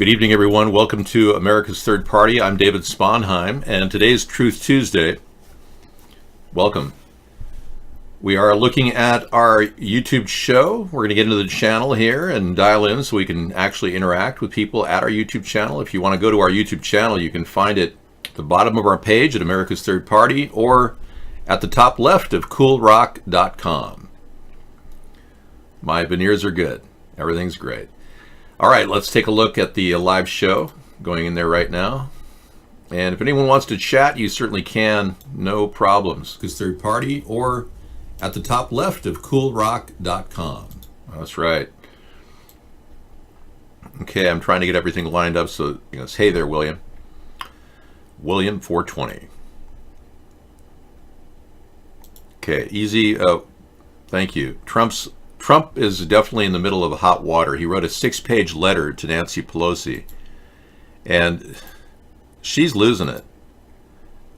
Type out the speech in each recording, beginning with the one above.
Good evening, everyone. Welcome to America's Third Party. I'm David Sponheim, and today's Truth Tuesday. Welcome. We are looking at our YouTube show. We're going to get into the channel here and dial in so we can actually interact with people at our YouTube channel. If you want to go to our YouTube channel, you can find it at the bottom of our page at America's Third Party or at the top left of coolrock.com. My veneers are good. Everything's great. All right, let's take a look at the live show going in there right now. And if anyone wants to chat, you certainly can, no problems. Because Third Party or at the top left of coolrock.com. That's right. Okay, I'm trying to get everything lined up so it goes, hey there, William. William 420. Okay, easy. Thank you. Trump is definitely in the middle of hot water. He wrote a 6-page letter to Nancy Pelosi, and she's losing it.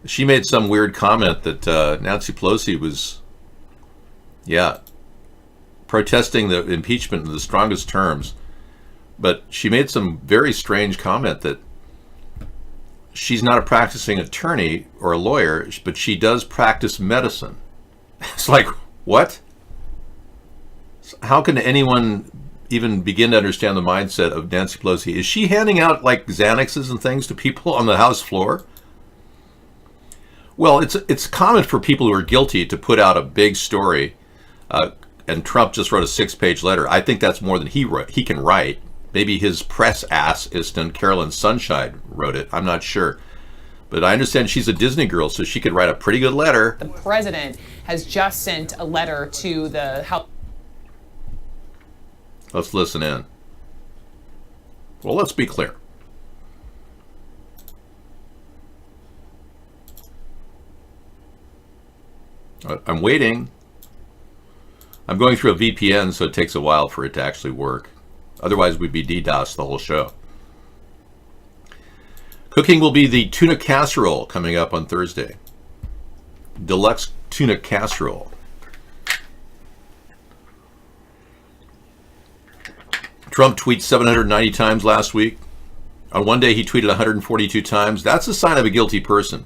She made some weird comment that Nancy Pelosi was, protesting the impeachment in the strongest terms, but she made some very strange comment that she's not a practicing attorney or a lawyer, but she does practice medicine. It's like, what? How can anyone even begin to understand the mindset of Nancy Pelosi? Is she handing out like Xanaxes and things to people on the House floor? Well, it's common for people who are guilty to put out a big story, and Trump just wrote a 6-page letter. I think that's more than he can write. Maybe his press assistant, Carolyn Sunshine, wrote it. I'm not sure. But I understand she's a Disney girl, so she could write a pretty good letter. The president has just sent a letter to the House. Let's listen in. Well, let's be clear. I'm waiting. I'm going through a VPN, so it takes a while for it to actually work. Otherwise, we'd be DDoS the whole show. Cooking will be the tuna casserole coming up on Thursday. Deluxe tuna casserole. Trump tweets 790 times last week. On one day, he tweeted 142 times. That's a sign of a guilty person.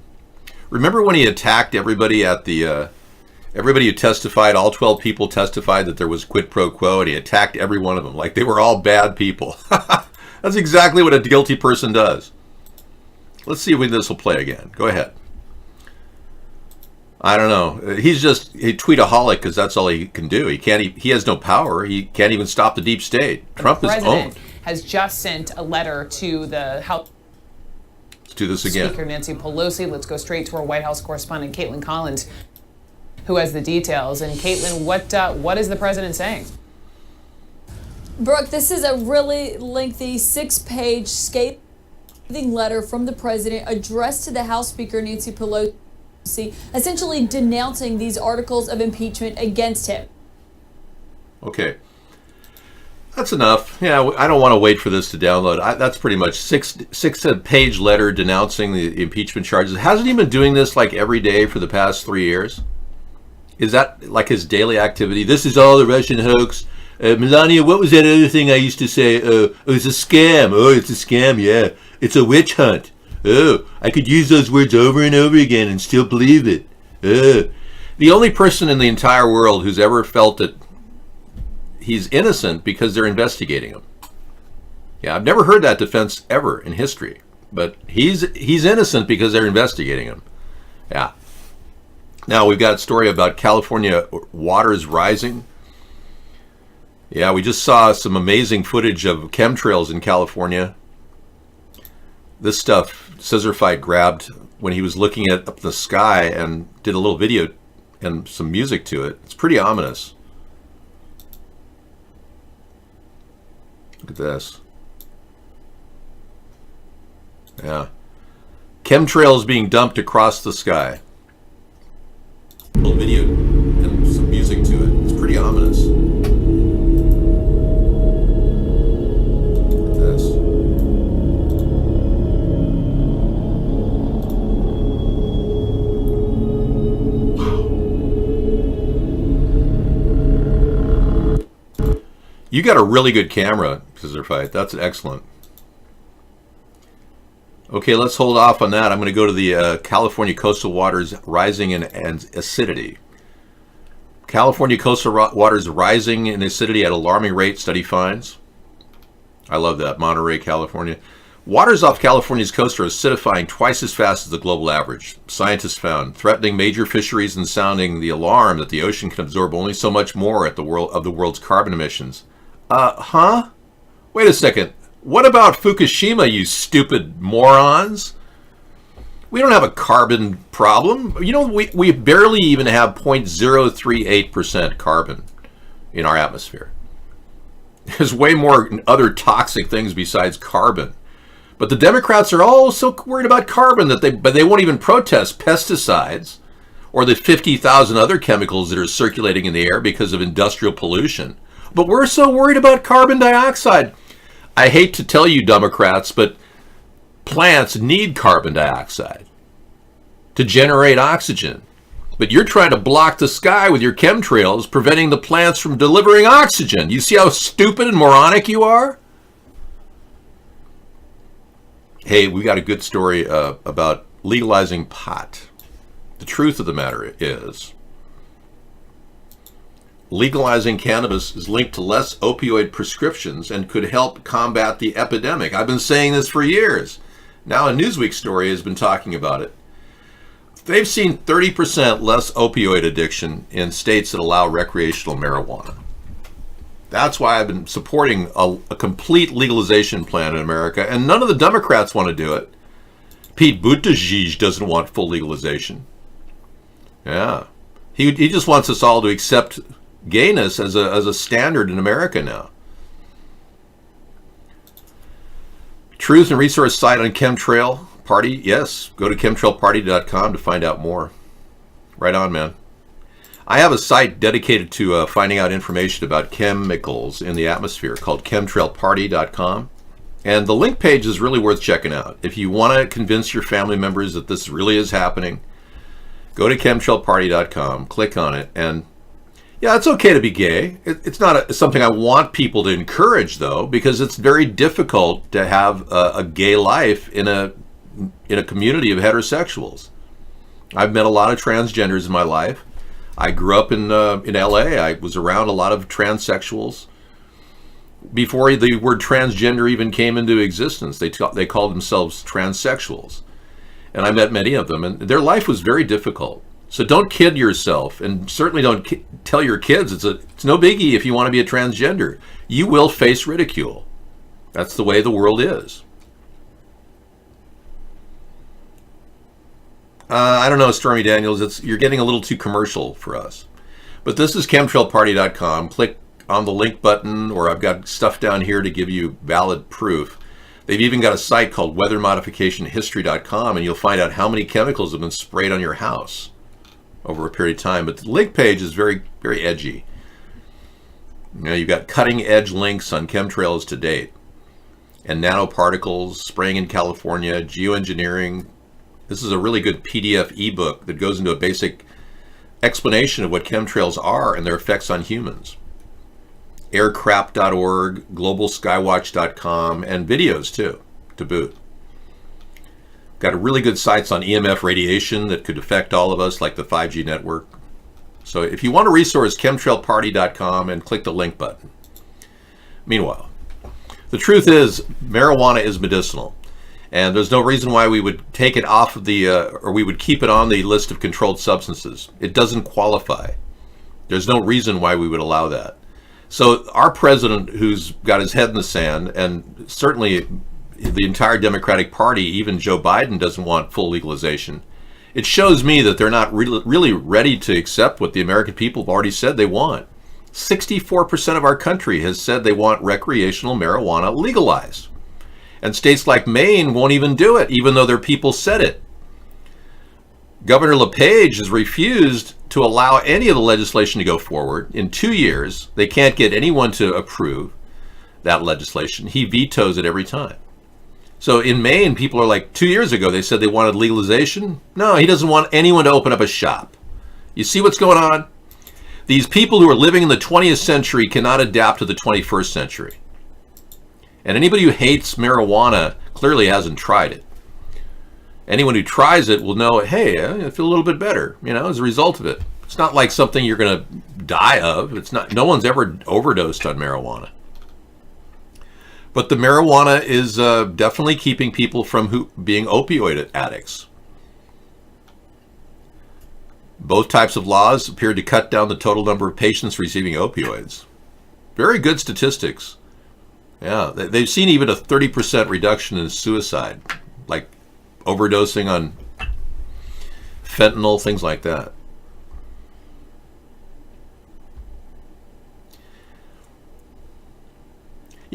Remember when he attacked everybody at the, everybody who testified, all 12 people testified that there was quid pro quo, and he attacked every one of them like they were all bad people. That's exactly what a guilty person does. Let's see when this will play again. Go ahead. I don't know. He's just a tweetaholic because that's all he can do. He has no power. He can't even stop the deep state. Trump is owned. The president has just sent a letter to the House. Let's do this again. Speaker Nancy Pelosi. Let's go straight to our White House correspondent, Caitlin Collins, who has the details. And Caitlin, what is the president saying? Brooke, this is a really lengthy 6-page scathing letter from the president addressed to the House Speaker Nancy Pelosi, essentially denouncing these articles of impeachment against him. Okay. That's enough. Yeah, I don't want to wait for this to download. That's pretty much six-page letter denouncing the impeachment charges. Hasn't he been doing this like every day for the past 3 years? Is that like his daily activity? This is all the Russian hoax. Melania, what was that other thing I used to say? Oh, it's a scam. Oh, it's a scam, yeah. It's a witch hunt. Oh, I could use those words over and over again and still believe it. The only person in the entire world who's ever felt that he's innocent because they're investigating him. Yeah, I've never heard that defense ever in history. But he's innocent because they're investigating him. Yeah. Now we've got a story about California waters rising. Yeah, we just saw some amazing footage of chemtrails in California. This stuff Scissorfight grabbed when he was looking at up the sky and did a little video and some music to it. It's pretty ominous. Look at this. Yeah. Chemtrails being dumped across the sky. A little video and some music to it. It's pretty ominous. Look at this. You got a really good camera, Scissorfight. That's excellent. Okay, let's hold off on that. I'm going to go to the California coastal waters rising in acidity. California coastal waters rising in acidity at alarming rate, study finds. I love that. Monterey, California. Waters off California's coast are acidifying twice as fast as the global average. Scientists found, threatening major fisheries and sounding the alarm that the ocean can absorb only so much more of the world's carbon emissions. Wait a second. What about Fukushima, you stupid morons? We don't have a carbon problem. You know, we barely even have 0.038% carbon in our atmosphere. There's way more other toxic things besides carbon. But the Democrats are all so worried about carbon that they won't even protest pesticides or the 50,000 other chemicals that are circulating in the air because of industrial pollution. But we're so worried about carbon dioxide. I hate to tell you, Democrats, but plants need carbon dioxide to generate oxygen. But you're trying to block the sky with your chemtrails, preventing the plants from delivering oxygen. You see how stupid and moronic you are? Hey, we got a good story about legalizing pot. The truth of the matter is, legalizing cannabis is linked to less opioid prescriptions and could help combat the epidemic. I've been saying this for years. Now a Newsweek story has been talking about it. They've seen 30% less opioid addiction in states that allow recreational marijuana. That's why I've been supporting a complete legalization plan in America, and none of the Democrats want to do it. Pete Buttigieg doesn't want full legalization. Yeah. He just wants us all to accept gayness as a standard in America now. Truth and resource site on chemtrail party. Yes, go to chemtrailparty.com to find out more. Right on, man. I have a site dedicated to finding out information about chemicals in the atmosphere called chemtrailparty.com. And the link page is really worth checking out. If you want to convince your family members that this really is happening, go to chemtrailparty.com, click on it, and yeah, it's okay to be gay. It's not something I want people to encourage, though, because it's very difficult to have a gay life in a community of heterosexuals. I've met a lot of transgenders in my life. I grew up in LA. I was around a lot of transsexuals. Before the word transgender even came into existence, they called themselves transsexuals. And I met many of them, and their life was very difficult. So don't kid yourself, and certainly don't tell your kids it's no biggie if you want to be a transgender. You will face ridicule. That's the way the world is. I don't know, Stormy Daniels, you're getting a little too commercial for us. But this is chemtrailparty.com. Click on the link button, or I've got stuff down here to give you valid proof. They've even got a site called weathermodificationhistory.com, and you'll find out how many chemicals have been sprayed on your house over a period of time. But the link page is very, very edgy. You know, you've got cutting edge links on chemtrails to date, and nanoparticles, spraying in California, geoengineering. This is a really good PDF ebook that goes into a basic explanation of what chemtrails are and their effects on humans. Aircrap.org, globalskywatch.com, and videos too, to boot. Got a really good sites on EMF radiation that could affect all of us, like the 5G network. So if you want a resource, chemtrailparty.com, and click the link button. Meanwhile, the truth is marijuana is medicinal. And there's no reason why we would take it off of or we would keep it on the list of controlled substances. It doesn't qualify. There's no reason why we would allow that. So our president, who's got his head in the sand, and certainly the entire Democratic Party, even Joe Biden, doesn't want full legalization. It shows me that they're not really ready to accept what the American people have already said they want. 64% of our country has said they want recreational marijuana legalized. And states like Maine won't even do it, even though their people said it. Governor LePage has refused to allow any of the legislation to go forward. In 2 years, they can't get anyone to approve that legislation. He vetoes it every time. So in Maine, people are like, 2 years ago, they said they wanted legalization. No, he doesn't want anyone to open up a shop. You see what's going on? These people who are living in the 20th century cannot adapt to the 21st century. And anybody who hates marijuana clearly hasn't tried it. Anyone who tries it will know, hey, I feel a little bit better, as a result of it. It's not like something you're going to die of. It's not. No one's ever overdosed on marijuana. But the marijuana is definitely keeping people from being opioid addicts. Both types of laws appeared to cut down the total number of patients receiving opioids. Very good statistics. Yeah, they've seen even a 30% reduction in suicide, like overdosing on fentanyl, things like that.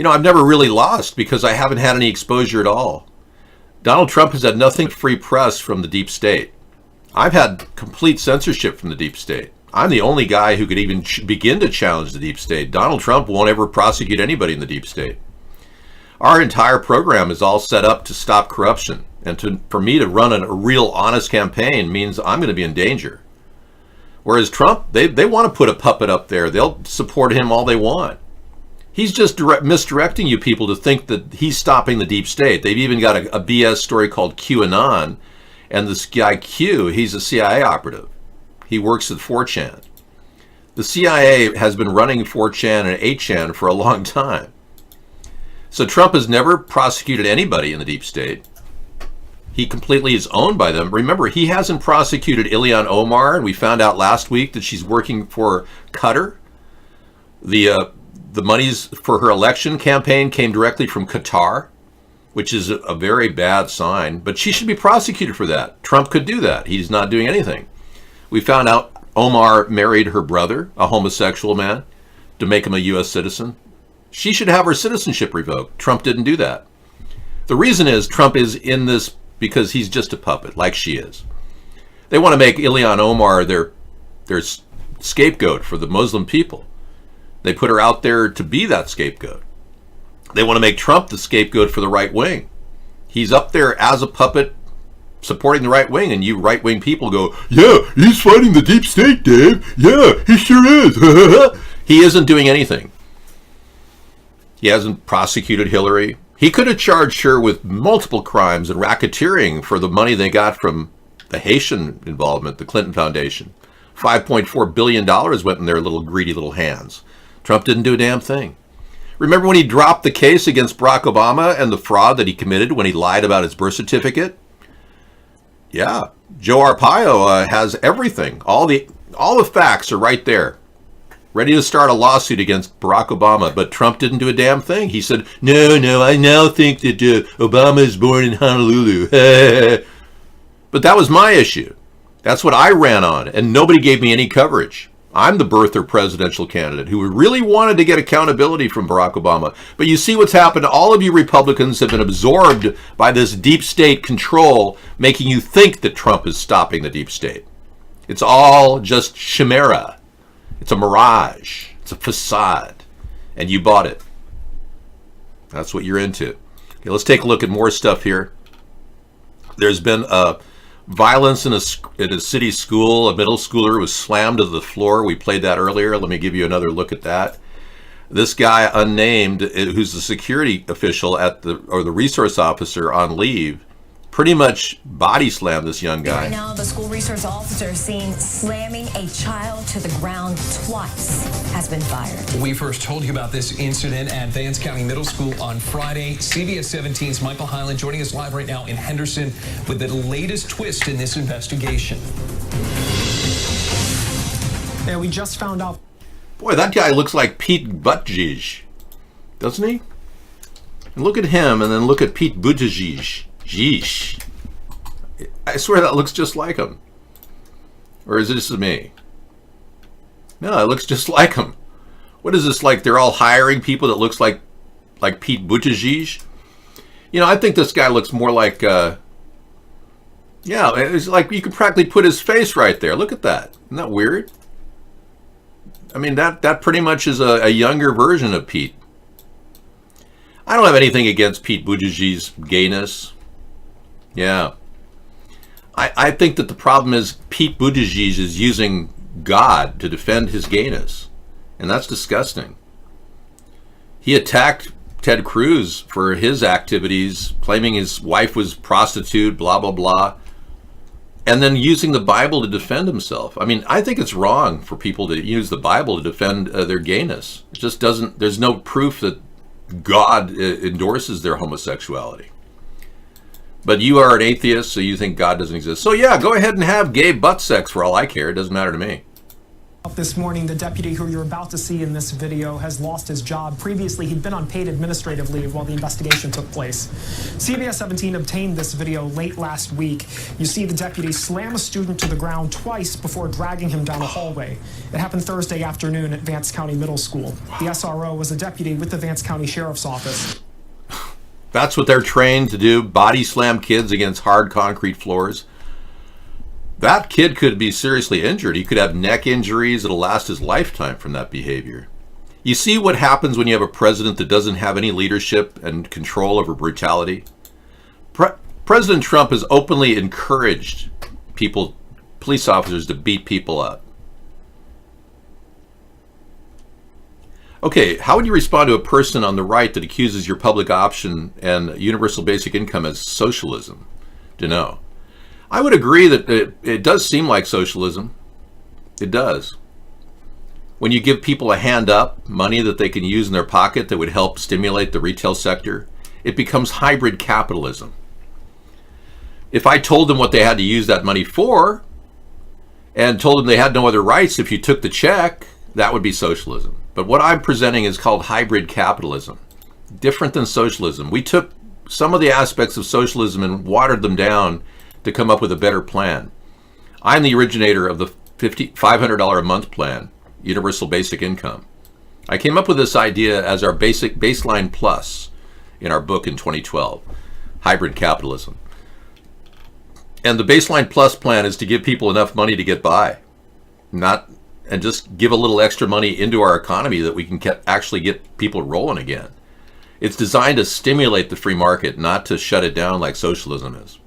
I've never really lost because I haven't had any exposure at all. Donald Trump has had nothing but free press from the deep state. I've had complete censorship from the deep state. I'm the only guy who could even begin to challenge the deep state. Donald Trump won't ever prosecute anybody in the deep state. Our entire program is all set up to stop corruption. And for me to run a real honest campaign means I'm going to be in danger. Whereas Trump, they want to put a puppet up there. They'll support him all they want. He's just misdirecting you people to think that he's stopping the deep state. They've even got a BS story called QAnon. And this guy Q, he's a CIA operative. He works at 4chan. The CIA has been running 4chan and 8chan for a long time. So Trump has never prosecuted anybody in the deep state. He completely is owned by them. Remember, he hasn't prosecuted Ilhan Omar, and we found out last week that she's working for Qatar. The monies for her election campaign came directly from Qatar, which is a very bad sign. But she should be prosecuted for that. Trump could do that. He's not doing anything. We found out Omar married her brother, a homosexual man, to make him a U.S. citizen. She should have her citizenship revoked. Trump didn't do that. The reason is Trump is in this because he's just a puppet, like she is. They want to make Ilhan Omar their scapegoat for the Muslim people. They put her out there to be that scapegoat. They want to make Trump the scapegoat for the right wing. He's up there as a puppet supporting the right wing, and you right-wing people go, yeah, he's fighting the deep state, Dave. Yeah, he sure is. He isn't doing anything. He hasn't prosecuted Hillary. He could have charged her with multiple crimes and racketeering for the money they got from the Haitian involvement, the Clinton Foundation. $5.4 billion went in their little greedy little hands. Trump didn't do a damn thing. Remember when he dropped the case against Barack Obama and the fraud that he committed when he lied about his birth certificate? Yeah, Joe Arpaio has everything. All the facts are right there, ready to start a lawsuit against Barack Obama. But Trump didn't do a damn thing. He said, no, I now think that Obama is born in Honolulu. But that was my issue. That's what I ran on, and nobody gave me any coverage. I'm the birther presidential candidate who really wanted to get accountability from Barack Obama. But you see what's happened. All of you Republicans have been absorbed by this deep state control, making you think that Trump is stopping the deep state. It's all just chimera. It's a mirage. It's a facade. And you bought it. That's what you're into. Okay, let's take a look at more stuff here. There's been violence in a city school. A middle schooler was slammed to the floor. We played that earlier. Let me give you another look at that. This guy, unnamed, who's the security official or the resource officer on leave, pretty much body slammed this young guy. Right now, the school resource officer seen slamming a child to the ground twice has been fired. We first told you about this incident at Vance County Middle School on Friday. CBS 17's Michael Hyland joining us live right now in Henderson with the latest twist in this investigation. Yeah, we just found out. Boy, that guy looks like Pete Buttigieg, doesn't he? And look at him, and then look at Pete Buttigieg. Yeesh. I swear that looks just like him. Or is it just me? No, it looks just like him. What is this, like they're all hiring people that looks like Pete Buttigieg? I think this guy looks more like, yeah, it's like you could practically put his face right there. Look at that. Isn't that weird? I mean, that pretty much is a younger version of Pete. I don't have anything against Pete Buttigieg's gayness. Yeah. I think that the problem is Pete Buttigieg is using God to defend his gayness. And that's disgusting. He attacked Ted Cruz for his activities, claiming his wife was prostitute, blah, blah, blah, and then using the Bible to defend himself. I mean, I think it's wrong for people to use the Bible to defend their gayness. It just doesn't, there's no proof that God endorses their homosexuality. But you are an atheist, so you think God doesn't exist. So yeah, go ahead and have gay butt sex for all I care. It doesn't matter to me. This morning, the deputy who you're about to see in this video has lost his job. Previously, he'd been on paid administrative leave while the investigation took place. CBS 17 obtained this video late last week. You see the deputy slam a student to the ground twice before dragging him down a hallway. It happened Thursday afternoon at Vance County Middle School. The SRO was a deputy with the Vance County Sheriff's Office. That's what they're trained to do, body slam kids against hard concrete floors. That kid could be seriously injured. He could have neck injuries that'll last his lifetime from that behavior. You see what happens when you have a president that doesn't have any leadership and control over brutality? President Trump has openly encouraged police officers to beat people up. Okay, how would you respond to a person on the right that accuses your public option and universal basic income as socialism? Dunno. I would agree that it does seem like socialism. It does. When you give people a hand up, money that they can use in their pocket that would help stimulate the retail sector, it becomes hybrid capitalism. If I told them what they had to use that money for and told them they had no other rights if you took the check, that would be socialism. But what I'm presenting is called hybrid capitalism. Different than socialism. We took some of the aspects of socialism and watered them down to come up with a better plan. I'm the originator of the $500 a month plan, universal basic income. I came up with this idea as our baseline plus in our book in 2012, Hybrid Capitalism. And the baseline plus plan is to give people enough money to get by, and just give a little extra money into our economy that we can actually get people rolling again. It's designed to stimulate the free market, not to shut it down like socialism is.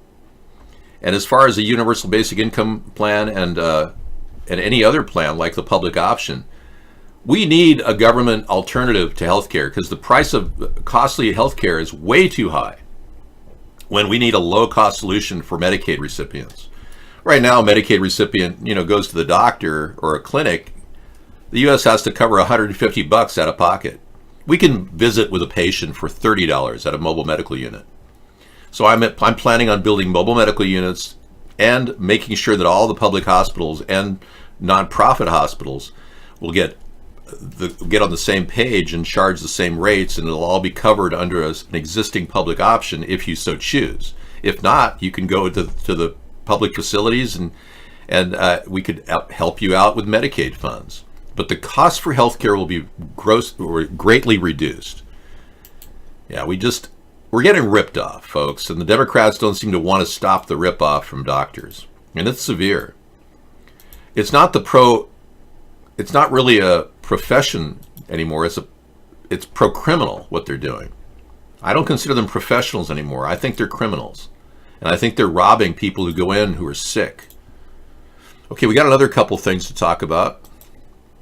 And as far as a universal basic income plan and any other plan like the public option, we need a government alternative to healthcare because the price of costly healthcare is way too high when we need a low-cost solution for Medicaid recipients. Right now, a Medicaid recipient, goes to the doctor or a clinic. The U.S. has to cover $150 out of pocket. We can visit with a patient for $30 at a mobile medical unit. So I'm planning on building mobile medical units and making sure that all the public hospitals and nonprofit hospitals will get on the same page and charge the same rates, and it'll all be covered under an existing public option if you so choose. If not, you can go to the public facilities and we could help you out with Medicaid funds. But the cost for healthcare will be greatly reduced. Yeah, we're getting ripped off, folks, and the Democrats don't seem to want to stop the rip-off from doctors. And it's severe. It's not really a profession anymore. It's pro-criminal what they're doing. I don't consider them professionals anymore. I think they're criminals. And I think they're robbing people who go in who are sick. Okay, we got another couple things to talk about.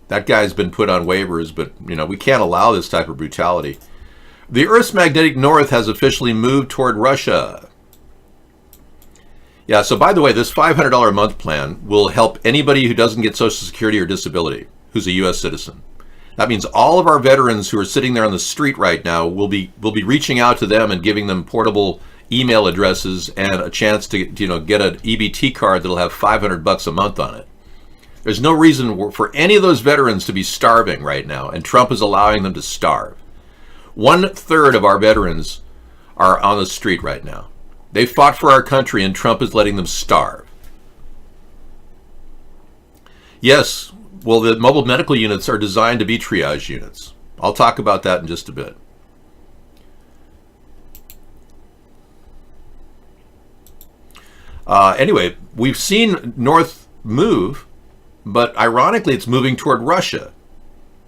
That guy's been put on waivers, but we can't allow this type of brutality. The Earth's magnetic north has officially moved toward Russia. Yeah, so by the way, this $500 a month plan will help anybody who doesn't get Social Security or disability, who's a U.S. citizen. That means all of our veterans who are sitting there on the street right now will be reaching out to them and giving them portable email addresses and a chance to get an EBT card that'll have $500 a month on it. There's no reason for any of those veterans to be starving right now, and Trump is allowing them to starve. 1/3 of our veterans are on the street right now. They fought for our country, and Trump is letting them starve. Yes, well, the mobile medical units are designed to be triage units. I'll talk about that in just a bit. Anyway, we've seen North move, but ironically, it's moving toward Russia.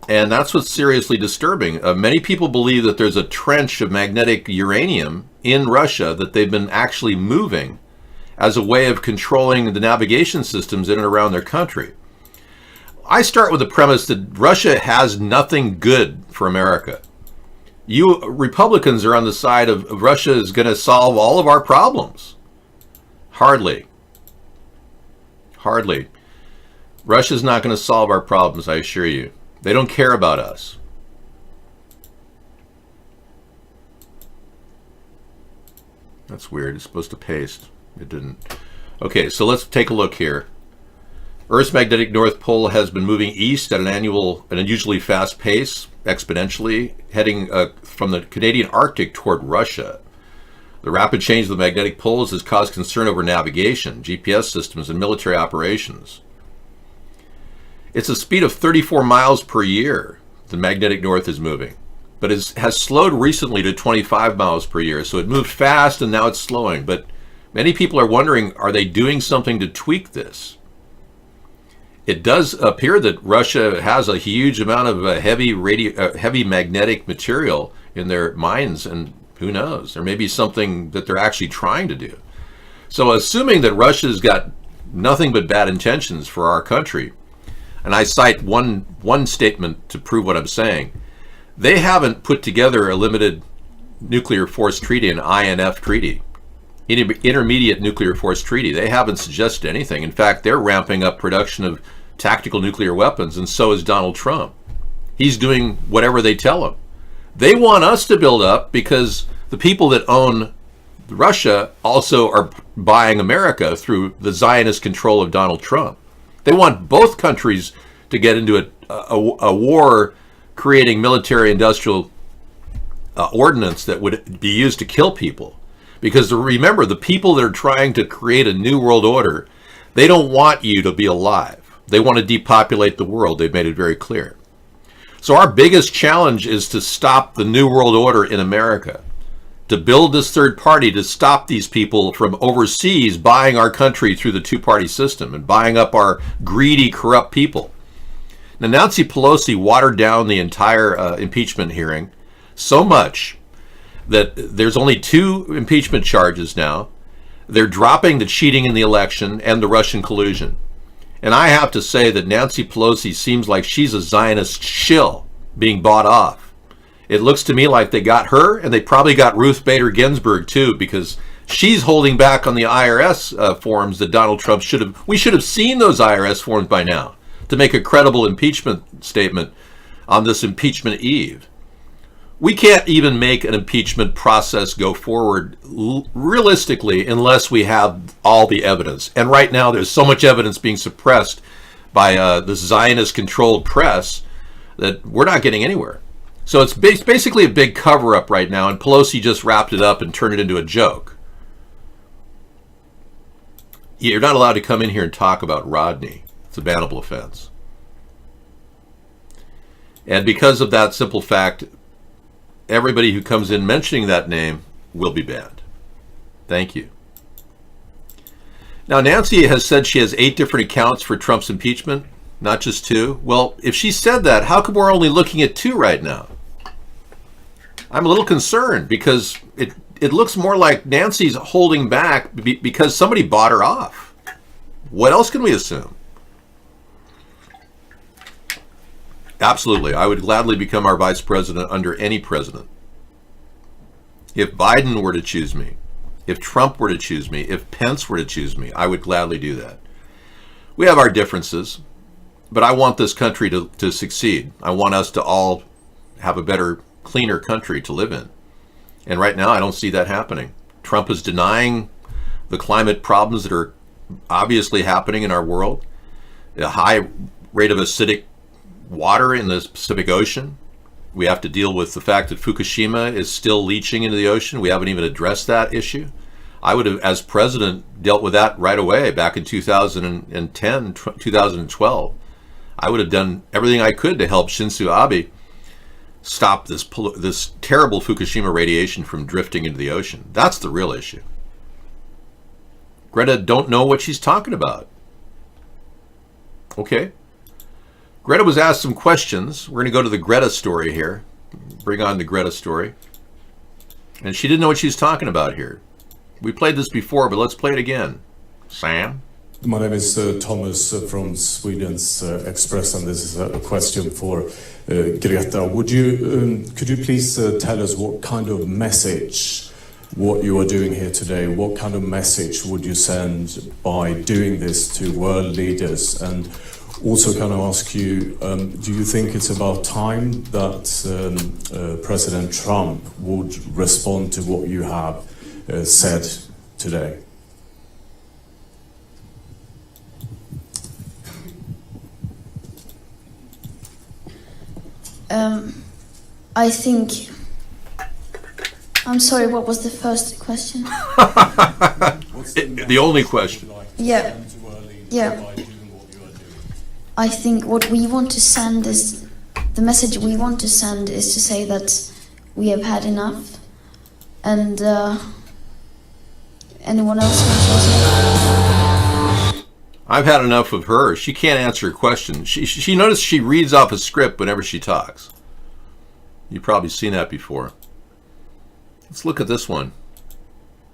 And that's what's seriously disturbing. Many people believe that there's a trench of magnetic uranium in Russia that they've been actually moving as a way of controlling the navigation systems in and around their country. I start with the premise that Russia has nothing good for America. You Republicans are on the side of Russia is going to solve all of our problems. Hardly. Hardly. Russia's not going to solve our problems, I assure you. They don't care about us. That's weird. It's supposed to paste. It didn't. Okay, so let's take a look here. Earth's magnetic north pole has been moving east at an unusually fast pace, exponentially, heading from the Canadian Arctic toward Russia. The rapid change of the magnetic poles has caused concern over navigation, GPS systems, and military operations. It's a speed of 34 miles per year the magnetic north is moving, but it has slowed recently to 25 miles per year, so it moved fast and now it's slowing. But many people are wondering, are they doing something to tweak this? It does appear that Russia has a huge amount of heavy magnetic material in their mines, and who knows? There may be something that they're actually trying to do. So assuming that Russia's got nothing but bad intentions for our country, and I cite one statement to prove what I'm saying, they haven't put together a limited nuclear force treaty, an INF treaty, intermediate nuclear force treaty. They haven't suggested anything. In fact, they're ramping up production of tactical nuclear weapons, and so is Donald Trump. He's doing whatever they tell him. They want us to build up because the people that own Russia also are buying America through the Zionist control of Donald Trump. They want both countries to get into a war creating military-industrial ordinance that would be used to kill people. Because remember, the people that are trying to create a new world order, they don't want you to be alive. They want to depopulate the world. They've made it very clear. So our biggest challenge is to stop the new world order in America, to build this third party to stop these people from overseas buying our country through the two-party system and buying up our greedy, corrupt people. Now, Nancy Pelosi watered down the entire impeachment hearing so much that there's only 2 impeachment charges now. They're dropping the cheating in the election and the Russian collusion. And I have to say that Nancy Pelosi seems like she's a Zionist shill being bought off. It looks to me like they got her, and they probably got Ruth Bader Ginsburg too, because she's holding back on the IRS forms that Donald Trump should have. We should have seen those IRS forms by now to make a credible impeachment statement on this impeachment eve. We can't even make an impeachment process go forward realistically unless we have all the evidence. And right now there's so much evidence being suppressed by the Zionist-controlled press that we're not getting anywhere. So it's basically a big cover-up right now, and Pelosi just wrapped it up and turned it into a joke. You're not allowed to come in here and talk about Rodney. It's a bannable offense. And because of that simple fact, everybody who comes in mentioning that name will be banned. Thank you. Now, Nancy has said she has 8 different accounts for Trump's impeachment, not just 2. Well, if she said that, how come we're only looking at 2 right now? I'm a little concerned because it looks more like Nancy's holding back because somebody bought her off. What else can we assume? Absolutely. I would gladly become our vice president under any president. If Biden were to choose me, if Trump were to choose me, if Pence were to choose me, I would gladly do that. We have our differences, but I want this country to succeed. I want us to all have a better, cleaner country to live in. And right now, I don't see that happening. Trump is denying the climate problems that are obviously happening in our world, a high rate of acidic water in the Pacific Ocean. We have to deal with the fact that Fukushima is still leaching into the ocean. We haven't even addressed that issue. I would have, as president, dealt with that right away back in 2010, 2012. I would have done everything I could to help Shinzo Abe stop this terrible Fukushima radiation from drifting into the ocean. That's the real issue. Greta don't know what she's talking about. Okay. Greta was asked some questions. We're going to go to the Greta story here. Bring on the Greta story. And she didn't know what she was talking about here. We played this before, but let's play it again. Sam? My name is Thomas from Sweden's Express, and this is a question for Greta. Could you please tell us what kind of message, what you are doing here today, what kind of message would you send by doing this to world leaders? And also kind of ask you, do you think it's about time that President Trump would respond to what you have said today? I think. I'm sorry, what was the first question? The only question. Yeah. I think what we want to send is, the message we want to send is to say that we have had enough. And anyone else want to say? I've had enough of her. She can't answer a question. She noticed she reads off a script whenever she talks. You've probably seen that before. Let's look at this one.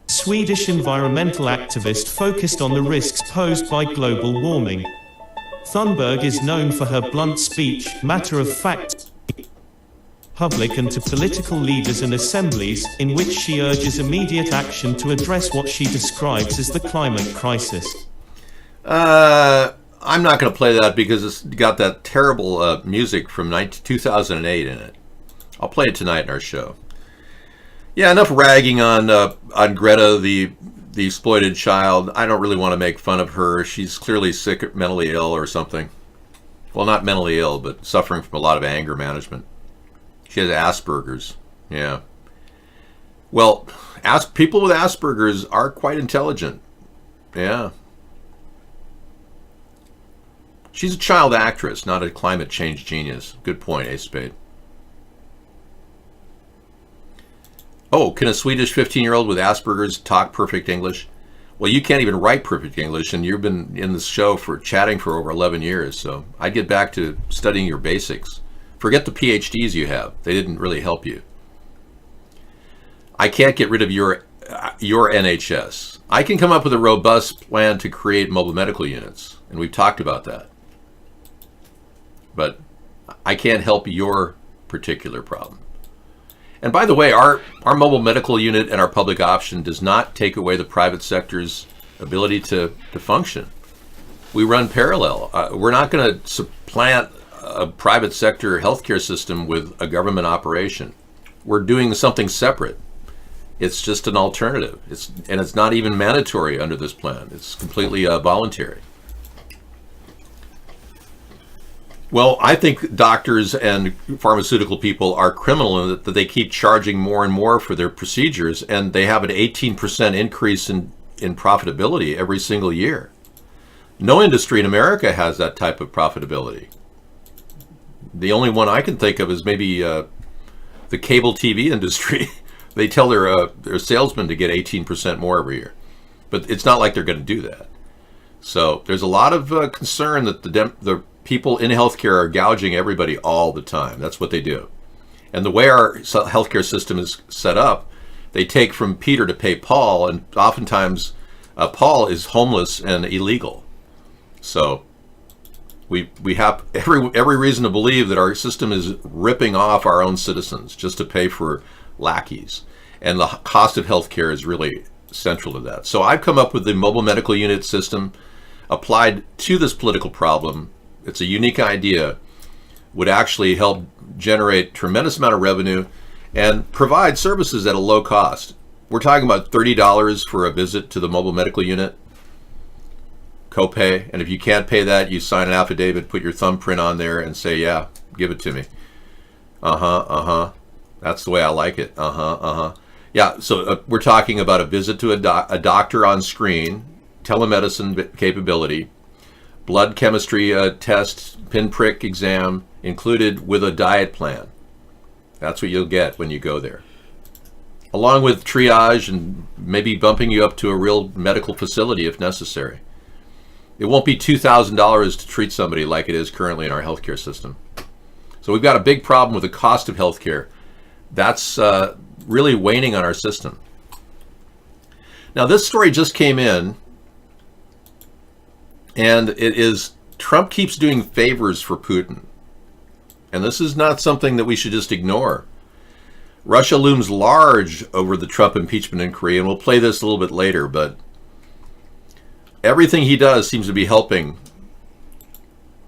Swedish environmental activist focused on the risks posed by global warming. Thunberg is known for her blunt speech, matter-of-fact public and to political leaders and assemblies, in which she urges immediate action to address what she describes as the climate crisis. I'm not going to play that because it's got that terrible music from 2008 in it. I'll play it tonight in our show. Yeah, enough ragging on Greta, the exploited child. I don't really want to make fun of her. She's clearly sick, mentally ill or something. Well, not mentally ill, but suffering from a lot of anger management. She has Asperger's. Yeah. Well, people with Asperger's are quite intelligent. Yeah. She's a child actress, not a climate change genius. Good point, Ace Spade. Oh, can a Swedish 15-year-old with Asperger's talk perfect English? Well, you can't even write perfect English, and you've been in this show for chatting for over 11 years, so I'd get back to studying your basics. Forget the PhDs you have. They didn't really help you. I can't get rid of your NHS. I can come up with a robust plan to create mobile medical units, and we've talked about that. But I can't help your particular problem. And by the way, our mobile medical unit and our public option does not take away the private sector's ability to function. We run parallel. We're not going to supplant a private sector healthcare system with a government operation. We're doing something separate. It's just an alternative. It's not even mandatory under this plan. It's completely voluntary. Well, I think doctors and pharmaceutical people are criminal in that they keep charging more and more for their procedures, and they have an 18% increase in profitability every single year. No industry in America has that type of profitability. The only one I can think of is maybe the cable TV industry. They tell their salesmen to get 18% more every year, but it's not like they're going to do that. So there's a lot of concern that the people in healthcare are gouging everybody all the time. That's what they do. And the way our healthcare system is set up, they take from Peter to pay Paul, and oftentimes Paul is homeless and illegal. So we have every reason to believe that our system is ripping off our own citizens just to pay for lackeys. And the cost of healthcare is really central to that. So I've come up with the mobile medical unit system applied to this political problem. It's a unique idea, would actually help generate tremendous amount of revenue and provide services at a low cost. We're talking about $30 for a visit to the mobile medical unit, copay. And if you can't pay that, you sign an affidavit, put your thumbprint on there and say, yeah, give it to me. That's the way I like it. Yeah, so we're talking about a visit to a doctor on screen, telemedicine capability, blood chemistry test, pinprick exam included with a diet plan. That's what you'll get when you go there. Along with triage and maybe bumping you up to a real medical facility if necessary. It won't be $2,000 to treat somebody like it is currently in our healthcare system. So we've got a big problem with the cost of healthcare. That's really waning on our system. Now this story just came in. And it is, Trump keeps doing favors for Putin. And this is not something that we should just ignore. Russia looms large over the Trump impeachment inquiry, and we'll play this a little bit later, but everything he does seems to be helping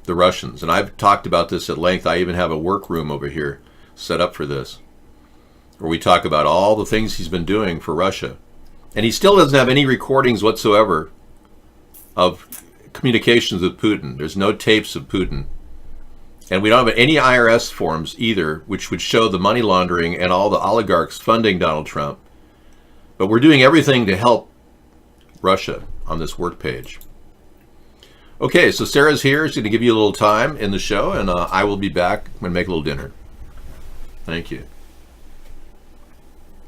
the Russians. And I've talked about this at length. I even have a workroom over here set up for this, where we talk about all the things he's been doing for Russia. And he still doesn't have any recordings whatsoever of communications with Putin. There's no tapes of Putin. And we don't have any IRS forms either, which would show the money laundering and all the oligarchs funding Donald Trump. But we're doing everything to help Russia on this work page. Okay, so Sarah's here. She's going to give you a little time in the show, and I will be back. I'm going to make a little dinner. Thank you.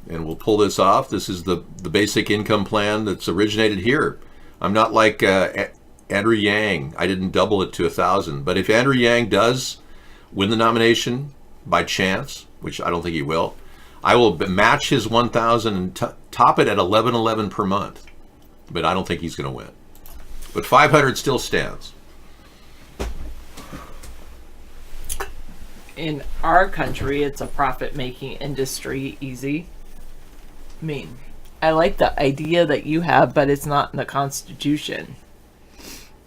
And we'll pull this off. This is the basic income plan that's originated here. I'm not like Andrew Yang. I didn't double it to 1,000. But if Andrew Yang does win the nomination by chance, which I don't think he will, I will match his 1,000 and top it at $11.11 per month. But I don't think he's going to win. But 500 still stands. In our country, it's a profit-making industry, easy. I mean, I like the idea that you have, but it's not in the Constitution.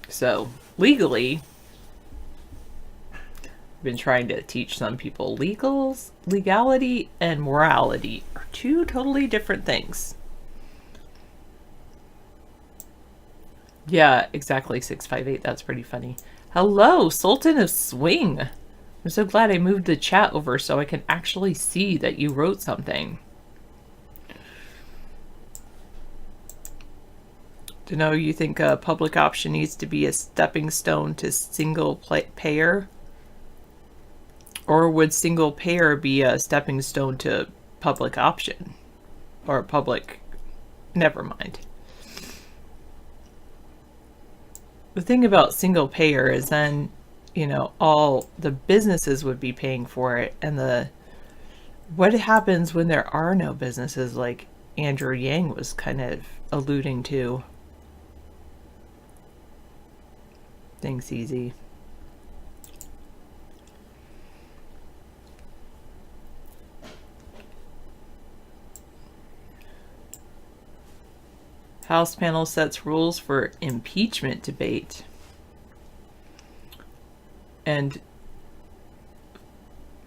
So, legally, I've been trying to teach some people legality and morality are two totally different things. Yeah, exactly, 658. That's pretty funny. Hello, Sultan of Swing. I'm so glad I moved the chat over so I can actually see that you wrote something. To know you think a public option needs to be a stepping stone to single payer? Or would single payer be a stepping stone to public option? Or public... Never mind. The thing about single payer is then, you know, all the businesses would be paying for it, and what happens when there are no businesses, like Andrew Yang was kind of alluding to. Things easy. House panel sets rules for impeachment debate. And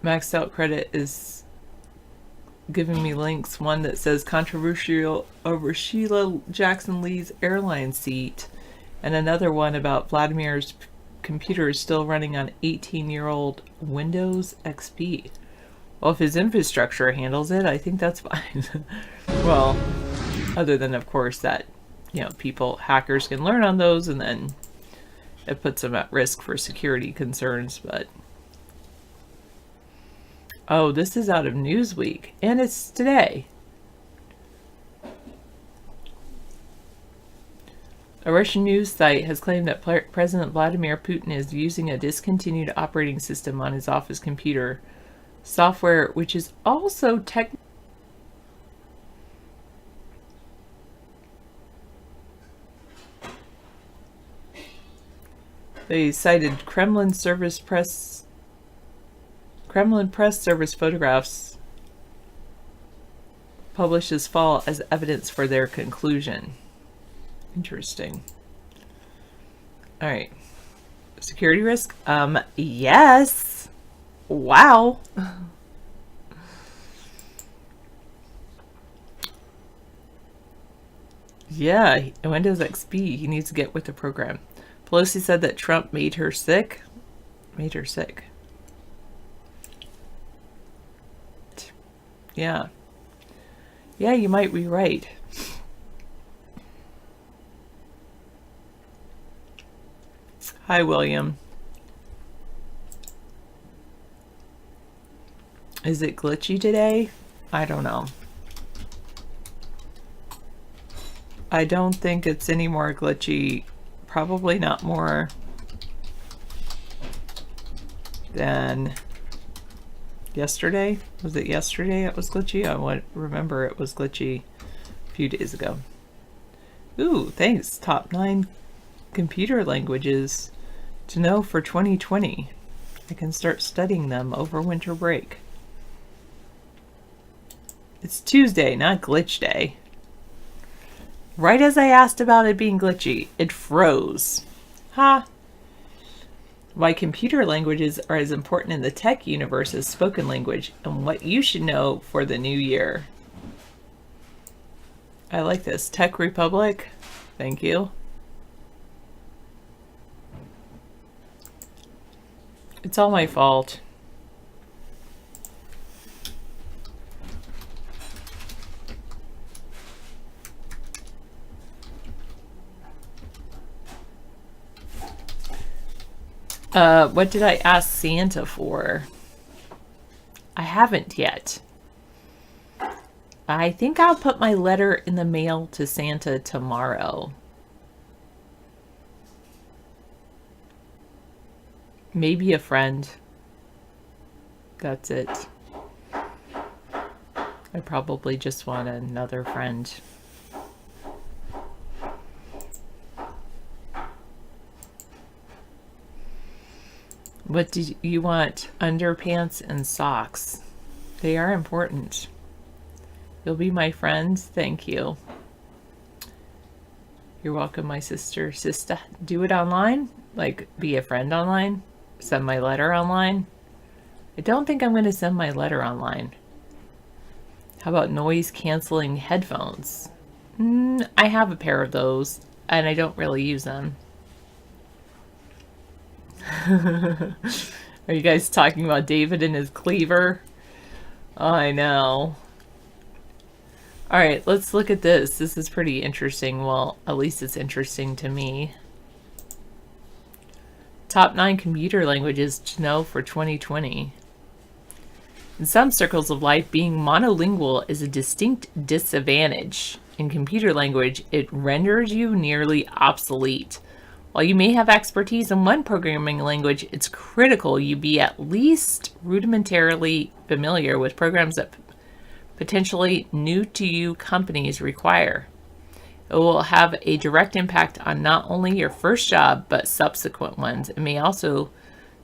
Maxed Out Credit is giving me links. One that says controversial over Sheila Jackson Lee's airline seat. And another one about Vladimir's computer is still running on 18-year-old Windows XP. Well, if his infrastructure handles it, I think that's fine. Well, other than, of course, that, you know, hackers can learn on those, and then it puts them at risk for security concerns, but... Oh, this is out of Newsweek, and it's today. A Russian news site has claimed that President Vladimir Putin is using a discontinued operating system on his office computer. Software which is also They cited Kremlin press service photographs published this fall as evidence for their conclusion. Interesting. All right. Security risk? Yes. Wow. Yeah, Windows XP. He needs to get with the program. Pelosi said that Trump made her sick. Made her sick. Yeah. Yeah, you might be right. Hi, William. Is it glitchy today? I don't know. I don't think it's any more glitchy. Probably not more than yesterday. Was it yesterday it was glitchy? I remember it was glitchy a few days ago. Ooh, thanks. Top 9 computer languages to know for 2020. I can start studying them over winter break. It's Tuesday, not glitch day. Right as I asked about it being glitchy, it froze. Ha! Why computer languages are as important in the tech universe as spoken language, and what you should know for the new year. I like this. Tech Republic. Thank you. It's all my fault. What did I ask Santa for? I haven't yet. I think I'll put my letter in the mail to Santa tomorrow. Maybe a friend. That's it. I probably just want another friend. What do you want? Underpants and socks. They are important. You'll be my friend. Thank you. You're welcome, my sister. Sister, do it online? Like, be a friend online? Send my letter online? I don't think I'm going to send my letter online. How about noise canceling headphones? I have a pair of those, and I don't really use them. Are you guys talking about David and his cleaver? Oh, I know. Alright, let's look at this. This is pretty interesting. Well, at least it's interesting to me. Top 9 computer languages to know for 2020. In some circles of life, being monolingual is a distinct disadvantage. In computer language, it renders you nearly obsolete. While you may have expertise in one programming language, it's critical you be at least rudimentarily familiar with programs that potentially new to you companies require. It will have a direct impact on not only your first job, but subsequent ones. It may also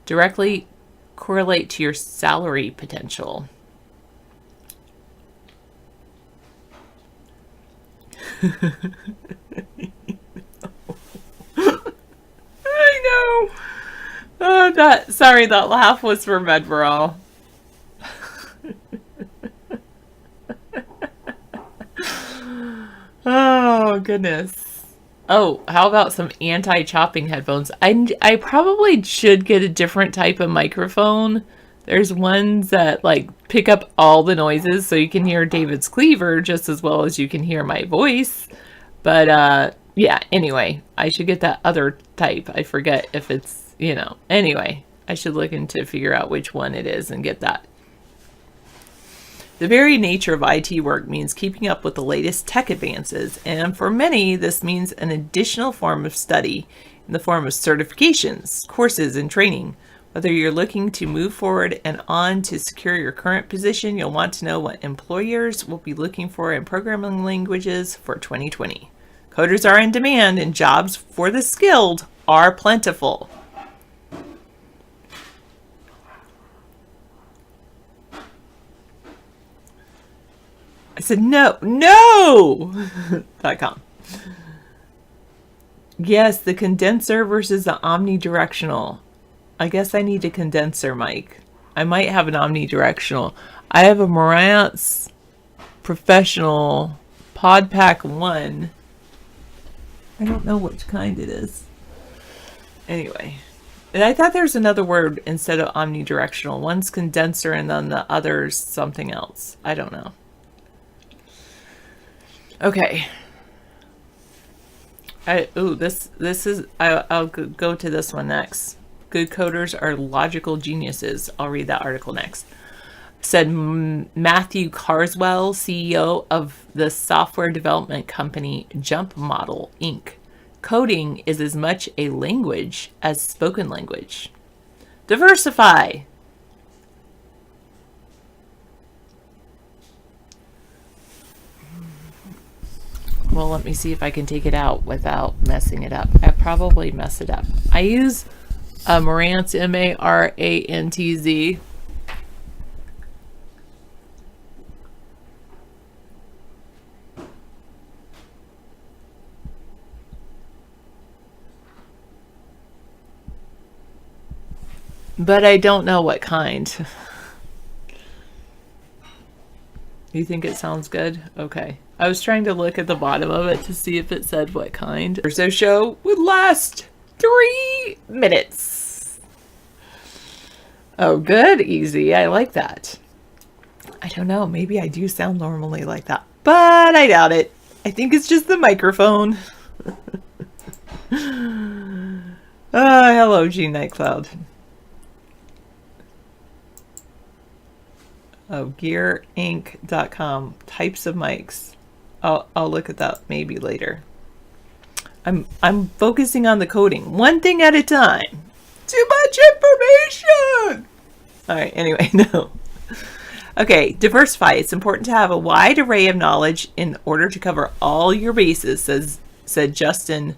directly correlate to your salary potential. I know. Oh, sorry, that laugh was for Medveral. Oh, goodness. Oh, how about some anti-chopping headphones? I probably should get a different type of microphone. There's ones that like pick up all the noises so you can hear David's cleaver just as well as you can hear my voice. But yeah, anyway, I should get that other type. I forget if it's, you know, anyway, I should look into figure out which one it is and get that. The very nature of IT work means keeping up with the latest tech advances, and for many, this means an additional form of study in the form of certifications, courses, and training. Whether you're looking to move forward and on to secure your current position, you'll want to know what employers will be looking for in programming languages for 2020. Coders are in demand, and jobs for the skilled are plentiful. I said, no. .com. Yes, the condenser versus the omnidirectional. I guess I need a condenser mic. I might have an omnidirectional. I have a Marantz Professional PodPack 1. I don't know which kind it is. Anyway. And I thought there's another word instead of omnidirectional. One's condenser and then the other's something else. I don't know. Okay. I'll go to this one next. Good coders are logical geniuses. I'll read that article next. Said Matthew Carswell, CEO of the software development company Jump Model, Inc. Coding is as much a language as spoken language. Diversify. Well, let me see if I can take it out without messing it up. I probably mess it up. I use Marantz, Marantz. But I don't know what kind. You think it sounds good? Okay. I was trying to look at the bottom of it to see if it said what kind. Or so show would last 3 minutes. Oh, good. Easy. I like that. I don't know. Maybe I do sound normally like that, but I doubt it. I think it's just the microphone. Hello, G Nightcloud. Oh, gearinc.com. Types of mics. I'll look at that maybe later. I'm focusing on the coding. One thing at a time. Too much information! Alright, anyway, no. Okay, diversify. It's important to have a wide array of knowledge in order to cover all your bases, said Justin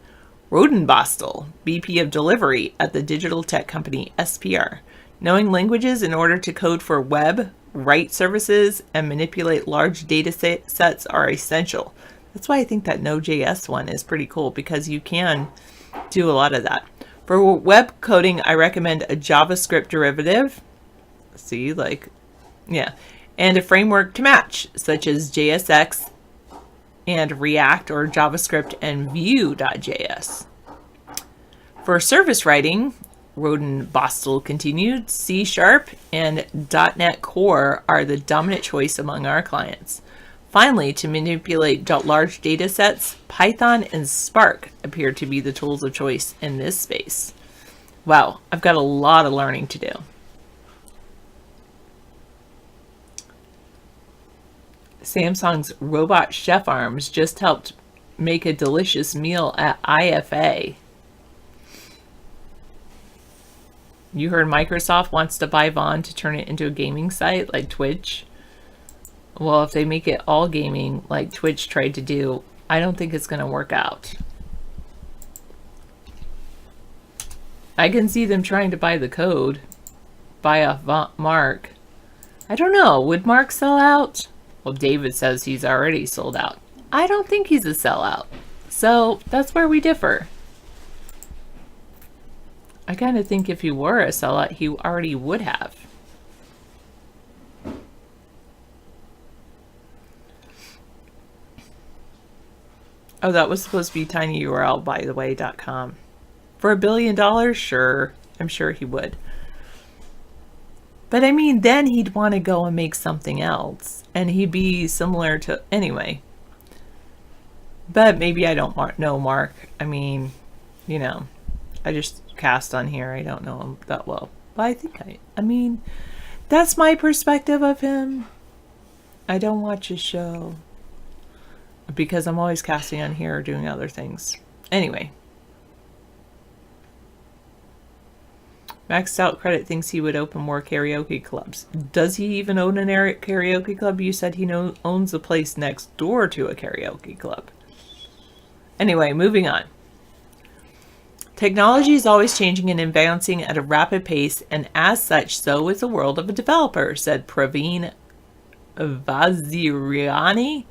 Rodenbostel, VP of Delivery at the digital tech company SPR. Knowing languages in order to code for web, write services, and manipulate large data sets are essential. That's why I think that Node.js one is pretty cool, because you can do a lot of that. For web coding, I recommend a JavaScript derivative. See, like, yeah. And a framework to match, such as JSX and React or JavaScript and Vue.js. For service writing, Rodenbostel continued, C# and .NET Core are the dominant choice among our clients. Finally, to manipulate large data sets, Python and Spark appear to be the tools of choice in this space. Wow, I've got a lot of learning to do. Samsung's robot chef arms just helped make a delicious meal at IFA. You heard Microsoft wants to buy Vaughn to turn it into a gaming site like Twitch. Well, if they make it all gaming like Twitch tried to do, I don't think it's going to work out. I can see them trying to buy the code. Buy off Mark. I don't know. Would Mark sell out? Well, David says he's already sold out. I don't think he's a sellout. So that's where we differ. I kind of think if he were a sellout, he already would have. Oh, that was supposed to be tinyurl, by the way, .com. For $1 billion? Sure. I'm sure he would. But I mean, then he'd want to go and make something else. And he'd be similar to... Anyway. But maybe I don't know Mark. I mean, you know, I just cast on here. I don't know him that well. But I think I mean, that's my perspective of him. I don't watch his show. Because I'm always casting on here or doing other things. Anyway. Maxed Out Credit thinks he would open more karaoke clubs. Does he even own a karaoke club? You said he owns a place next door to a karaoke club. Anyway, moving on. Technology is always changing and advancing at a rapid pace, and as such, so is the world of a developer, said Praveen Vaziriani,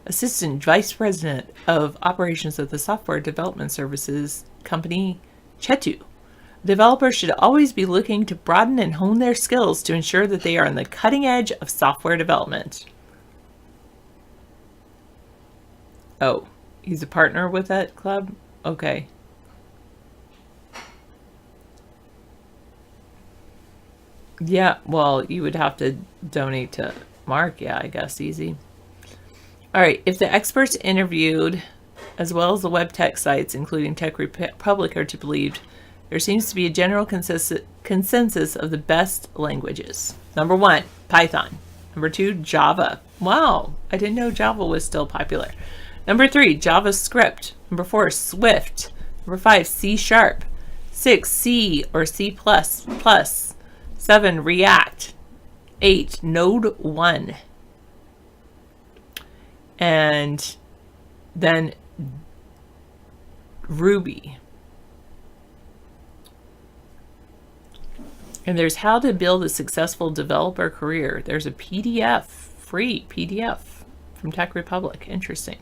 Assistant Vice President of Operations of the software development services company Chetu. Developers should always be looking to broaden and hone their skills to ensure that they are on the cutting edge of software development. Oh, he's a partner with that club? Okay. Yeah, well, you would have to donate to Mark. Yeah, I guess easy. All right, if the experts interviewed, as well as the web tech sites, including Tech Republic, are to be believed, there seems to be a general consensus of the best languages. Number 1, Python. Number 2, Java. Wow, I didn't know Java was still popular. Number 3, JavaScript. Number 4, Swift. Number 5, C#. 6, C or C++. 7, React. 8, Node 1. And then Ruby. And there's how to build a successful developer career. There's a PDF, free PDF from Tech Republic. Interesting.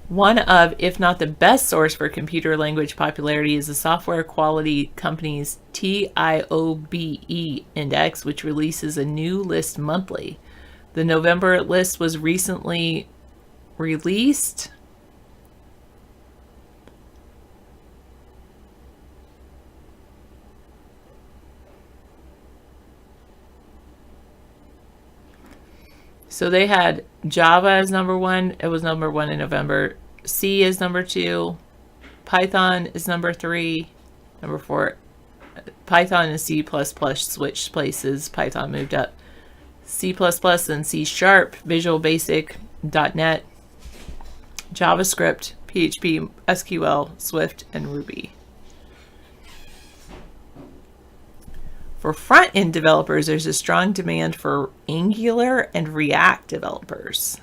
One of, if not the best source for computer language popularity is the software quality company's TIOBE index, which releases a new list monthly. The November list was recently released. So they had Java as number one. It was number one in November. C is number two. Python is number three. Number four. Python and C++ switched places. Python moved up. C++ and C Sharp, Visual Basic, .NET, JavaScript, PHP, SQL, Swift, and Ruby. For front-end developers, there's a strong demand for Angular and React developers.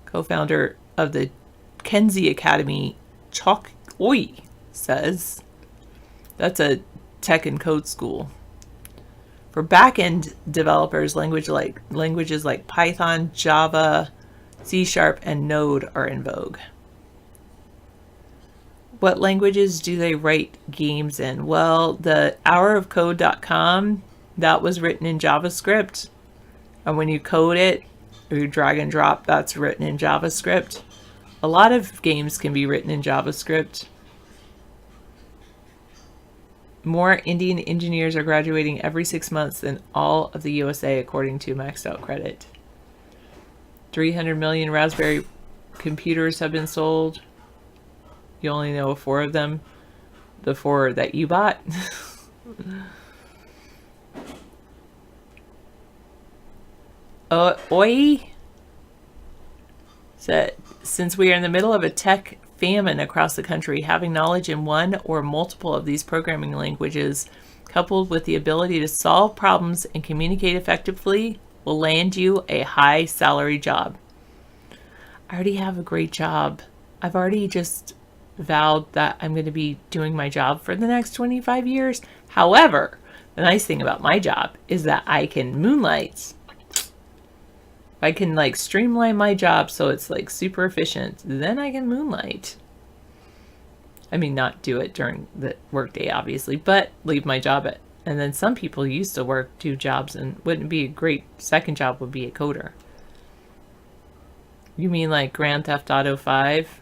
Co-founder of the Kenzie Academy, Chalk Oi, says. That's a tech and code school. For back-end developers, languages like Python, Java, C Sharp, and Node are in vogue. What languages do they write games in? Well, the hourofcode.com, that was written in JavaScript. And when you code it, or you drag and drop, that's written in JavaScript. A lot of games can be written in JavaScript. More Indian engineers are graduating every 6 months than all of the USA, according to Maxed Out Credit. 300 million Raspberry computers have been sold. You only know of 4 of them. The 4 that you bought. Oi said, since we are in the middle of a tech famine across the country, having knowledge in one or multiple of these programming languages, coupled with the ability to solve problems and communicate effectively, will land you a high salary job. I already have a great job. I've already just vowed that I'm going to be doing my job for the next 25 years. However, the nice thing about my job is that I can moonlight. I can like streamline my job so it's like super efficient. Then I can moonlight. I mean, not do it during the workday, obviously, but leave my job at. And then some people used to work 2 jobs, and wouldn't be a great second job would be a coder. You mean like Grand Theft Auto 5?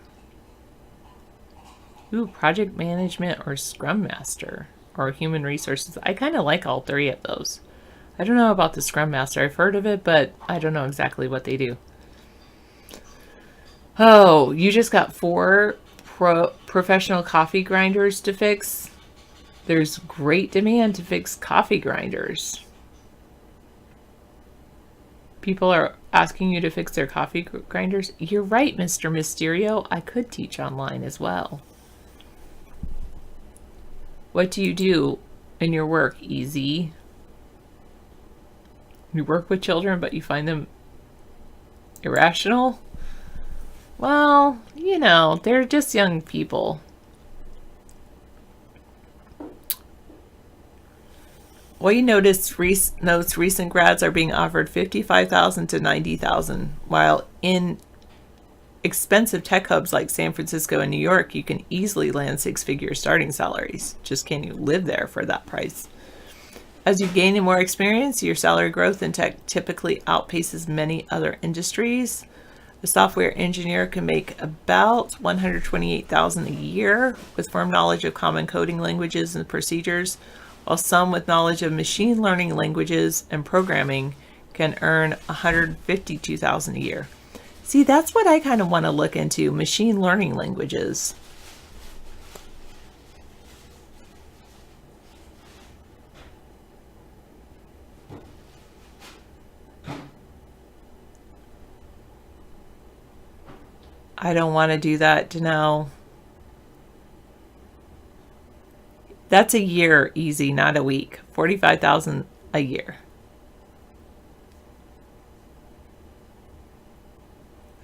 Ooh, project management or Scrum Master or human resources. I kind of like all 3 of those. I don't know about the Scrum Master. I've heard of it, but I don't know exactly what they do. Oh, you just got 4 professional coffee grinders to fix. There's great demand to fix coffee grinders. People are asking you to fix their coffee grinders. You're right, Mr. Mysterio. I could teach online as well. What do you do in your work, Easy? You work with children, but you find them irrational? Well, you know, they're just young people. Well, you notice recent grads are being offered $55,000 to $90,000, while in expensive tech hubs like San Francisco and New York, you can easily land 6-figure starting salaries. Just can you live there for that price? As you gain more experience, your salary growth in tech typically outpaces many other industries. A software engineer can make about $128,000 a year with firm knowledge of common coding languages and procedures, while some with knowledge of machine learning languages and programming can earn $152,000 a year. See, that's what I kind of want to look into, machine learning languages. I don't want to do that, Janelle. That's a year, Easy, not a week. $45,000 a year.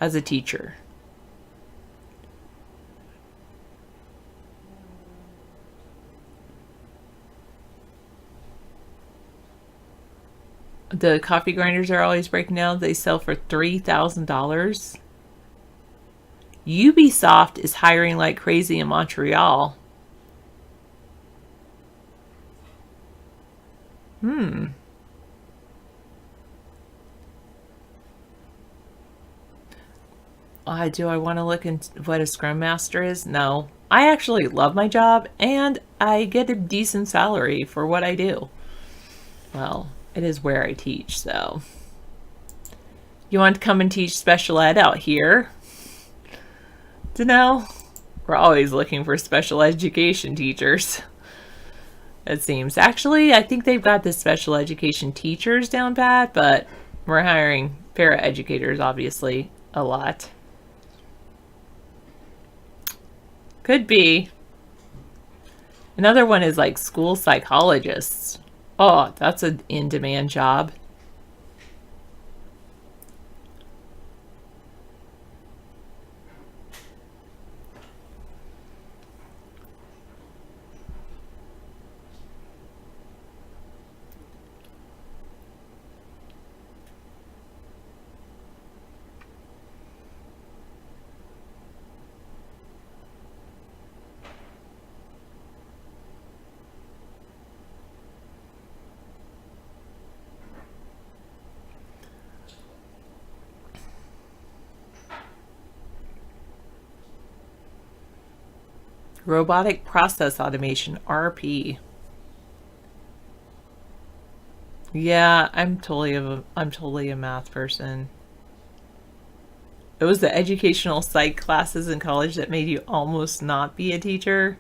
as a teacher. The coffee grinders are always breaking down. They sell for $3,000. Ubisoft is hiring like crazy in Montreal. Do I want to look into what a Scrum Master is? No. I actually love my job and I get a decent salary for what I do. Well, it is where I teach, so. You want to come and teach special ed out here? Dunno. We're always looking for special education teachers. It seems. Actually, I think they've got the special education teachers down pat, but we're hiring para-educators, obviously, a lot. Could be. Another one is like school psychologists. Oh, that's an in-demand job. Robotic process automation, RP. Yeah, I'm totally a math person. It was the educational psych classes in college that made you almost not be a teacher.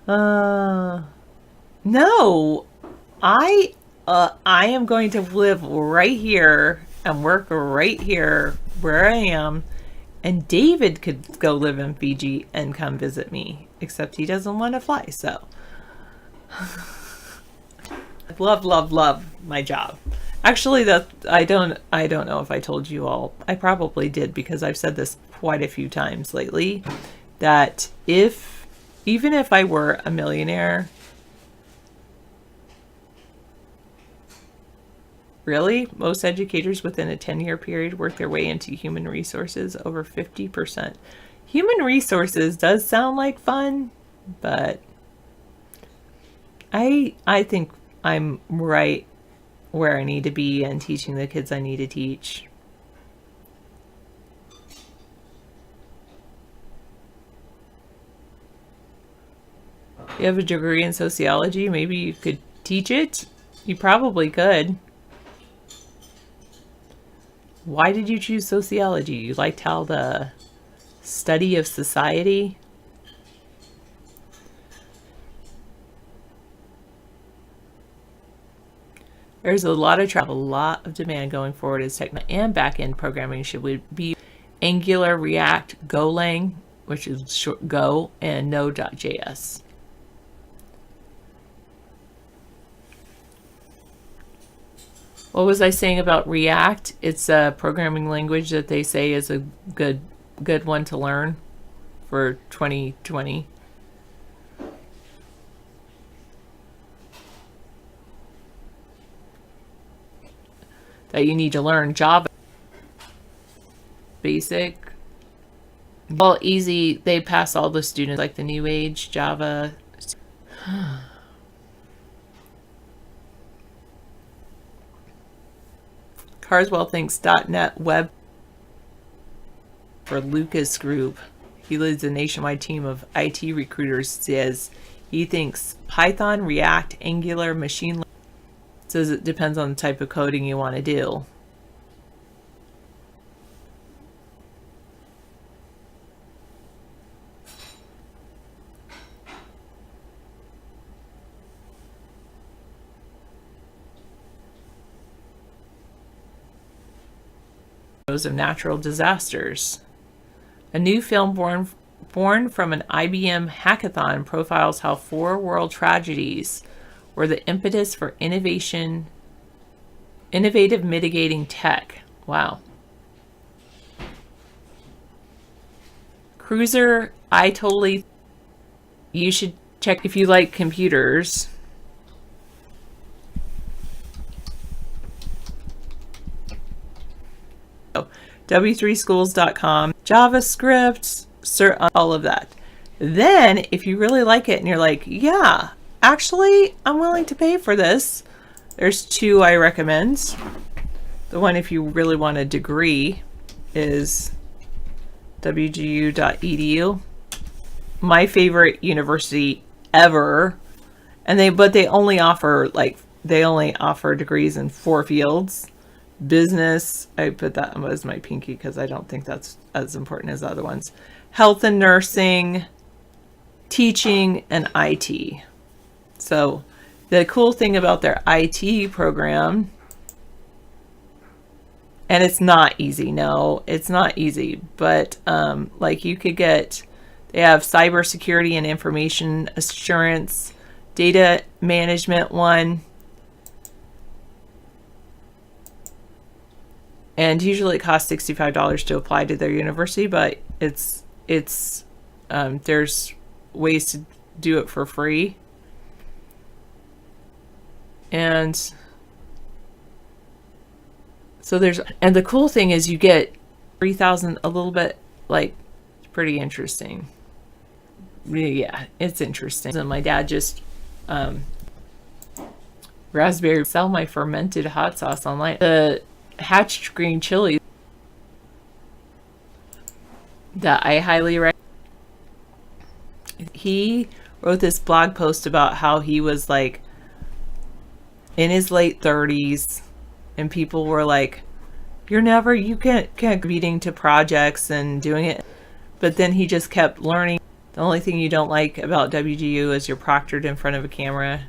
No, I am going to live right here and work right here where I am. And David could go live in Fiji and come visit me, except he doesn't want to fly, so. love my job. Actually, I don't know if I told you all. I probably did, because I've said this quite a few times lately, that even if I were a millionaire, really, most educators within a 10-year period work their way into human resources, over 50%. Human resources does sound like fun, but I think I'm right where I need to be and teaching the kids I need to teach. You have a degree in sociology, maybe you could teach it? You probably could. Why did you choose sociology? You liked how the study of society? There's a lot of travel, a lot of demand going forward as technology and back-end programming should be Angular, React, Golang, which is short Go, and Node.js. What was I saying about React? It's a programming language that they say is a good one to learn for 2020. That you need to learn Java. Basic. Well, easy. They pass all the students, like the new age Java. Carswell thinks .NET Web for Lucas Group. He leads a nationwide team of IT recruiters. Says he thinks Python, React, Angular, machine learning. Says it depends on the type of coding you want to do. Of natural disasters. A new film born from an IBM hackathon profiles how 4 world tragedies were the impetus for innovation Innovative mitigating tech. Wow. Cruiser, you should check if you like computers. w3schools.com, JavaScript, all of that. Then, if you really like it and you're like, yeah, actually, I'm willing to pay for this, there's two I recommend. The one, if you really want a degree, is wgu.edu. My favorite university ever. And they only offer degrees in 4 fields. Business, I put that as my pinky because I don't think that's as important as the other ones. Health and nursing, teaching, and IT. So the cool thing about their IT program, and it's not easy, no, it's not easy, but like you could get, they have cybersecurity and information assurance, data management one, and usually it costs $65 to apply to their university, but it's there's ways to do it for free. And so and the cool thing is you get 3,000, a little bit, like, it's pretty interesting. Yeah, it's interesting. And my dad just raspberry sell my fermented hot sauce online. The hatched green chili that I highly recommend. He wrote this blog post about how he was like in his late 30s and people were like, you can't competing to projects and doing it. But then he just kept learning. The only thing you don't like about WGU is you're proctored in front of a camera.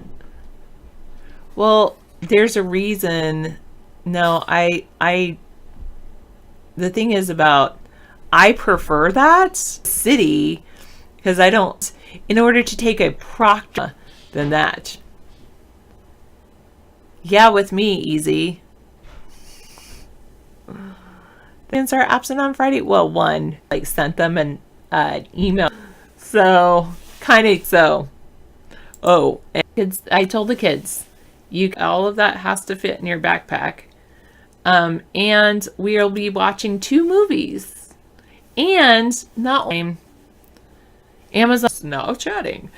Well, there's a reason. No, the thing is about, I prefer that city because I don't, in order to take a proctor than that. Yeah, with me, easy. Students are absent on Friday. Well, one, like, sent them an email. So, oh, and kids, I told the kids, all of that has to fit in your backpack. And we'll be watching 2 movies. And not only Amazon now chatting.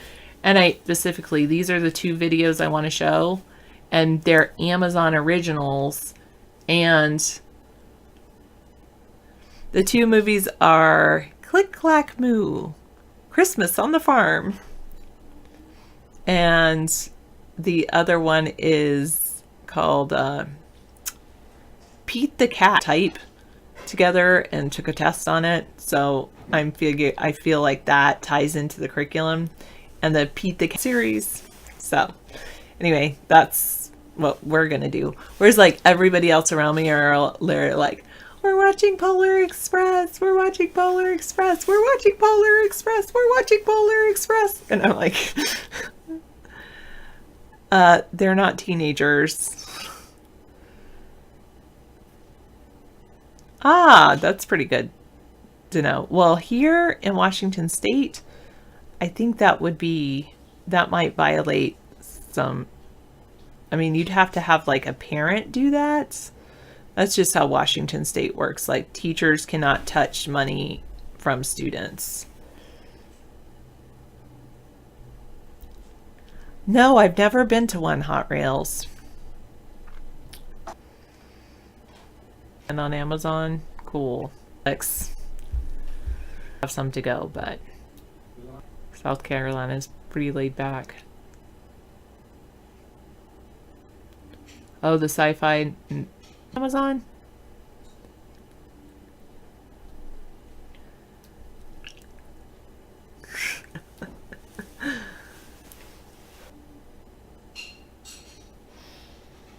And these are the 2 videos I want to show. And they're Amazon originals. And the 2 movies are Click Clack Moo, Christmas on the Farm. And the other one is called Pete the Cat. Type together and took a test on it. So I feel like that ties into the curriculum and the Pete the Cat series. So anyway, that's what we're going to do. Whereas like everybody else around me they're like, we're watching Polar Express. We're watching Polar Express. We're watching Polar Express. We're watching Polar Express. And I'm like, they're not teenagers. Ah, that's pretty good to know. Well, here in Washington State, I think that might violate some, I mean, you'd have to have like a parent do that. That's just how Washington State works. Like, teachers cannot touch money from students. No, I've never been to one, Hot Rails. And on Amazon, cool. Have some to go, but South Carolina is pretty laid back. Oh, the sci-fi Amazon.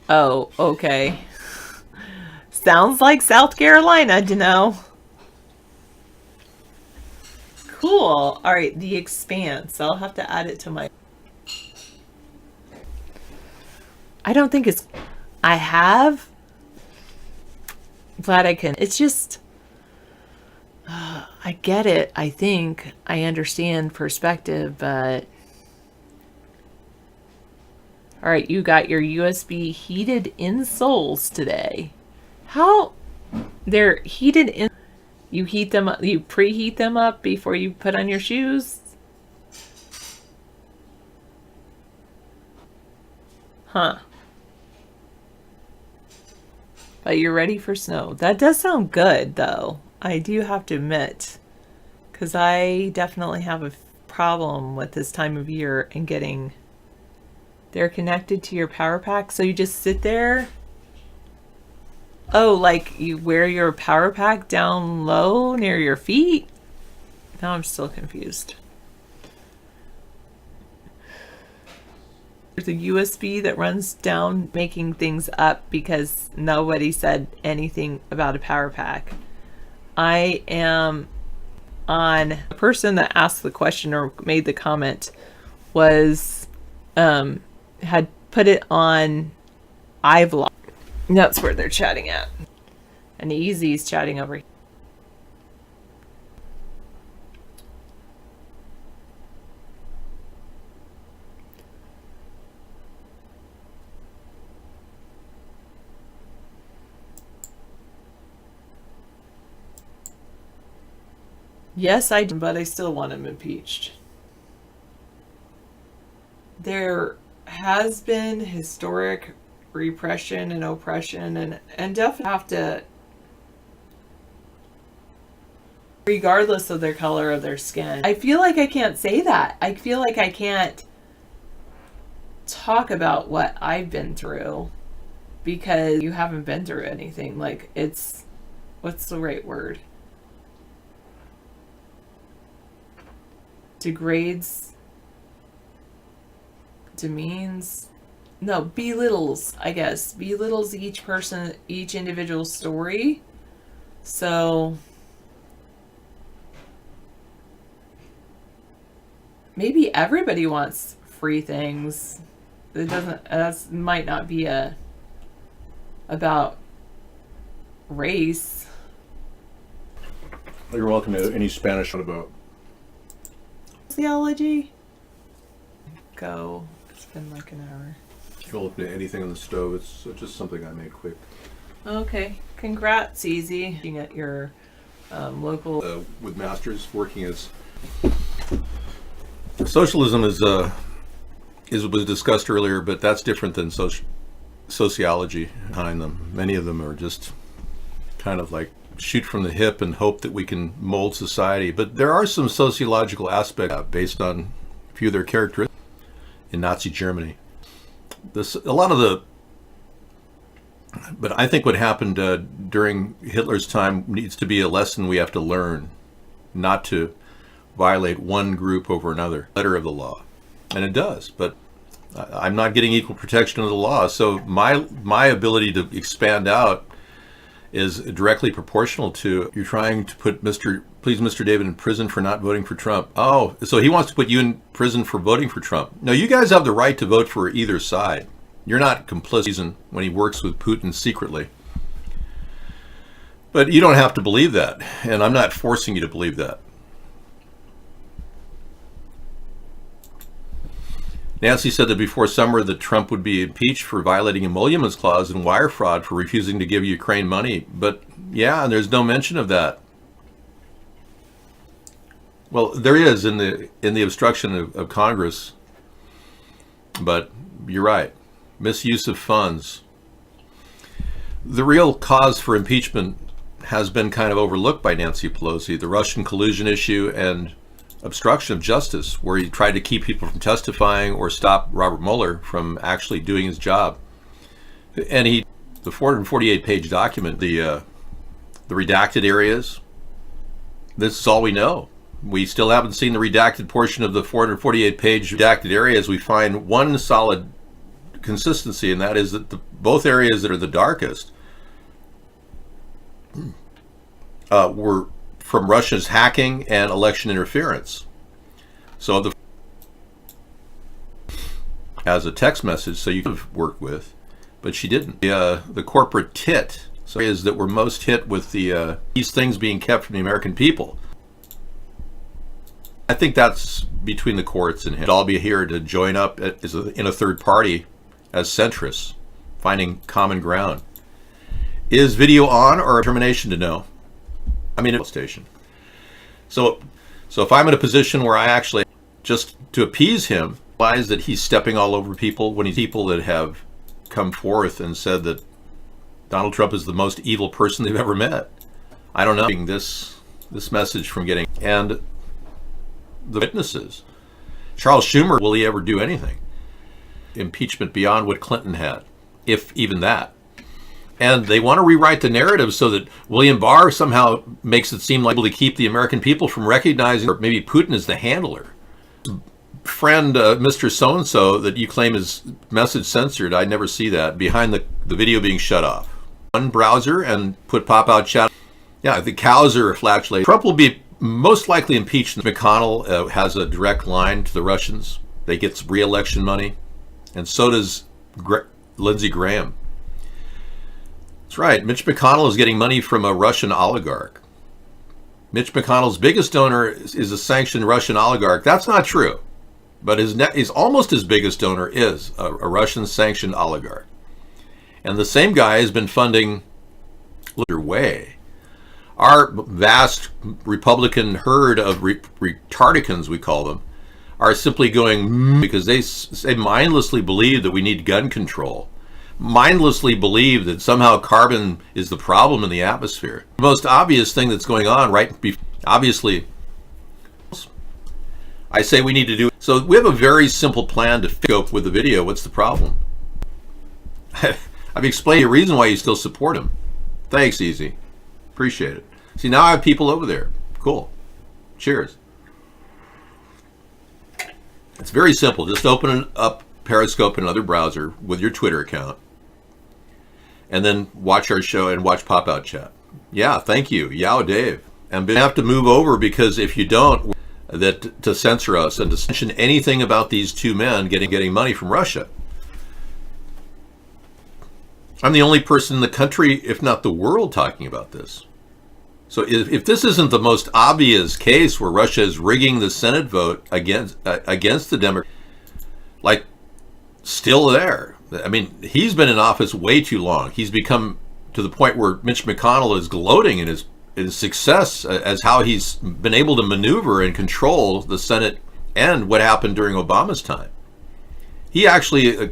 Oh, okay. Sounds like South Carolina, to know. Cool. All right, The Expanse. I'll have to add it to my. I don't think it's. I have Vatican. It's just, I get it. I think I understand perspective, but all right, you got your USB heated insoles today. How they're heated in? You heat them up, you preheat them up before you put on your shoes? Huh. But you're ready for snow. That does sound good, though. I do have to admit. Because I definitely have a problem with this time of year and getting... They're connected to your power pack, so you just sit there. Oh, like you wear your power pack down low near your feet? Now I'm still confused. There's a USB that runs down, making things up because nobody said anything about a power pack. I am on... The person that asked the question or made the comment was... had put it on iVlog. That's where they're chatting at. And Easy's chatting over here. Yes, I do, but I still want him impeached. There has been historic repression and oppression and definitely have to, regardless of their color of their skin. I feel like I can't say that. I feel like I can't talk about what I've been through because you haven't been through anything. Like, it's, what's the right word? Degrades, demeans, no, belittles, I guess. Belittles each person, each individual story. So maybe everybody wants free things. It doesn't, that might not be about race. You're welcome to any Spanish about theology. Go. It's been like an hour. You're welcome to anything on the stove. It's just something I make quick. Okay. Congrats, Easy. Looking at your local... with masters working as... Socialism is was discussed earlier, but that's different than sociology behind them. Many of them are just kind of like shoot from the hip and hope that we can mold society. But there are some sociological aspects based on a few of their characteristics in Nazi Germany. But I think what happened during Hitler's time needs to be a lesson we have to learn, not to violate one group over another. Letter of the law. And it does, but I'm not getting equal protection of the law. So my ability to expand out is directly proportional to you're trying to put Mr. David in prison for not voting for Trump. Oh, so he wants to put you in prison for voting for Trump. No, you guys have the right to vote for either side. You're not complicit when he works with Putin secretly. But you don't have to believe that, and I'm not forcing you to believe that. Nancy said that before summer that Trump would be impeached for violating emoluments clause and wire fraud for refusing to give Ukraine money. But yeah, and there's no mention of that. Well, there is in the obstruction of Congress. But you're right. Misuse of funds. The real cause for impeachment has been kind of overlooked by Nancy Pelosi. The Russian collusion issue and obstruction of justice, where he tried to keep people from testifying or stop Robert Mueller from actually doing his job. And the 448-page document, the redacted areas, this is all we know. We still haven't seen the redacted portion of the 448-page redacted areas. We find one solid consistency, and that is that both areas that are the darkest were from Russia's hacking and election interference. So as a text message, so you could work with, but she didn't. The corporate tit So is that we're most hit with these things being kept from the American people. I think that's between the courts and him. I'll be here to join up in a third party as centrists, finding common ground. Is video on or termination to know? I mean, a station. So if I'm in a position where I actually, just to appease him, realize that he's stepping all over people when he's people that have come forth and said that Donald Trump is the most evil person they've ever met. I don't know this message from getting, and the witnesses. Charles Schumer, will he ever do anything? Impeachment beyond what Clinton had, if even that. And they want to rewrite the narrative so that William Barr somehow makes it seem like to keep the American people from recognizing, or maybe Putin is the handler. Friend, Mr. So-and-so that you claim is message censored, I never see that, behind the video being shut off. One browser and put pop-out chat. Yeah, the cows are flatulated. Trump will be most likely impeached. McConnell has a direct line to the Russians. They get re-election money. And so does Lindsey Graham. That's right. Mitch McConnell is getting money from a Russian oligarch. Mitch McConnell's biggest donor is a sanctioned Russian oligarch. That's not true. But his almost his biggest donor is a Russian sanctioned oligarch. And the same guy has been funding way. Our vast Republican herd of retardicans, we call them, are simply going because they mindlessly believe that we need gun control. Mindlessly believe that somehow carbon is the problem in the atmosphere. The most obvious thing that's going on, right? Obviously, I say we need to do. So we have a very simple plan to scope with the video. What's the problem? I've explained the reason why you still support him. Thanks, Easy. Appreciate it. See, now I have people over there. Cool. Cheers. It's very simple. Just open up Periscope in another browser with your Twitter account. And then watch our show and watch Pop-Out Chat. Yeah, thank you. Yao Dave. And we have to move over because if you don't, to censor us and to mention anything about these two men getting money from Russia. I'm the only person in the country, if not the world, talking about this. So if this isn't the most obvious case where Russia is rigging the Senate vote against the Democrats, like still there. I mean, he's been in office way too long. He's become to the point where Mitch McConnell is gloating in his success as how he's been able to maneuver and control the Senate and what happened during Obama's time. He actually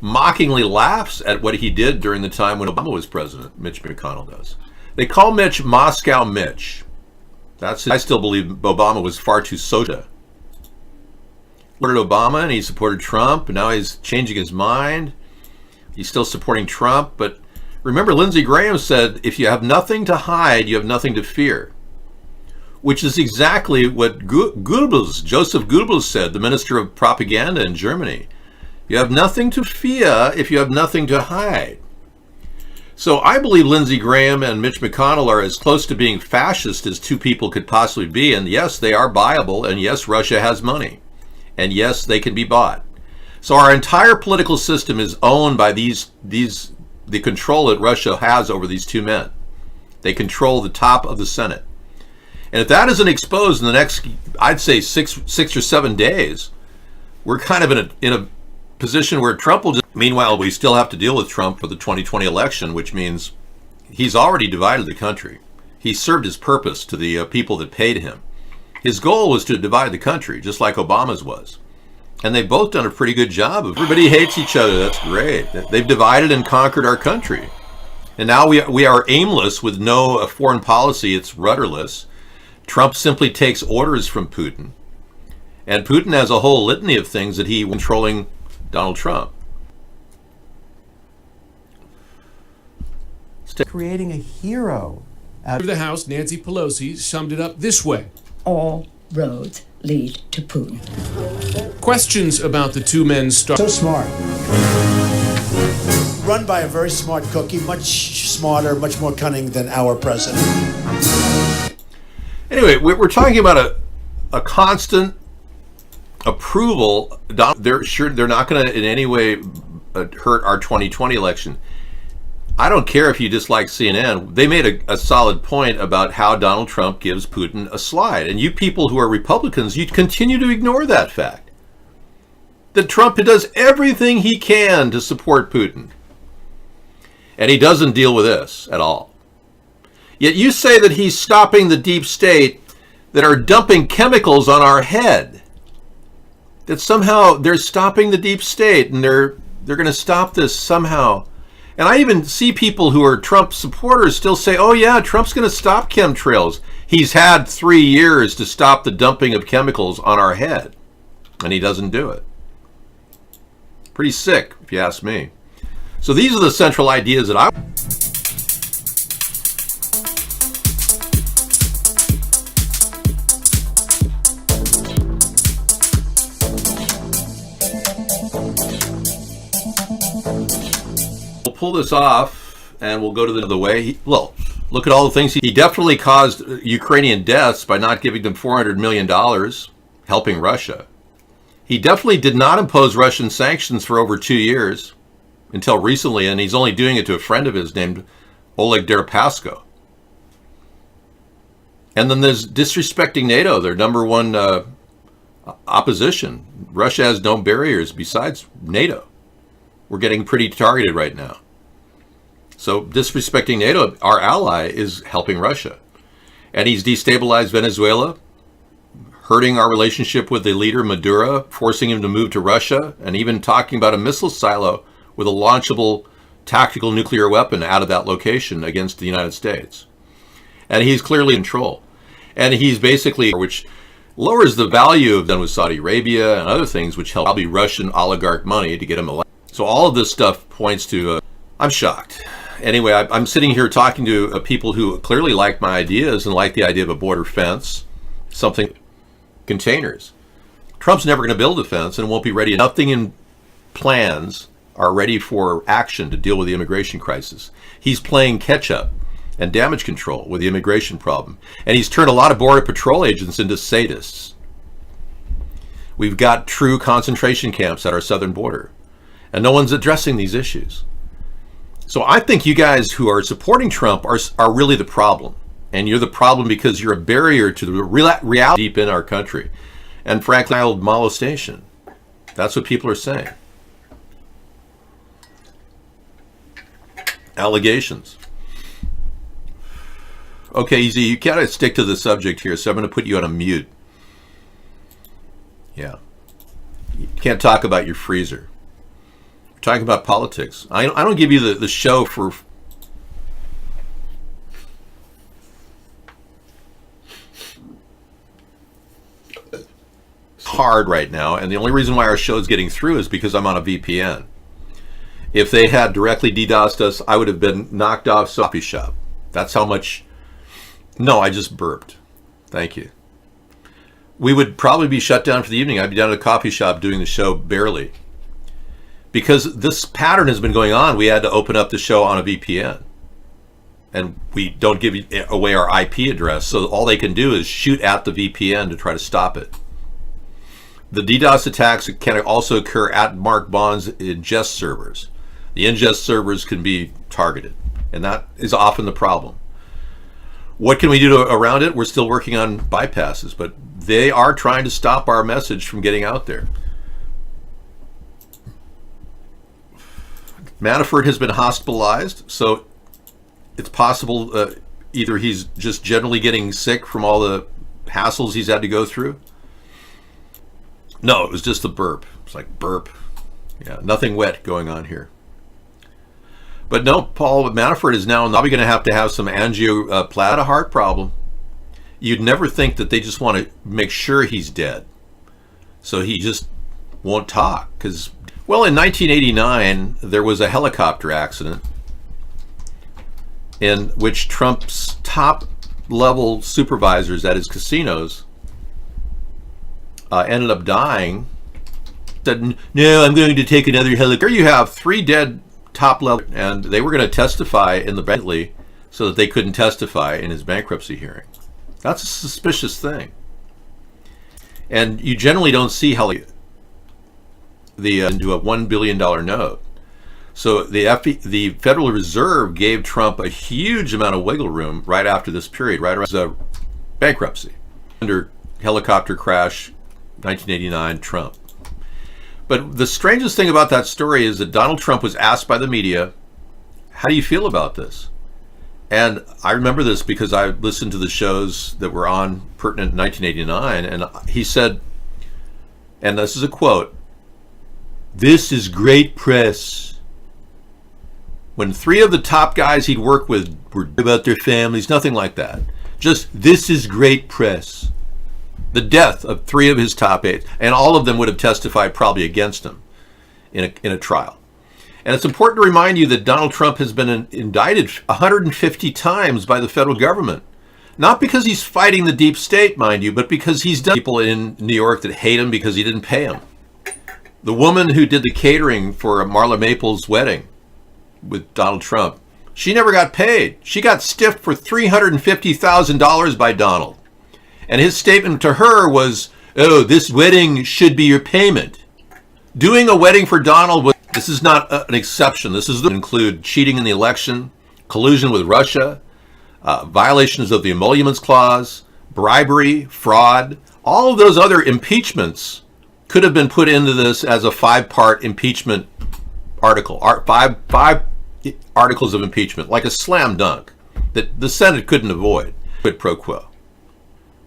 mockingly laughs at what he did during the time when Obama was president. Mitch McConnell does. They call Mitch Moscow Mitch. I still believe Obama was far too soda. Supported Obama and he supported Trump, and now he's changing his mind. He's still supporting Trump, but remember Lindsey Graham said, if you have nothing to hide, you have nothing to fear. Which is exactly what Joseph Goebbels said, the minister of propaganda in Germany. You have nothing to fear if you have nothing to hide. So I believe Lindsey Graham and Mitch McConnell are as close to being fascist as two people could possibly be. And yes, they are viable. And yes, Russia has money. And yes, they can be bought. So our entire political system is owned by the control that Russia has over these two men. They control the top of the Senate. And if that isn't exposed in the next, I'd say six or 7 days, we're kind of in a position where Trump will just, meanwhile, we still have to deal with Trump for the 2020 election, which means he's already divided the country. He served his purpose to the people that paid him. His goal was to divide the country, just like Obama's was. And they've both done a pretty good job of, everybody hates each other, that's great. They've divided and conquered our country. And now we are aimless with no foreign policy, it's rudderless. Trump simply takes orders from Putin. And Putin has a whole litany of things that he's controlling Donald Trump. Creating a hero. Out of the House, Nancy Pelosi summed it up this way. All roads lead to Putin. Questions about the two men's So smart. Run by a very smart cookie, much smarter, much more cunning than our president. Anyway, we're talking about a constant approval. They're not going to in any way hurt our 2020 election. I don't care if you dislike CNN. They made a solid point about how Donald Trump gives Putin a slide. And you people who are Republicans, you continue to ignore that fact. That Trump does everything he can to support Putin. And he doesn't deal with this at all. Yet you say that he's stopping the deep state that are dumping chemicals on our head. That somehow they're stopping the deep state and they're going to stop this somehow. And I even see people who are Trump supporters still say, oh yeah, Trump's going to stop chemtrails. He's had 3 years to stop the dumping of chemicals on our head. And he doesn't do it. Pretty sick, if you ask me. So these are the central ideas that I... We'll pull this off and we'll go to the way. Well, look at all the things. He definitely caused Ukrainian deaths by not giving them $400 million, helping Russia. He definitely did not impose Russian sanctions for over 2 years until recently, and he's only doing it to a friend of his named Oleg Deripaska. And then there's disrespecting NATO, their number one opposition. Russia has no barriers besides NATO. We're getting pretty targeted right now. So disrespecting NATO, our ally, is helping Russia. And he's destabilized Venezuela, hurting our relationship with the leader Maduro, forcing him to move to Russia, and even talking about a missile silo with a launchable tactical nuclear weapon out of that location against the United States. And he's clearly in control. And he's basically, which lowers the value of done with Saudi Arabia and other things, which help probably Russian oligarch money to get him elected. So all of this stuff points to, I'm shocked. Anyway, I'm sitting here talking to people who clearly like my ideas and like the idea of a border fence, something, containers. Trump's never going to build a fence and won't be ready. Nothing in plans are ready for action to deal with the immigration crisis. He's playing catch up and damage control with the immigration problem. And he's turned a lot of Border Patrol agents into sadists. We've got true concentration camps at our southern border. And no one's addressing these issues. So I think you guys who are supporting Trump are really the problem. And you're the problem because you're a barrier to the reality deep in our country. And frankly, child molestation. That's what people are saying. Allegations. Okay, Easy, you gotta stick to the subject here, so I'm going to put you on a mute. Yeah. You can't talk about your freezer. We're talking about politics. I don't give you the show for... It's hard right now, and the only reason why our show is getting through is because I'm on a VPN. If they had directly DDoSed us, I would have been knocked off coffee shop. That's how much... No, I just burped. Thank you. We would probably be shut down for the evening. I'd be down at a coffee shop doing the show barely. Because this pattern has been going on, we had to open up the show on a VPN. And we don't give away our IP address, so all they can do is shoot at the VPN to try to stop it. The DDoS attacks can also occur at Mark Bond's ingest servers. The ingest servers can be targeted, and that is often the problem. What can we do around it? We're still working on bypasses, but they are trying to stop our message from getting out there. Manafort has been hospitalized, so it's possible either he's just generally getting sick from all the hassles he's had to go through. No, it was just a burp. It's like burp. Yeah, nothing wet going on here. But no, Paul Manafort is now probably going to have some angioplasty, a heart problem. You'd never think that they just want to make sure he's dead. So he just won't talk. Because, well, in 1989, there was a helicopter accident in which Trump's top-level supervisors at his casinos ended up dying. Said, no, I'm going to take another helicopter. Here you have 3 dead top level, and they were going to testify in the Bentley so that they couldn't testify in his bankruptcy hearing. That's a suspicious thing. And you generally don't see how into a $1 billion note. So the Federal Reserve gave Trump a huge amount of wiggle room right after this period, right around the bankruptcy. Under helicopter crash, 1989, Trump. But the strangest thing about that story is that Donald Trump was asked by the media, how do you feel about this? And I remember this because I listened to the shows that were on pertinent in 1989, and he said, and this is a quote, "This is great press." When 3 of the top guys he'd worked with were about their families, nothing like that. Just, this is great press. The death of 3 of his top 8, and all of them would have testified probably against him in a trial. And it's important to remind you that Donald Trump has been indicted 150 times by the federal government. Not because he's fighting the deep state, mind you, but because he's done people in New York that hate him because he didn't pay them. The woman who did the catering for Marla Maples' wedding with Donald Trump, she never got paid. She got stiffed for $350,000 by Donald. And his statement to her was, oh, this wedding should be your payment. Doing a wedding for Donald, this is not an exception. This is to include cheating in the election, collusion with Russia, violations of the Emoluments Clause, bribery, fraud. All of those other impeachments could have been put into this as a 5-part impeachment article, five articles of impeachment, like a slam dunk that the Senate couldn't avoid. Quid pro quo.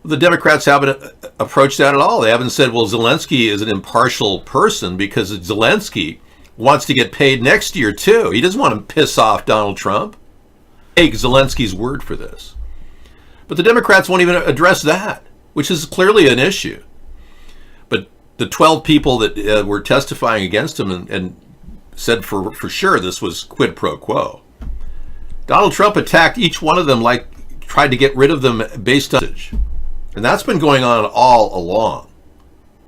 The Democrats haven't approached that at all. They haven't said, well, Zelensky is an impartial person because Zelensky wants to get paid next year too. He doesn't want to piss off Donald Trump. Take Zelensky's word for this. But the Democrats won't even address that, which is clearly an issue. But the 12 people that were testifying against him and said for sure this was quid pro quo. Donald Trump attacked each one of them, like tried to get rid of them based on, and that's been going on all along.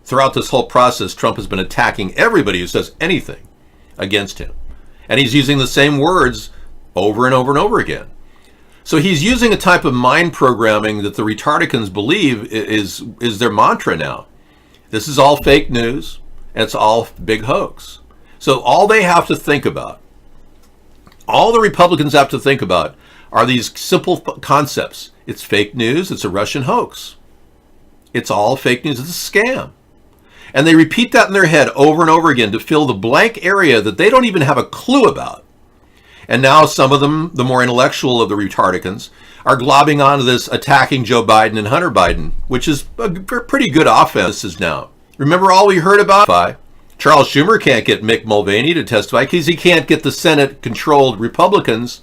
Throughout this whole process, Trump has been attacking everybody who says anything against him. And he's using the same words over and over and over again. So he's using a type of mind programming that the retardicans believe is their mantra now. This is all fake news, and it's all big hoax. So all they have to think about, all the Republicans have to think about, are these simple concepts. It's fake news. It's a Russian hoax. It's all fake news. It's a scam. And they repeat that in their head over and over again to fill the blank area that they don't even have a clue about. And now some of them, the more intellectual of the retardicans, are globbing onto this attacking Joe Biden and Hunter Biden, which is a pretty good offense now. Remember all we heard about? Charles Schumer can't get Mick Mulvaney to testify because he can't get the Senate-controlled Republicans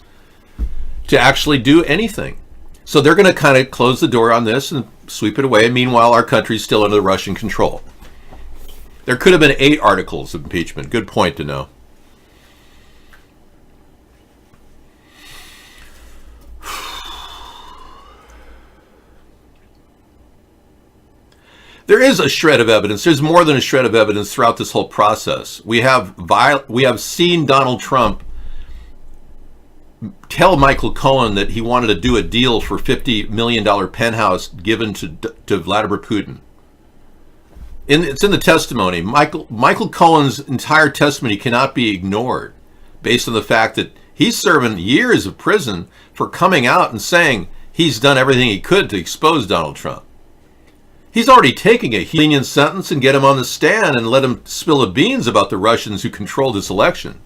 to actually do anything. So they're going to kind of close the door on this and sweep it away. Meanwhile, our country's still under the Russian control. There could have been 8 articles of impeachment. Good point to know. There is a shred of evidence. There's more than a shred of evidence throughout this whole process. We have seen Donald Trump tell Michael Cohen that he wanted to do a deal for $50 million penthouse given to Vladimir Putin. It's in the testimony. Michael Cohen's entire testimony cannot be ignored based on the fact that he's serving years of prison for coming out and saying he's done everything he could to expose Donald Trump. He's already taking a lenient sentence and get him on the stand and let him spill the beans about the Russians who controlled this election.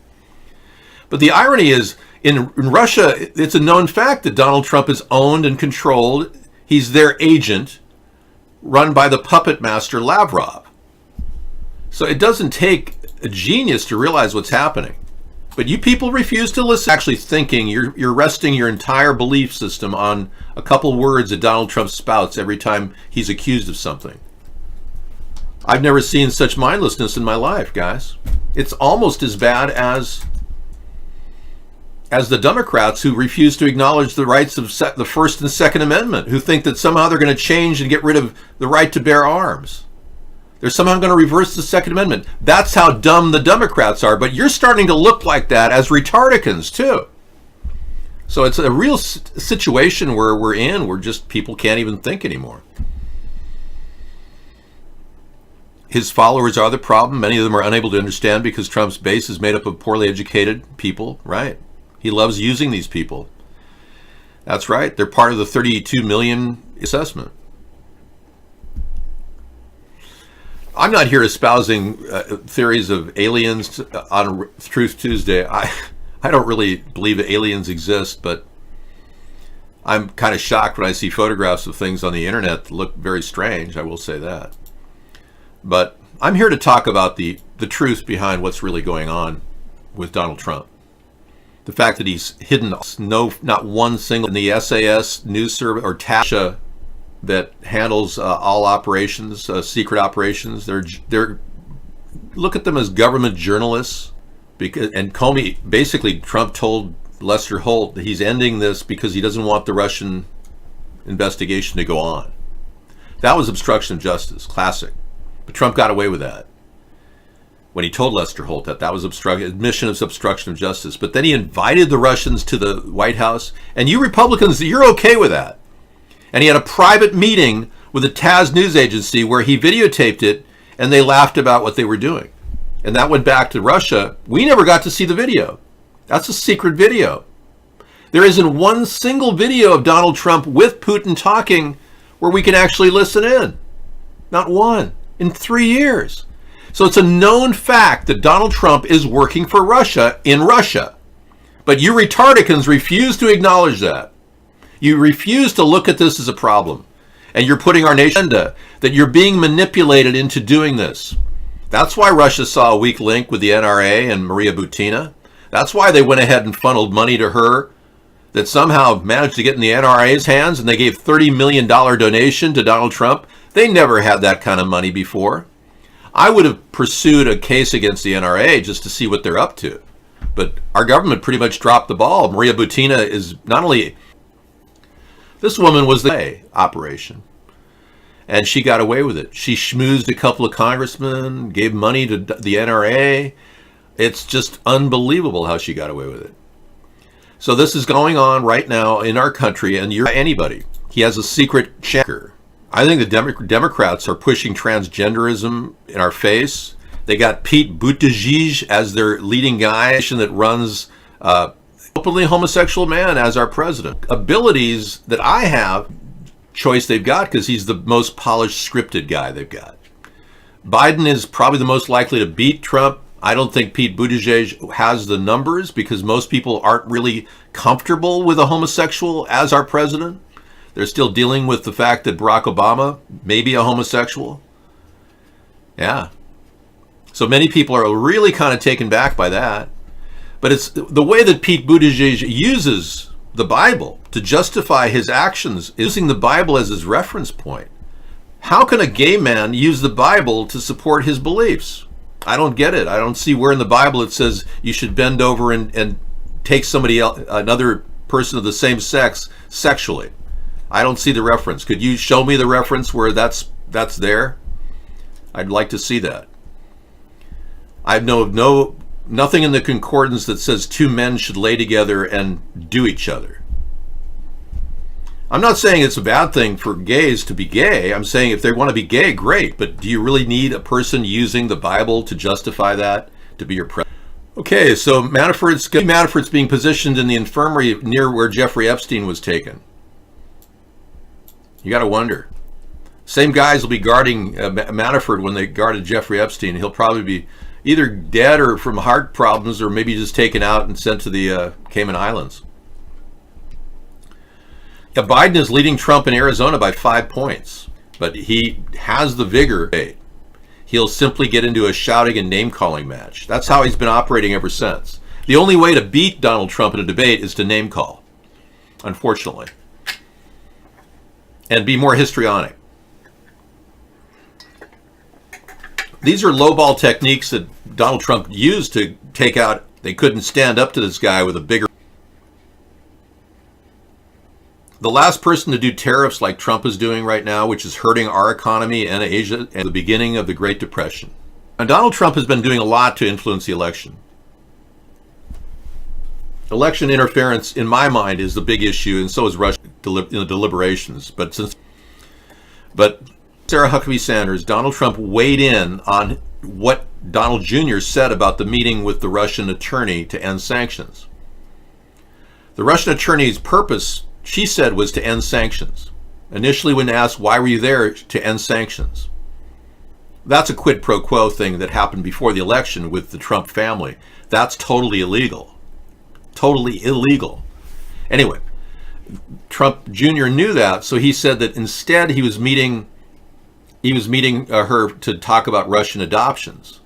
But the irony is, in Russia, it's a known fact that Donald Trump is owned and controlled. He's their agent, run by the puppet master Lavrov. So it doesn't take a genius to realize what's happening. But you people refuse to listen. Actually thinking you're resting your entire belief system on a couple words that Donald Trump spouts every time he's accused of something. I've never seen such mindlessness in my life, guys. It's almost as bad as the Democrats who refuse to acknowledge the rights of the First and Second Amendment, who think that somehow they're going to change and get rid of the right to bear arms. They're somehow going to reverse the Second Amendment. That's how dumb the Democrats are. But you're starting to look like that as retardicans, too. So it's a real situation where we're in, where just people can't even think anymore. His followers are the problem. Many of them are unable to understand because Trump's base is made up of poorly educated people, right? He loves using these people. That's right. They're part of the 32 million assessment. I'm not here espousing theories of aliens on Truth Tuesday. I don't really believe that aliens exist, but I'm kind of shocked when I see photographs of things on the internet that look very strange. I will say that. But I'm here to talk about the truth behind what's really going on with Donald Trump. The fact that he's hidden not one single in the SAS news service or TASHA that handles all operations, secret operations. They're look at them as government journalists. And Comey, basically, Trump told Lester Holt that he's ending this because he doesn't want the Russian investigation to go on. That was obstruction of justice, classic. But Trump got away with that when he told Lester Holt that was admission of obstruction of justice. But then he invited the Russians to the White House, and you Republicans, you're okay with that. And he had a private meeting with the TASS news agency where he videotaped it, and they laughed about what they were doing. And that went back to Russia. We never got to see the video. That's a secret video. There isn't one single video of Donald Trump with Putin talking where we can actually listen in. Not one in 3 years. So it's a known fact that Donald Trump is working for Russia in Russia. But you retardicans refuse to acknowledge that. You refuse to look at this as a problem. And you're putting our nation agenda that you're being manipulated into doing this. That's why Russia saw a weak link with the NRA and Maria Butina. That's why they went ahead and funneled money to her that somehow managed to get in the NRA's hands, and they gave $30 million donation to Donald Trump. They never had that kind of money before. I would have pursued a case against the NRA just to see what they're up to. But our government pretty much dropped the ball. Maria Butina is not only... This woman was the operation. And she got away with it. She schmoozed a couple of congressmen, gave money to the NRA. It's just unbelievable how she got away with it. So this is going on right now in our country, and you're anybody. He has a secret checker. I think the Democrats are pushing transgenderism in our face. They got Pete Buttigieg as their leading guy that runs openly homosexual man as our president. Abilities that I have, choice they've got because he's the most polished scripted guy they've got. Biden is probably the most likely to beat Trump. I don't think Pete Buttigieg has the numbers because most people aren't really comfortable with a homosexual as our president. They're still dealing with the fact that Barack Obama may be a homosexual. Yeah. So many people are really kind of taken back by that. But it's the way that Pete Buttigieg uses the Bible to justify his actions, using the Bible as his reference point. How can a gay man use the Bible to support his beliefs? I don't get it. I don't see where in the Bible it says you should bend over and take somebody else, another person of the same sex sexually. I don't see the reference. Could you show me the reference where that's there? I'd like to see that. I know nothing in the concordance that says two men should lay together and do each other. I'm not saying it's a bad thing for gays to be gay. I'm saying if they want to be gay, great. But do you really need a person using the Bible to justify that, to be your president? Okay, so Manafort's being positioned in the infirmary near where Jeffrey Epstein was taken. You got to wonder. Same guys will be guarding Manafort when they guarded Jeffrey Epstein. He'll probably be either dead or from heart problems, or maybe just taken out and sent to the Cayman Islands. Yeah, Biden is leading Trump in Arizona by 5 points, but he has the vigor. He'll simply get into a shouting and name-calling match. That's how he's been operating ever since. The only way to beat Donald Trump in a debate is to name-call, unfortunately, and be more histrionic. These are lowball techniques that Donald Trump used to take out. They couldn't stand up to this guy with a bigger... The last person to do tariffs like Trump is doing right now, which is hurting our economy and Asia at the beginning of the Great Depression. And Donald Trump has been doing a lot to influence the election. Election interference, in my mind, is the big issue, and so is Russia in the deliberations. But Sarah Huckabee Sanders, Donald Trump weighed in on what Donald Jr. said about the meeting with the Russian attorney to end sanctions. The Russian attorney's purpose, she said, was to end sanctions. Initially, when asked, why were you there to end sanctions? That's a quid pro quo thing that happened before the election with the Trump family. That's totally illegal. Totally illegal. Anyway, Trump Jr. knew that, so he said that instead he was meeting her to talk about Russian adoptions.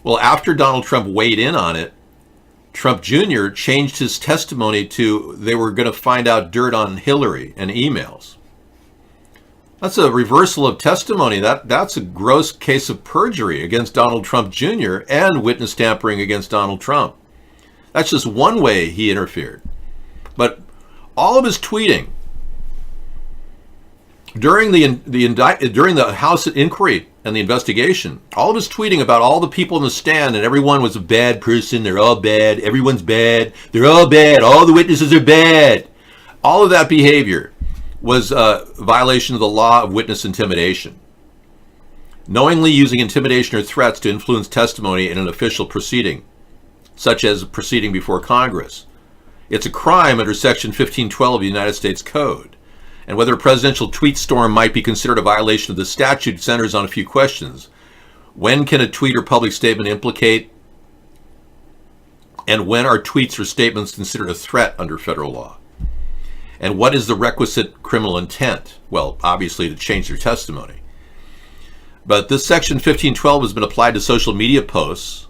Well, after Donald Trump weighed in on it, Trump Jr. changed his testimony to they were going to find out dirt on Hillary and emails. That's a reversal of testimony. That's a gross case of perjury against Donald Trump Jr. and witness tampering against Donald Trump. That's just one way he interfered. But all of his tweeting during the House inquiry and the investigation, all of his tweeting about all the people in the stand and everyone was a bad person, they're all bad, everyone's bad, they're all bad, all the witnesses are bad. All of that behavior was a violation of the law of witness intimidation. Knowingly using intimidation or threats to influence testimony in an official proceeding, such as a proceeding before Congress. It's a crime under Section 1512 of the United States Code. And whether a presidential tweet storm might be considered a violation of the statute centers on a few questions. When can a tweet or public statement implicate? And when are tweets or statements considered a threat under federal law? And what is the requisite criminal intent? Well, obviously to change their testimony. But this Section 1512 has been applied to social media posts,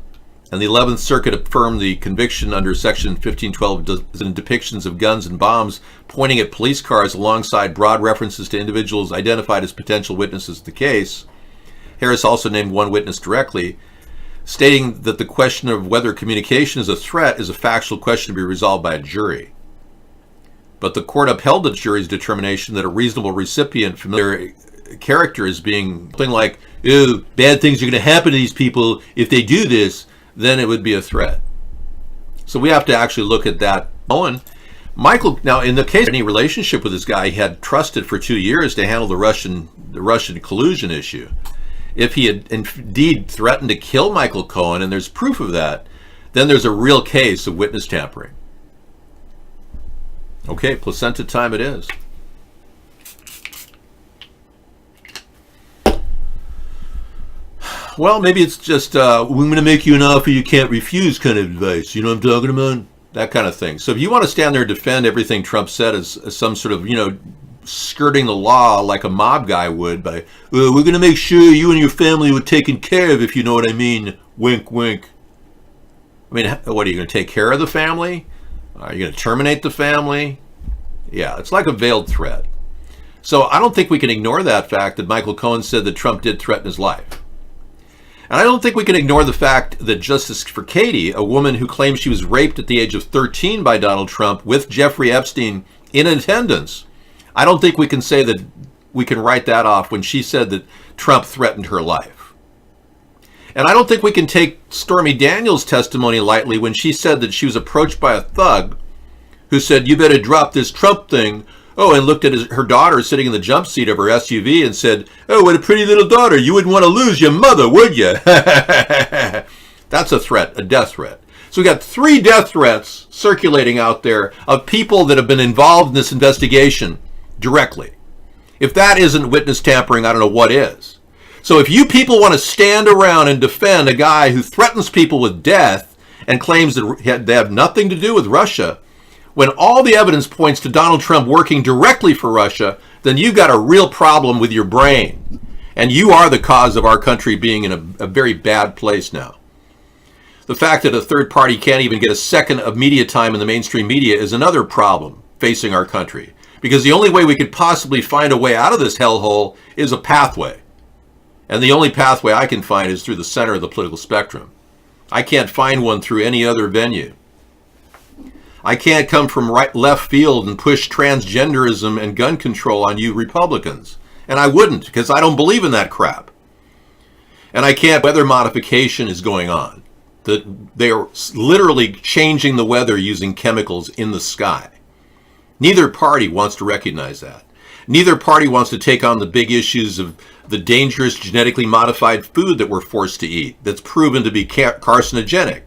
and the 11th Circuit affirmed the conviction under Section 1512 in depictions of guns and bombs pointing at police cars alongside broad references to individuals identified as potential witnesses to the case. Harris also named one witness directly, stating that the question of whether communication is a threat is a factual question to be resolved by a jury. But the court upheld the jury's determination that a reasonable recipient familiar character is being something like, "Ew, bad things are going to happen to these people if they do this," then it would be a threat. So we have to actually look at that. Michael, now in the case of any relationship with this guy, he had trusted for 2 years to handle the Russian collusion issue. If he had indeed threatened to kill Michael Cohen, and there's proof of that, then there's a real case of witness tampering. Okay, placenta time it is. Well, maybe it's just, we're going to make you an offer you can't refuse kind of advice. You know what I'm talking about? That kind of thing. So if you want to stand there and defend everything Trump said as some sort of, skirting the law like a mob guy would by, we're going to make sure you and your family were taken care of, if you know what I mean. Wink, wink. I mean, what, are you going to take care of the family? Are you going to terminate the family? Yeah, it's like a veiled threat. So I don't think we can ignore that fact that Michael Cohen said that Trump did threaten his life. And I don't think we can ignore the fact that Justice for Katie, a woman who claims she was raped at the age of 13 by Donald Trump with Jeffrey Epstein in attendance, I don't think we can say that we can write that off when she said that Trump threatened her life. And I don't think we can take Stormy Daniels' testimony lightly when she said that she was approached by a thug who said, "You better drop this Trump thing." Oh, and looked at her daughter sitting in the jump seat of her SUV and said, "Oh, what a pretty little daughter. You wouldn't want to lose your mother, would you?" That's a threat, a death threat. So we got 3 death threats circulating out there of people that have been involved in this investigation directly. If that isn't witness tampering, I don't know what is. So if you people want to stand around and defend a guy who threatens people with death and claims that they have nothing to do with Russia, when all the evidence points to Donald Trump working directly for Russia, then you've got a real problem with your brain. And you are the cause of our country being in a very bad place now. The fact that a third party can't even get a second of media time in the mainstream media is another problem facing our country. Because the only way we could possibly find a way out of this hellhole is a pathway. And the only pathway I can find is through the center of the political spectrum. I can't find one through any other venue. I can't come from left field and push transgenderism and gun control on you Republicans. And I wouldn't, because I don't believe in that crap. And I can't, weather modification is going on. That they are literally changing the weather using chemicals in the sky. Neither party wants to recognize that. Neither party wants to take on the big issues of the dangerous genetically modified food that we're forced to eat that's proven to be carcinogenic.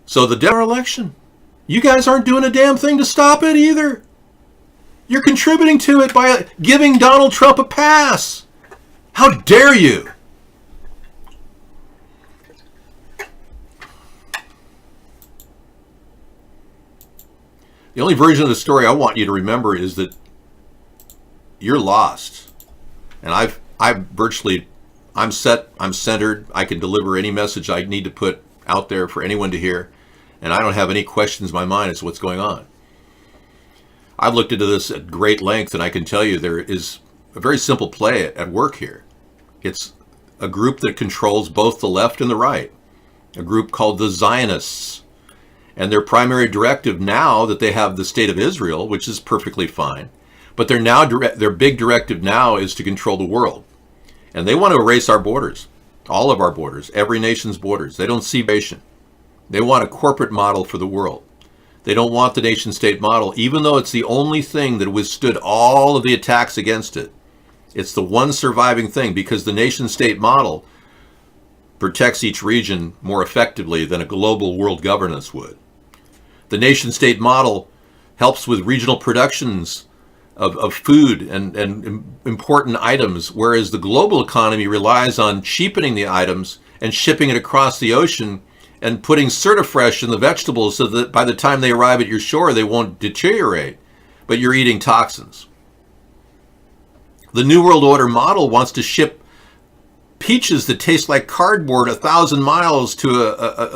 So the general election, you guys aren't doing a damn thing to stop it either. You're contributing to it by giving Donald Trump a pass. How dare you? The only version of the story I want you to remember is that you're lost. And I'm set, I'm centered, I can deliver any message I need to put out there for anyone to hear, and I don't have any questions in my mind as to what's going on. I've looked into this at great length, and I can tell you there is a very simple play at work here. It's a group that controls both the left and the right, a group called the Zionists. And their primary directive now that they have the state of Israel, which is perfectly fine, but their big directive now is to control the world. And they want to erase our borders, all of our borders, every nation's borders. They don't see nation. They want a corporate model for the world. They don't want the nation-state model, even though it's the only thing that withstood all of the attacks against it. It's the one surviving thing, because the nation-state model protects each region more effectively than a global world governance would. The nation-state model helps with regional productions of food and important items, whereas the global economy relies on cheapening the items and shipping it across the ocean and putting Certifresh in the vegetables so that by the time they arrive at your shore, they won't deteriorate, but you're eating toxins. The New World Order model wants to ship peaches that taste like cardboard 1,000 miles to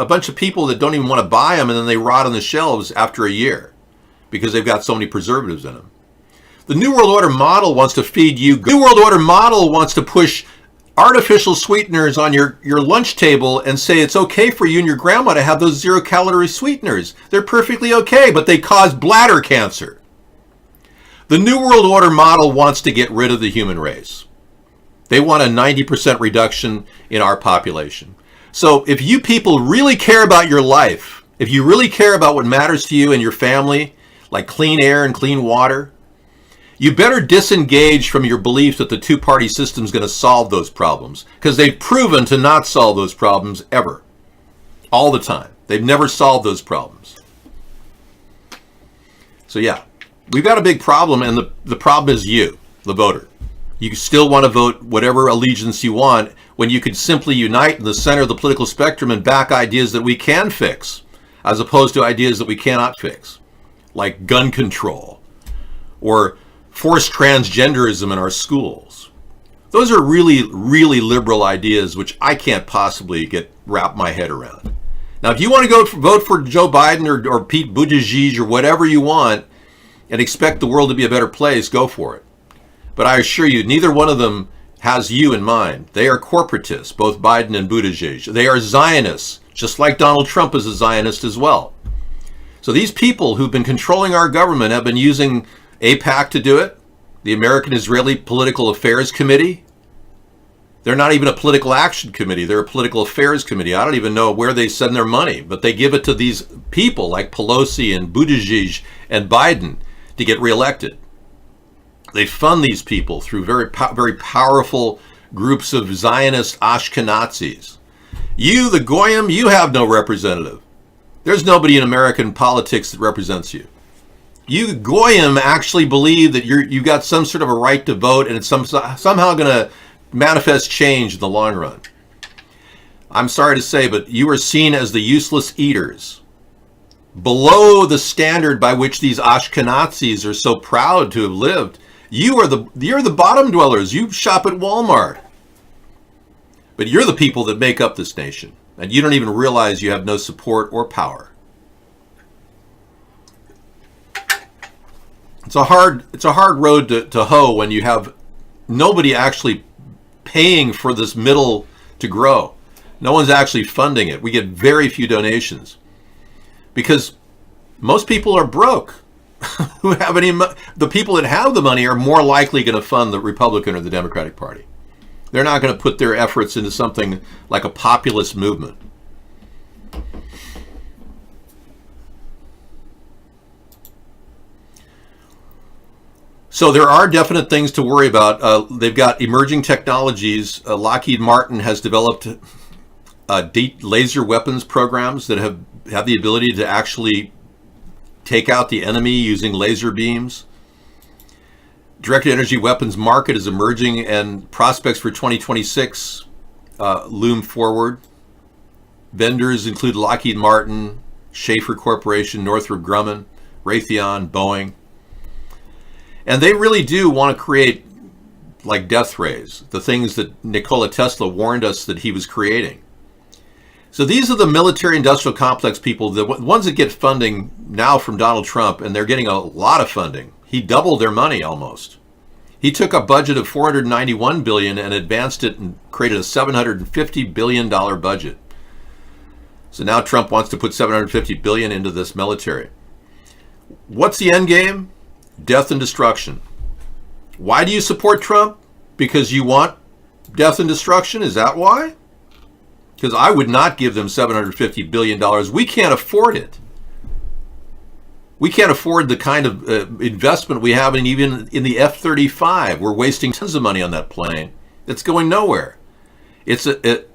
a bunch of people that don't even want to buy them, and then they rot on the shelves after a year because they've got so many preservatives in them. The New World Order model wants to feed you. The New World Order model wants to push artificial sweeteners on your lunch table and say it's okay for you and your grandma to have those 0-calorie sweeteners. They're perfectly okay, but they cause bladder cancer. The New World Order model wants to get rid of the human race. They want a 90% reduction in our population. So if you people really care about your life, if you really care about what matters to you and your family, like clean air and clean water, you better disengage from your belief that the two-party system is going to solve those problems, because they've proven to not solve those problems ever, all the time. They've never solved those problems. So yeah, we've got a big problem, and the problem is you, the voter. You still want to vote whatever allegiance you want when you could simply unite in the center of the political spectrum and back ideas that we can fix, as opposed to ideas that we cannot fix, like gun control or forced transgenderism in our schools. Those are really, really liberal ideas which I can't possibly wrap my head around. Now, if you want to go vote for Joe Biden or Pete Buttigieg or whatever you want and expect the world to be a better place, go for it. But I assure you, neither one of them has you in mind. They are corporatists, both Biden and Buttigieg. They are Zionists, just like Donald Trump is a Zionist as well. So these people who've been controlling our government have been using AIPAC to do it, the American Israeli Political Affairs Committee. They're not even a political action committee. They're a political affairs committee. I don't even know where they send their money, but they give it to these people like Pelosi and Buttigieg and Biden to get reelected. They fund these people through very powerful groups of Zionist Ashkenazis. You, the Goyim, you have no representative. There's nobody in American politics that represents you. You Goyim actually believe that you got some sort of a right to vote, and it's somehow going to manifest change in the long run. I'm sorry to say, but you are seen as the useless eaters, below the standard by which these Ashkenazis are so proud to have lived. You're the bottom dwellers. You shop at Walmart. But you're the people that make up this nation, and you don't even realize you have no support or power. It's a hard road to hoe when you have nobody actually paying for this middle to grow. No one's actually funding it. We get very few donations because most people are broke. Who have any? The people that have the money are more likely going to fund the Republican or the Democratic Party. They're not going to put their efforts into something like a populist movement. So there are definite things to worry about. They've got emerging technologies. Lockheed Martin has developed deep laser weapons programs that have the ability to actually take out the enemy using laser beams. Directed energy weapons market is emerging, and prospects for 2026 loom forward. Vendors include Lockheed Martin, Schaefer Corporation, Northrop Grumman, Raytheon, Boeing. And they really do want to create like death rays, the things that Nikola Tesla warned us that he was creating. So these are the military-industrial complex people, the ones that get funding now from Donald Trump, and they're getting a lot of funding. He doubled their money almost. He took a budget of $491 billion and advanced it and created a $750 billion budget. So now Trump wants to put $750 billion into this military. What's the end game? Death and destruction. Why do you support Trump? Because you want death and destruction? Is that why? Because I would not give them $750 billion. We can't afford it. We can't afford the kind of investment we have even in the F-35. We're wasting tons of money on that plane. It's going nowhere. It's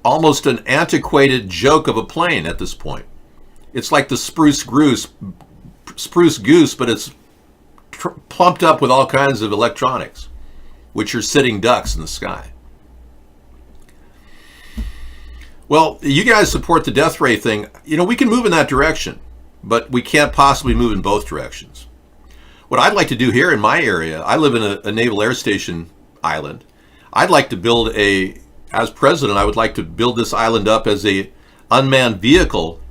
almost an antiquated joke of a plane at this point. It's like the spruce goose, but it's plumped up with all kinds of electronics, which are sitting ducks in the sky. Well, you guys support the death ray thing. You know, we can move in that direction, but we can't possibly move in both directions. What I'd like to do here in my area, I live in a Naval Air Station island. I'd like to build as president, I would like to build this island up as a unmanned vehicle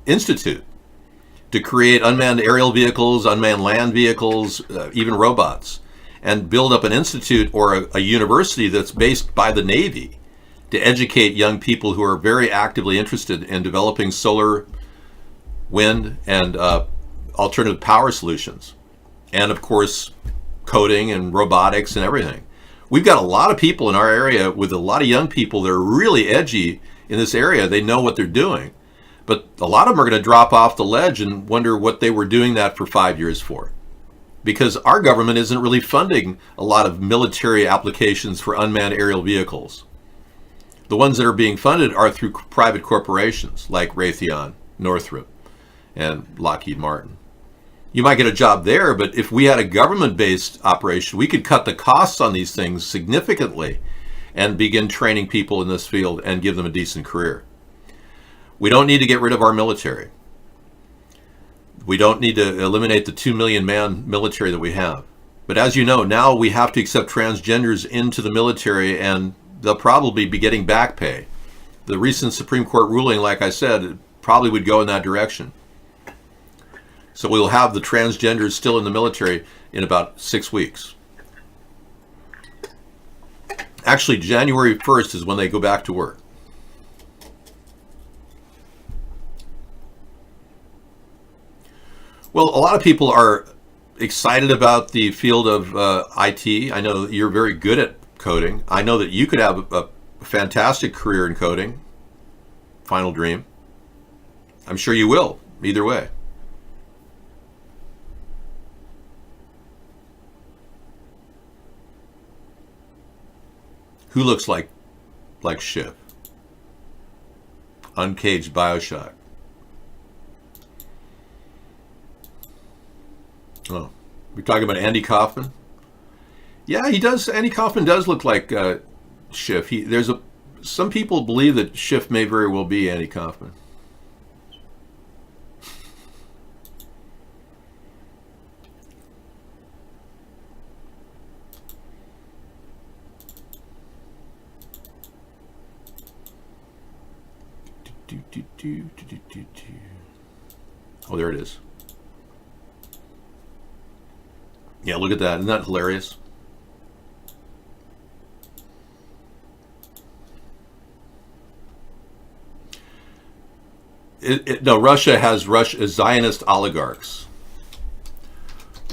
institute to create unmanned aerial vehicles, unmanned land vehicles, even robots, and build up an institute or a university that's based by the Navy to educate young people who are very actively interested in developing solar, wind, and alternative power solutions. And of course, coding and robotics and everything. We've got a lot of people in our area with a lot of young people that are really edgy in this area. They know what they're doing. But a lot of them are going to drop off the ledge and wonder what they were doing that for 5 years for. Because our government isn't really funding a lot of military applications for unmanned aerial vehicles. The ones that are being funded are through private corporations like Raytheon, Northrop, and Lockheed Martin. You might get a job there, but if we had a government-based operation, we could cut the costs on these things significantly and begin training people in this field and give them a decent career. We don't need to get rid of our military. We don't need to eliminate the 2 million man military that we have. But as you know, now we have to accept transgenders into the military, and they'll probably be getting back pay. The recent Supreme Court ruling, like I said, probably would go in that direction. So we'll have the transgenders still in the military in about 6 weeks. Actually, January 1st is when they go back to work. Well, a lot of people are excited about the field of IT. I know that you're very good at coding. I know that you could have a fantastic career in coding. Final dream. I'm sure you will, either way. Who looks like Schiff? Uncaged Bioshock. Oh, we're talking about Andy Kaufman. Yeah, he does. Andy Kaufman does look like Schiff. Some people believe that Schiff may very well be Andy Kaufman. Oh, there it is. Yeah, look at that. Isn't that hilarious? No, Russia has Zionist oligarchs.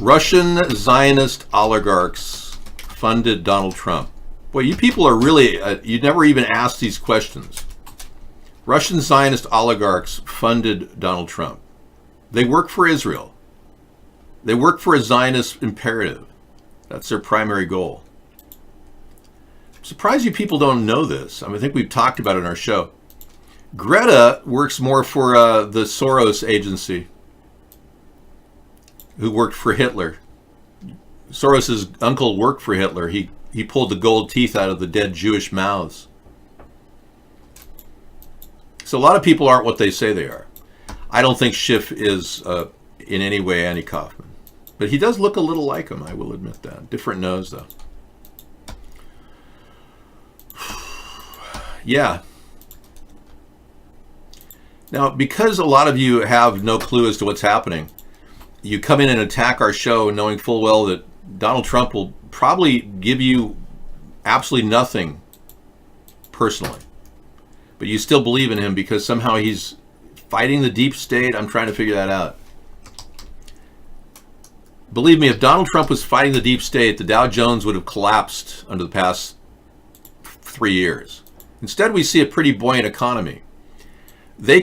Russian Zionist oligarchs funded Donald Trump. Boy, you people are really, you never even asked these questions. Russian Zionist oligarchs funded Donald Trump. They work for Israel. They work for a Zionist imperative. That's their primary goal. I'm surprised you people don't know this. I mean, I think we've talked about it in our show. Greta works more for the Soros agency, who worked for Hitler. Soros's uncle worked for Hitler. He pulled the gold teeth out of the dead Jewish mouths. So a lot of people aren't what they say they are. I don't think Schiff is in any way Andy Kaufman. But he does look a little like him, I will admit that. Different nose, though. Yeah. Now, because a lot of you have no clue as to what's happening, you come in and attack our show knowing full well that Donald Trump will probably give you absolutely nothing personally. But you still believe in him because somehow he's fighting the deep state. I'm trying to figure that out. Believe me, if Donald Trump was fighting the deep state, the Dow Jones would have collapsed under the past 3 years. Instead, we see a pretty buoyant economy. The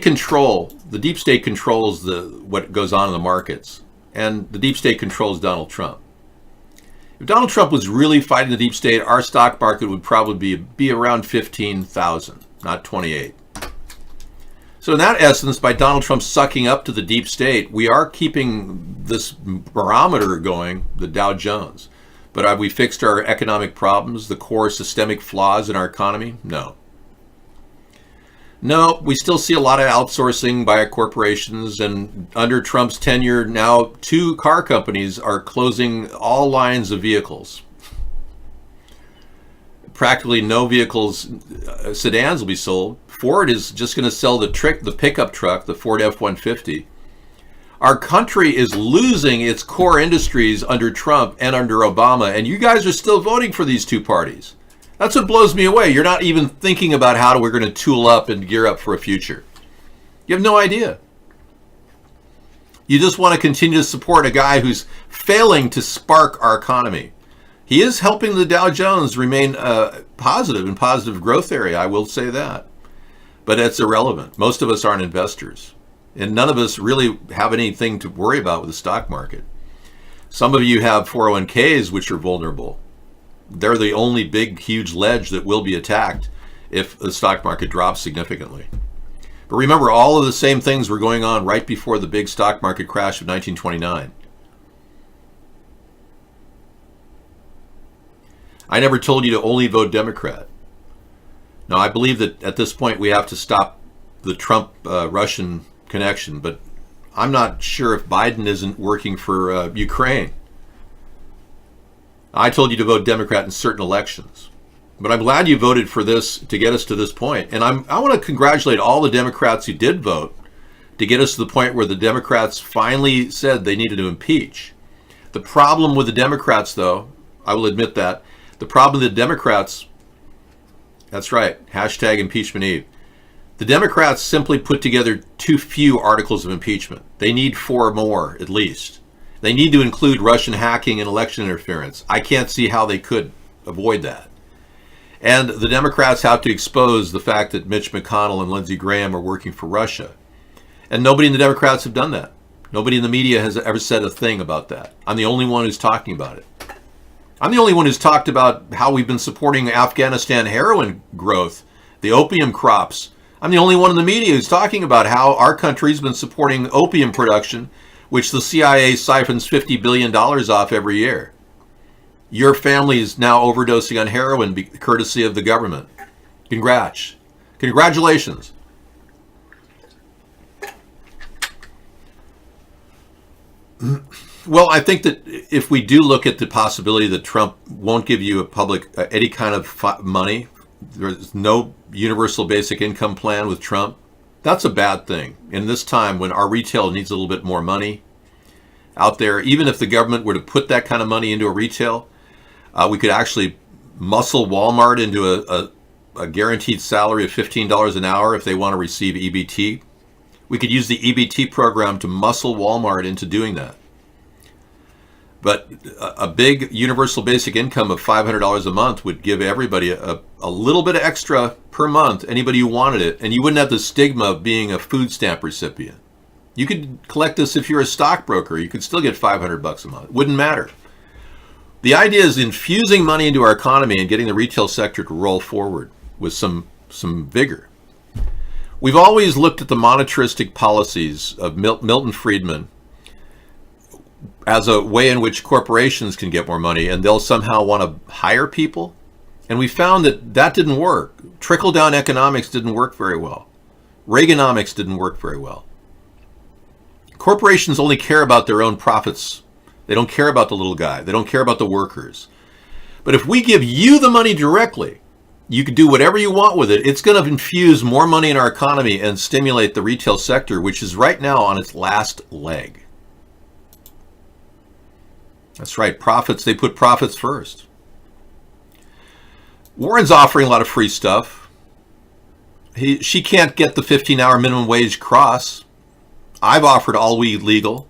deep state controls what goes on in the markets, and the deep state controls Donald Trump. If Donald Trump was really fighting the deep state, our stock market would probably be around 15,000, not 28. So in that essence, by Donald Trump sucking up to the deep state, we are keeping this barometer going, the Dow Jones. But have we fixed our economic problems, the core systemic flaws in our economy? No. No, we still see a lot of outsourcing by corporations, and under Trump's tenure, now 2 car companies are closing all lines of vehicles. Practically no vehicles, sedans will be sold. Ford is just going to sell the pickup truck, the Ford F-150. Our country is losing its core industries under Trump and under Obama, and you guys are still voting for these 2 parties. That's what blows me away. You're not even thinking about how we're going to tool up and gear up for a future. You have no idea. You just want to continue to support a guy who's failing to spark our economy. He is helping the Dow Jones remain positive in positive growth area, I will say that. But it's irrelevant. Most of us aren't investors. And none of us really have anything to worry about with the stock market. Some of you have 401ks which are vulnerable. They're the only big, huge ledge that will be attacked if the stock market drops significantly. But remember, all of the same things were going on right before the big stock market crash of 1929. I never told you to only vote Democrat. Now, I believe that at this point we have to stop the Trump-Russian connection, but I'm not sure if Biden isn't working for Ukraine. I told you to vote Democrat in certain elections, but I'm glad you voted for this to get us to this point. And I want to congratulate all the Democrats who did vote to get us to the point where the Democrats finally said they needed to impeach. The problem with the Democrats, though, I will admit that, the problem with the Democrats, that's right, hashtag impeachment Eve. The Democrats simply put together too few articles of impeachment. They need 4 more, at least. They need to include Russian hacking and election interference. I can't see how they could avoid that. And the Democrats have to expose the fact that Mitch McConnell and Lindsey Graham are working for Russia. And nobody in the Democrats have done that. Nobody in the media has ever said a thing about that. I'm the only one who's talking about it. I'm the only one who's talked about how we've been supporting Afghanistan heroin growth, the opium crops. I'm the only one in the media who's talking about how our country's been supporting opium production, which the CIA siphons $50 billion off every year. Your family is now overdosing on heroin courtesy of the government. Congratulations. Well, I think that if we do look at the possibility that Trump won't give you a public any kind of money, there's no universal basic income plan with Trump, that's a bad thing. In this time when our retail needs a little bit more money out there, even if the government were to put that kind of money into a retail, we could actually muscle Walmart into a guaranteed salary of $15 an hour if they want to receive EBT. We could use the EBT program to muscle Walmart into doing that. But a big universal basic income of $500 a month would give everybody a little bit of extra per month, anybody who wanted it, and you wouldn't have the stigma of being a food stamp recipient. You could collect this if you're a stockbroker. You could still get $500 a month. Wouldn't matter. The idea is infusing money into our economy and getting the retail sector to roll forward with some vigor. We've always looked at the monetaristic policies of Milton Friedman as a way in which corporations can get more money, and they'll somehow want to hire people. And we found that didn't work. Trickle-down economics didn't work very well. Reaganomics didn't work very well. Corporations only care about their own profits. They don't care about the little guy. They don't care about the workers. But if we give you the money directly, you can do whatever you want with it. It's going to infuse more money in our economy and stimulate the retail sector, which is right now on its last leg. That's right, profits, they put profits first. Warren's offering a lot of free stuff. She can't get the 15-hour minimum wage across. I've offered all weed legal.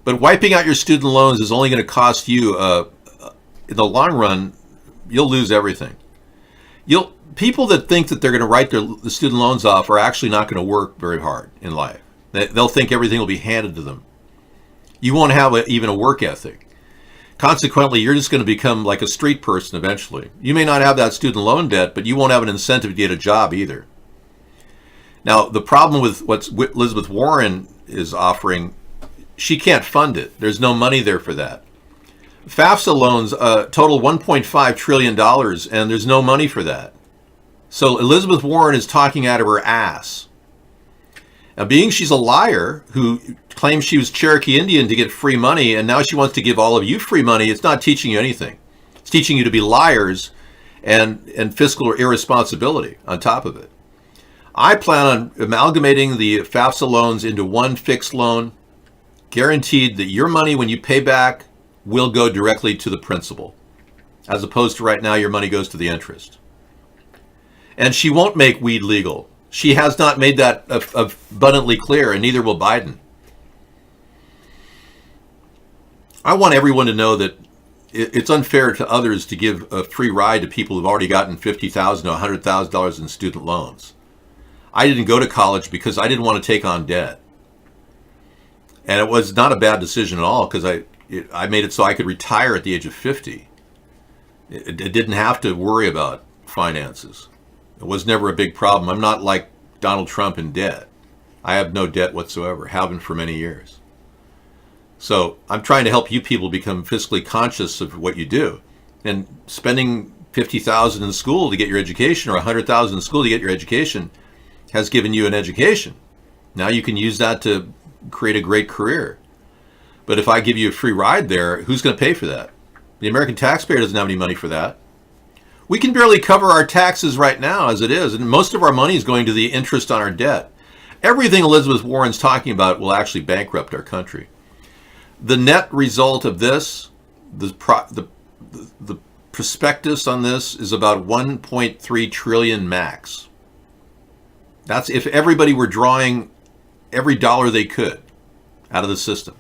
But wiping out your student loans is only going to cost you, in the long run, you'll lose everything. People that think that they're going to write the student loans off are actually not going to work very hard in life. They'll think everything will be handed to them. You won't have even a work ethic. Consequently, you're just going to become like a street person eventually. You may not have that student loan debt, but you won't have an incentive to get a job either. Now, the problem with what Elizabeth Warren is offering, she can't fund it. There's no money there for that. FAFSA loans total $1.5 trillion, and there's no money for that. So Elizabeth Warren is talking out of her ass. Now, being she's a liar who claims she was Cherokee Indian to get free money, and now she wants to give all of you free money, it's not teaching you anything. It's teaching you to be liars and fiscal irresponsibility on top of it. I plan on amalgamating the FAFSA loans into one fixed loan, guaranteed that your money, when you pay back, will go directly to the principal, as opposed to right now your money goes to the interest. And she won't make weed legal. She has not made that abundantly clear, and neither will Biden. I want everyone to know that it's unfair to others to give a free ride to people who've already gotten $50,000 to $100,000 in student loans. I didn't go to college because I didn't want to take on debt. And it was not a bad decision at all, because I made it so I could retire at the age of 50. It didn't have to worry about finances. It was never a big problem. I'm not like Donald Trump in debt. I have no debt whatsoever, haven't for many years. So I'm trying to help you people become fiscally conscious of what you do. And spending $50,000 in school to get your education, or $100,000 in school to get your education, has given you an education. Now you can use that to create a great career. But if I give you a free ride there, who's going to pay for that? The American taxpayer doesn't have any money for that. We can barely cover our taxes right now as it is, and most of our money is going to the interest on our debt. Everything Elizabeth Warren's talking about will actually bankrupt our country. The net result of this, the prospectus on this, is about 1.3 trillion max. That's if everybody were drawing every dollar they could out of the system.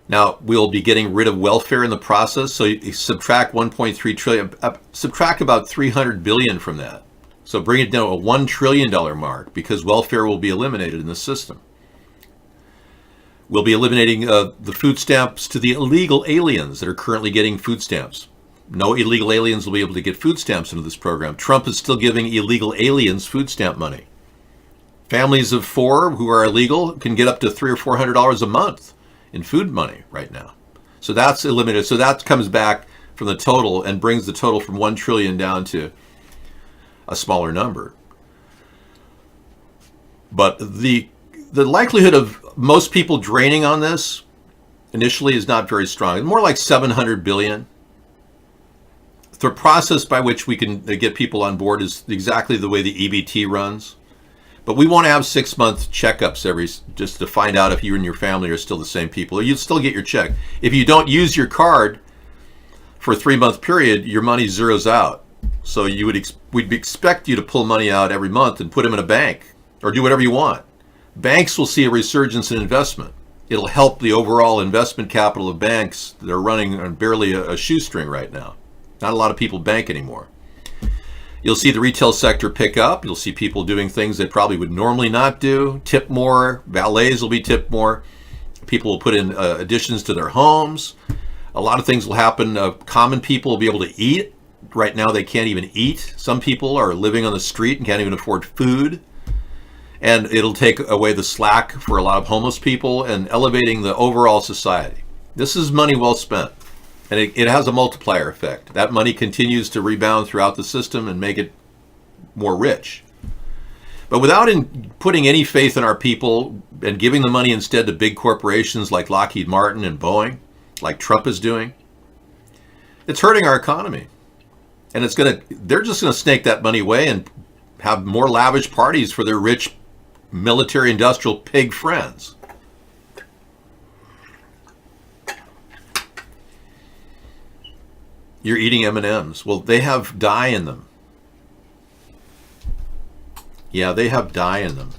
Now, we'll be getting rid of welfare in the process, so you subtract 1.3 trillion, subtract about 300 billion from that. So bring it down to a $1 trillion mark, because welfare will be eliminated in the system. We'll be eliminating the food stamps to the illegal aliens that are currently getting food stamps. No illegal aliens will be able to get food stamps into this program. Trump is still giving illegal aliens food stamp money. Families of 4 who are illegal can get up to $300 or $400 a month in food money right now. So that's eliminated. So that comes back from the total and brings the total from 1 trillion down to a smaller number. But the likelihood of most people draining on this initially is not very strong. It's more like 700 billion. The process by which we can get people on board is exactly the way the EBT runs. But we want to have 6-month checkups just to find out if you and your family are still the same people. Or you'd still get your check. If you don't use your card for a 3-month period, your money zeroes out. So we'd expect you to pull money out every month and put them in a bank, or do whatever you want. Banks will see a resurgence in investment. It'll help the overall investment capital of banks that are running on barely a shoestring right now. Not a lot of people bank anymore. You'll see the retail sector pick up. You'll see people doing things they probably would normally not do. Tip more. Valets will be tipped more. People will put in additions to their homes. A lot of things will happen. Common people will be able to eat. Right now they can't even eat. Some people are living on the street and can't even afford food. And it'll take away the slack for a lot of homeless people and elevating the overall society. This is money well spent. And it has a multiplier effect. That money continues to rebound throughout the system and make it more rich. But without putting any faith in our people and giving the money instead to big corporations like Lockheed Martin and Boeing, like Trump is doing, it's hurting our economy. And they're just going to snake that money away and have more lavish parties for their rich military industrial pig friends. You're eating M&Ms. Well, they have dye in them. Yeah, they have dye in them.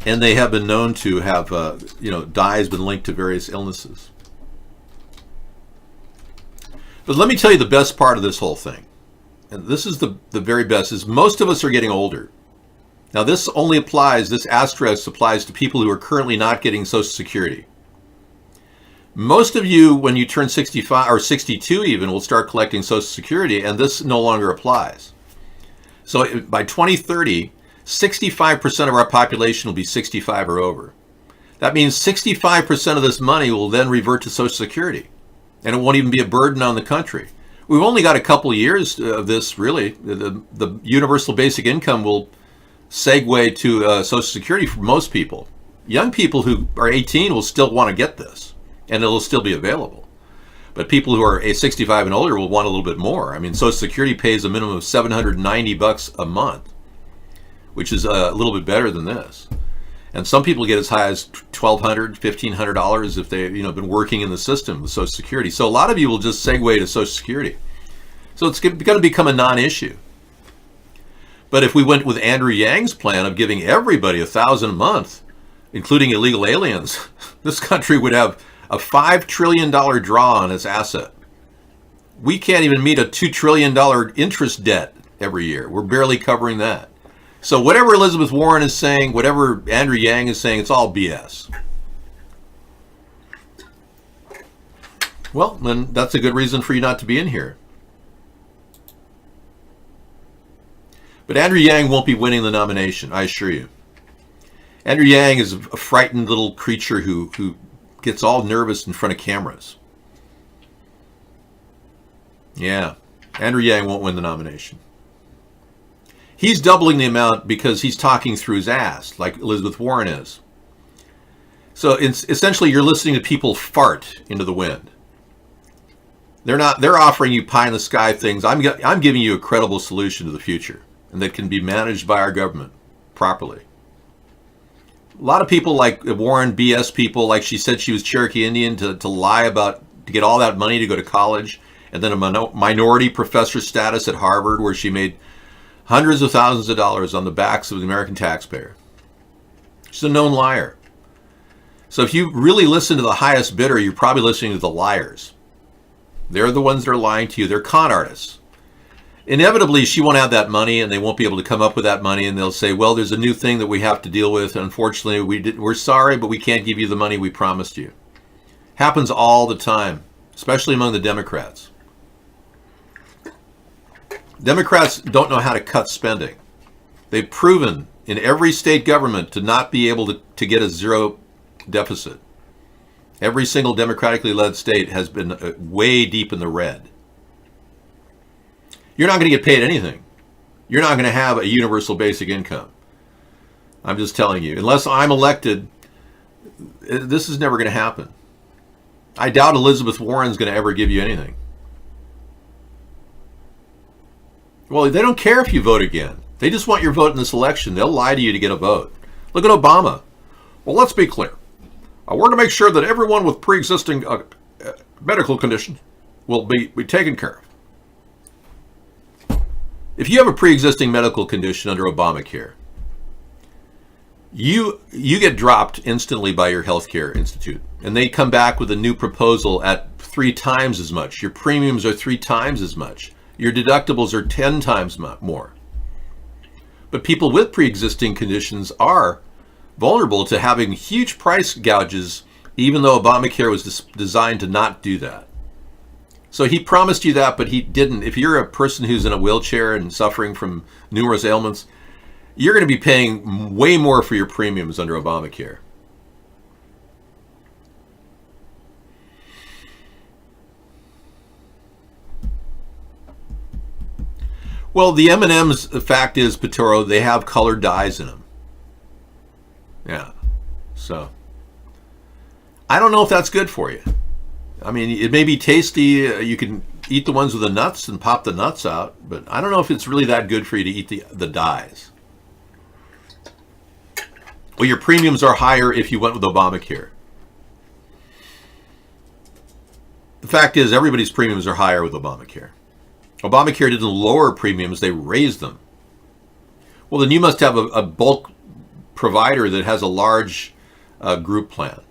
And they have been known to have, dye has been linked to various illnesses. But let me tell you the best part of this whole thing. And this is the very best, is most of us are getting older. Now this asterisk applies to people who are currently not getting Social Security. Most of you, when you turn 65 or 62 even, will start collecting Social Security, and this no longer applies. So by 2030, 65% of our population will be 65 or over. That means 65% of this money will then revert to Social Security, and it won't even be a burden on the country. We've only got a couple of years of this, really. The universal basic income will segue to Social Security for most people. Young people who are 18 will still want to get this, and it'll still be available. But people who are 65 and older will want a little bit more. I mean, Social Security pays a minimum of $790 a month, which is a little bit better than this. And some people get as high as $1,200, $1,500 if they've been working in the system with Social Security. So a lot of you will just segue to Social Security. So it's going to become a non-issue. But if we went with Andrew Yang's plan of giving everybody $1,000 a month, including illegal aliens, this country would have a $5 trillion draw on its asset. We can't even meet a $2 trillion interest debt every year. We're barely covering that. So whatever Elizabeth Warren is saying, whatever Andrew Yang is saying, it's all BS. Well, then that's a good reason for you not to be in here. But Andrew Yang won't be winning the nomination, I assure you. Andrew Yang is a frightened little creature who gets all nervous in front of cameras. Yeah, Andrew Yang won't win the nomination. He's doubling the amount because he's talking through his ass, like Elizabeth Warren is. So essentially, you're listening to people fart into the wind. They're offering you pie in the sky things. I'm giving you a credible solution to the future, and that can be managed by our government properly. A lot of people like Warren, BS people, like she said she was Cherokee Indian, to lie to get all that money to go to college, and then a minority professor status at Harvard where she made hundreds of thousands of dollars on the backs of the American taxpayer. She's a known liar. So if you really listen to the highest bidder, you're probably listening to the liars. They're the ones that are lying to you. They're con artists. Inevitably, she won't have that money, and they won't be able to come up with that money, and they'll say, well, there's a new thing that we have to deal with. Unfortunately, we're sorry, but we can't give you the money we promised you. Happens all the time, especially among the Democrats. Democrats don't know how to cut spending. They've proven in every state government to not be able to get a zero deficit. Every single democratically led state has been way deep in the red. You're not going to get paid anything. You're not going to have a universal basic income. I'm just telling you. Unless I'm elected, this is never going to happen. I doubt Elizabeth Warren's going to ever give you anything. Well, they don't care if you vote again. They just want your vote in this election. They'll lie to you to get a vote. Look at Obama. Well, let's be clear. We're going to make sure that everyone with pre-existing medical conditions will be taken care of. If you have a pre-existing medical condition under Obamacare, you get dropped instantly by your healthcare institute, and they come back with a new proposal at 3 times as much. Your premiums are 3 times as much. Your deductibles are 10 times more. But people with pre-existing conditions are vulnerable to having huge price gouges even though Obamacare was designed to not do that. So he promised you that, but he didn't. If you're a person who's in a wheelchair and suffering from numerous ailments, you're going to be paying way more for your premiums under Obamacare. Well, the M&Ms, the fact is, Patoro, they have colored dyes in them. Yeah. So, I don't know if that's good for you. I mean, it may be tasty. You can eat the ones with the nuts and pop the nuts out, but I don't know if it's really that good for you to eat the dyes. Well, your premiums are higher if you went with Obamacare. The fact is, everybody's premiums are higher with Obamacare. Obamacare didn't lower premiums, they raised them. Well, then you must have a bulk provider that has a large group plan.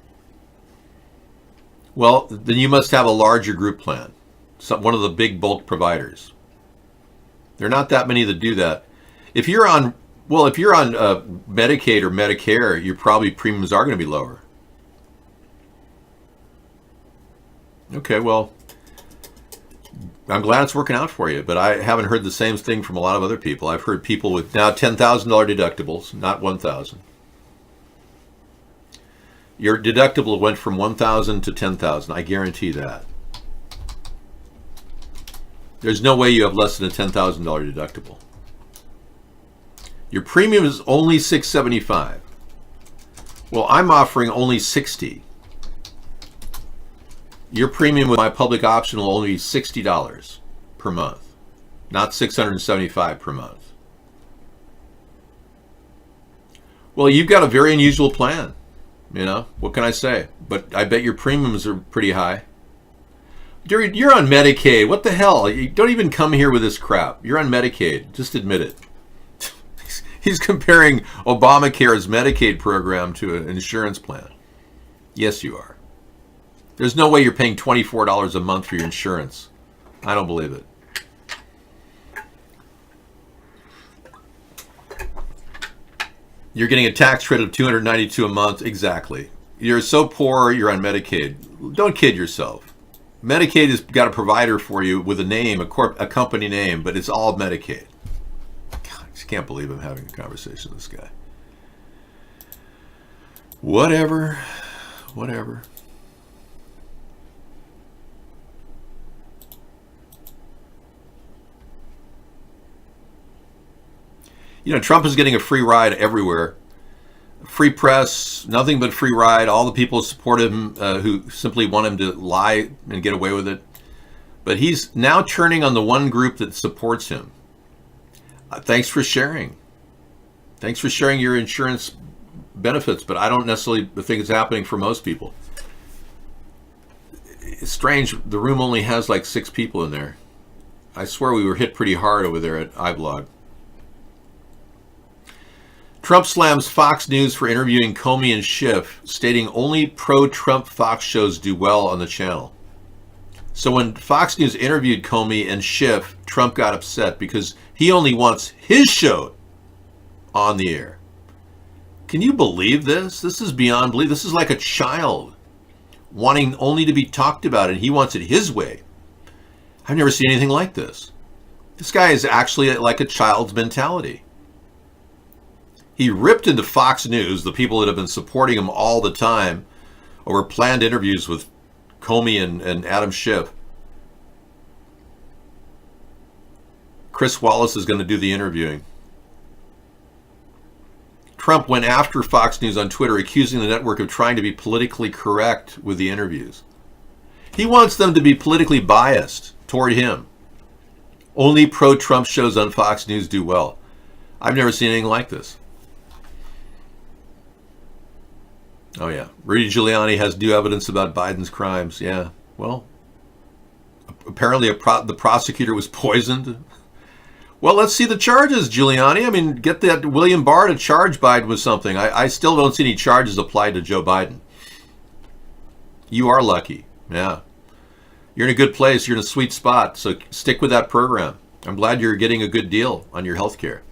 Well, then you must have a larger group plan. One of the big bulk providers. There are not that many that do that. If you're on Medicaid or Medicare, your probably premiums are going to be lower. Okay, well, I'm glad it's working out for you, but I haven't heard the same thing from a lot of other people. I've heard people with now $10,000 deductibles, not $1,000. Your deductible went from $1,000 to $10,000. I guarantee that. There's no way you have less than a $10,000 deductible. Your premium is only $675. Well, I'm offering only $60. Your premium with my public option will only be $60 per month, not $675 per month. Well, you've got a very unusual plan. You know, what can I say? But I bet your premiums are pretty high. You're on Medicaid. What the hell? You don't even come here with this crap. You're on Medicaid. Just admit it. He's comparing Obamacare's Medicaid program to an insurance plan. Yes, you are. There's no way you're paying $24 a month for your insurance. I don't believe it. You're getting a tax credit of $292 a month. Exactly. You're so poor, you're on Medicaid. Don't kid yourself. Medicaid has got a provider for you with a name, a company name, but it's all Medicaid. God, I just can't believe I'm having a conversation with this guy. Whatever. You know, Trump is getting a free ride everywhere. Free press, nothing but free ride. All the people who support him who simply want him to lie and get away with it. But he's now turning on the one group that supports him. Thanks for sharing. Thanks for sharing your insurance benefits, but I don't necessarily think it's happening for most people. It's strange. The room only has like 6 people in there. I swear we were hit pretty hard over there at iBlog. Trump slams Fox News for interviewing Comey and Schiff, stating only pro-Trump Fox shows do well on the channel. So when Fox News interviewed Comey and Schiff, Trump got upset because he only wants his show on the air. Can you believe this? This is beyond belief. This is like a child wanting only to be talked about, and he wants it his way. I've never seen anything like this. This guy is actually like a child's mentality. He ripped into Fox News, the people that have been supporting him all the time, over planned interviews with Comey and Adam Schiff. Chris Wallace is going to do the interviewing. Trump went after Fox News on Twitter, accusing the network of trying to be politically correct with the interviews. He wants them to be politically biased toward him. Only pro-Trump shows on Fox News do well. I've never seen anything like this. Oh, yeah. Rudy Giuliani has new evidence about Biden's crimes. Yeah. Well, apparently the prosecutor was poisoned. Well, let's see the charges, Giuliani. I mean, get that William Barr to charge Biden with something. I still don't see any charges applied to Joe Biden. You are lucky. Yeah. You're in a good place. You're in a sweet spot. So stick with that program. I'm glad you're getting a good deal on your health care.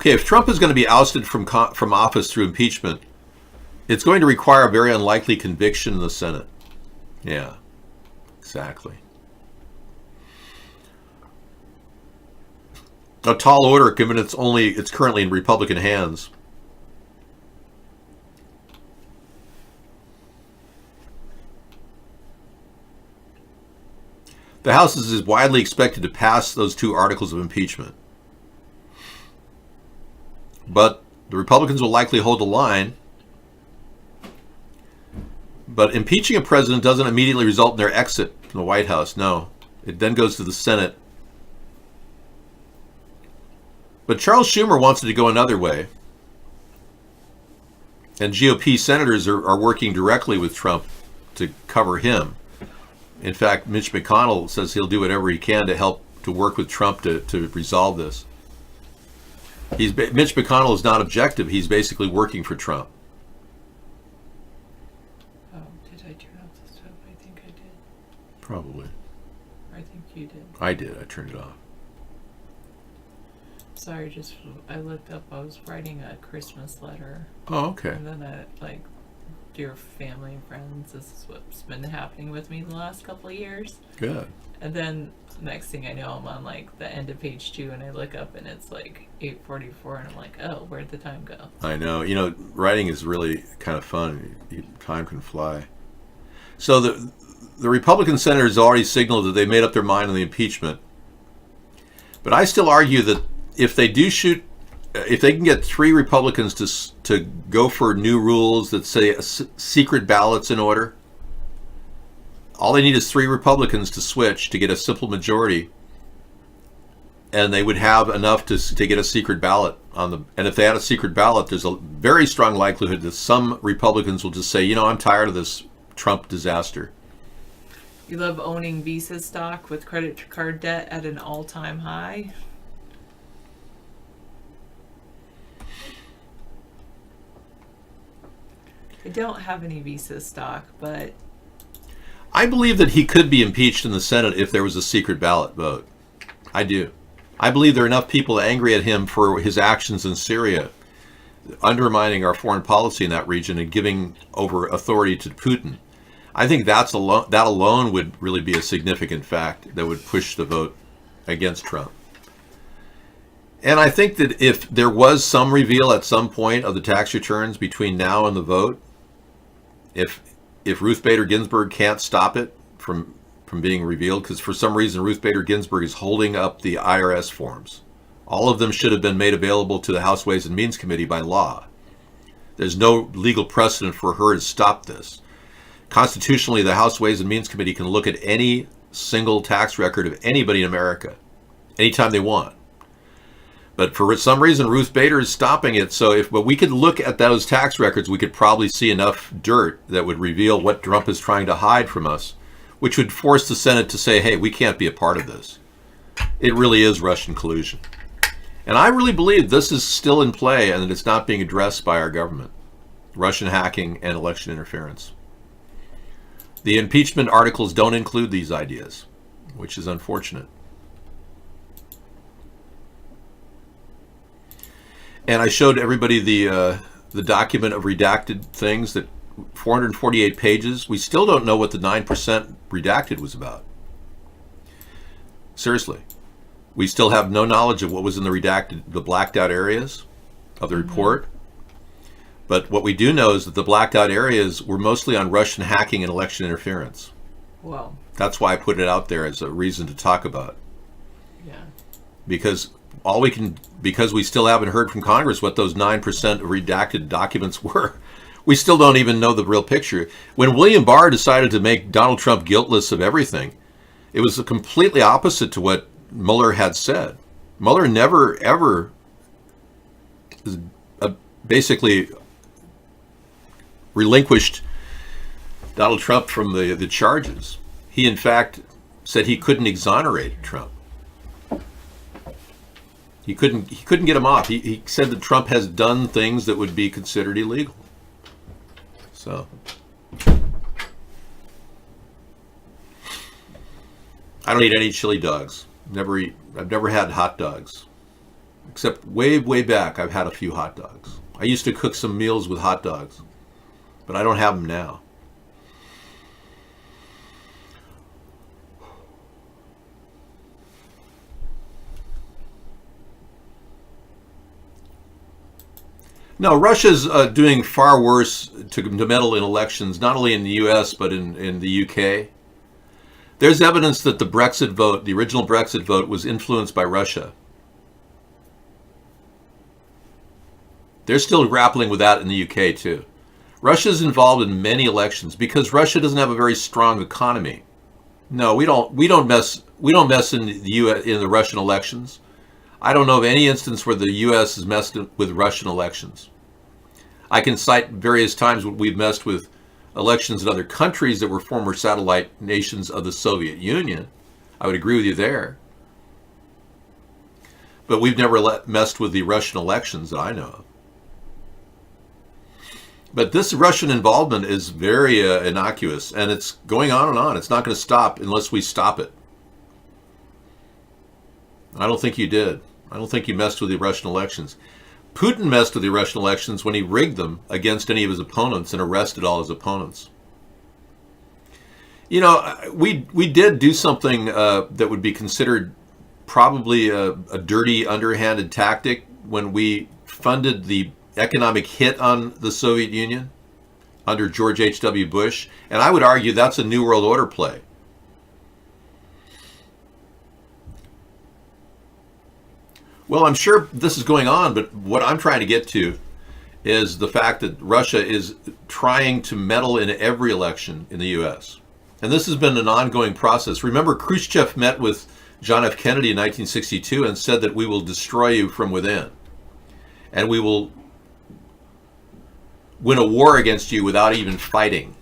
Okay, if Trump is going to be ousted from office through impeachment, it's going to require a very unlikely conviction in the Senate. Yeah, exactly. A tall order, given it's currently in Republican hands. The House is widely expected to pass those 2 articles of impeachment. But the Republicans will likely hold the line. But impeaching a president doesn't immediately result in their exit from the White House. No. It then goes to the Senate. But Charles Schumer wants it to go another way. And GOP senators are working directly with Trump to cover him. In fact, Mitch McConnell says he'll do whatever he can to help to work with Trump to resolve this. Mitch McConnell is not objective. He's basically working for Trump. Oh, did I turn off the stove? I think I did. Probably. I think you did. I did. I turned it off. Sorry, I looked up. I was writing a Christmas letter. Oh, okay. And then dear family and friends, this is what's been happening with me the last couple of years. Good. And then next thing I know, I'm on the end of page 2, and I look up and it's 8:44, and I'm like, oh, where'd the time go? I know. Writing is really kind of fun. Time can fly. So the Republican senators already signaled that they made up their mind on the impeachment. But I still argue that if they can get 3 Republicans to go for new rules that say secret ballots in order, all they need is 3 Republicans to switch to get a simple majority, and they would have enough to get a secret ballot and if they had a secret ballot, there's a very strong likelihood that some Republicans will just say, I'm tired of this Trump disaster. You love owning Visa stock with credit card debt at an all-time high. I don't have any Visa stock, but I believe that he could be impeached in the Senate if there was a secret ballot vote. I do. I believe there are enough people angry at him for his actions in Syria, undermining our foreign policy in that region and giving over authority to Putin. I think that alone would really be a significant fact that would push the vote against Trump. And I think that if there was some reveal at some point of the tax returns between now and the vote, if Ruth Bader Ginsburg can't stop it from being revealed, because for some reason Ruth Bader Ginsburg is holding up the IRS forms. All of them should have been made available to the House Ways and Means Committee by law. There's no legal precedent for her to stop this. Constitutionally, the House Ways and Means Committee can look at any single tax record of anybody in America anytime they want. But for some reason, Ruth Bader is stopping it. So if we could look at those tax records, we could probably see enough dirt that would reveal what Trump is trying to hide from us, which would force the Senate to say, hey, we can't be a part of this. It really is Russian collusion. And I really believe this is still in play and that it's not being addressed by our government. Russian hacking and election interference. The impeachment articles don't include these ideas, which is unfortunate. And I showed everybody the document of redacted things, that 448 pages. We still don't know what the 9% redacted was about. Seriously. We still have no knowledge of what was in the blacked out areas of the report. But what we do know is that the blacked out areas were mostly on Russian hacking and election interference. Wow. That's why I put it out there as a reason to talk about. Yeah. Because we still haven't heard from Congress what those 9% redacted documents were. We still don't even know the real picture. When William Barr decided to make Donald Trump guiltless of everything, it was completely opposite to what Mueller had said. Mueller never, ever basically relinquished Donald Trump from the charges. He, in fact, said he couldn't exonerate Trump. He couldn't get him off. He said that Trump has done things that would be considered illegal. So I don't eat any chili dogs. I've never had hot dogs. Except way, way back, I've had a few hot dogs. I used to cook some meals with hot dogs, but I don't have them now. No, Russia's doing far worse to meddle in elections, not only in the U.S., but in the U.K. There's evidence that the Brexit vote, the original Brexit vote, was influenced by Russia. They're still grappling with that in the UK too. Russia's involved in many elections because Russia doesn't have a very strong economy. No, we don't mess in the US, in the Russian elections. I don't know of any instance where the US has messed with Russian elections. I can cite various times when we've messed with elections in other countries that were former satellite nations of the Soviet Union. I would agree with you there. But we've never messed with the Russian elections that I know of. But this Russian involvement is very innocuous, and it's going on and on. It's not going to stop unless we stop it. I don't think you did. I don't think you messed with the Russian elections. Putin messed with the Russian elections when he rigged them against any of his opponents and arrested all his opponents. You know, we did do something that would be considered probably a dirty, underhanded tactic when we funded the economic hit on the Soviet Union under George H.W. Bush. And I would argue that's a New World Order play. Well, I'm sure this is going on, but what I'm trying to get to is the fact that Russia is trying to meddle in every election in the U.S. And this has been an ongoing process. Remember, Khrushchev met with John F. Kennedy in 1962 and said that we will destroy you from within. And we will win a war against you without even fighting.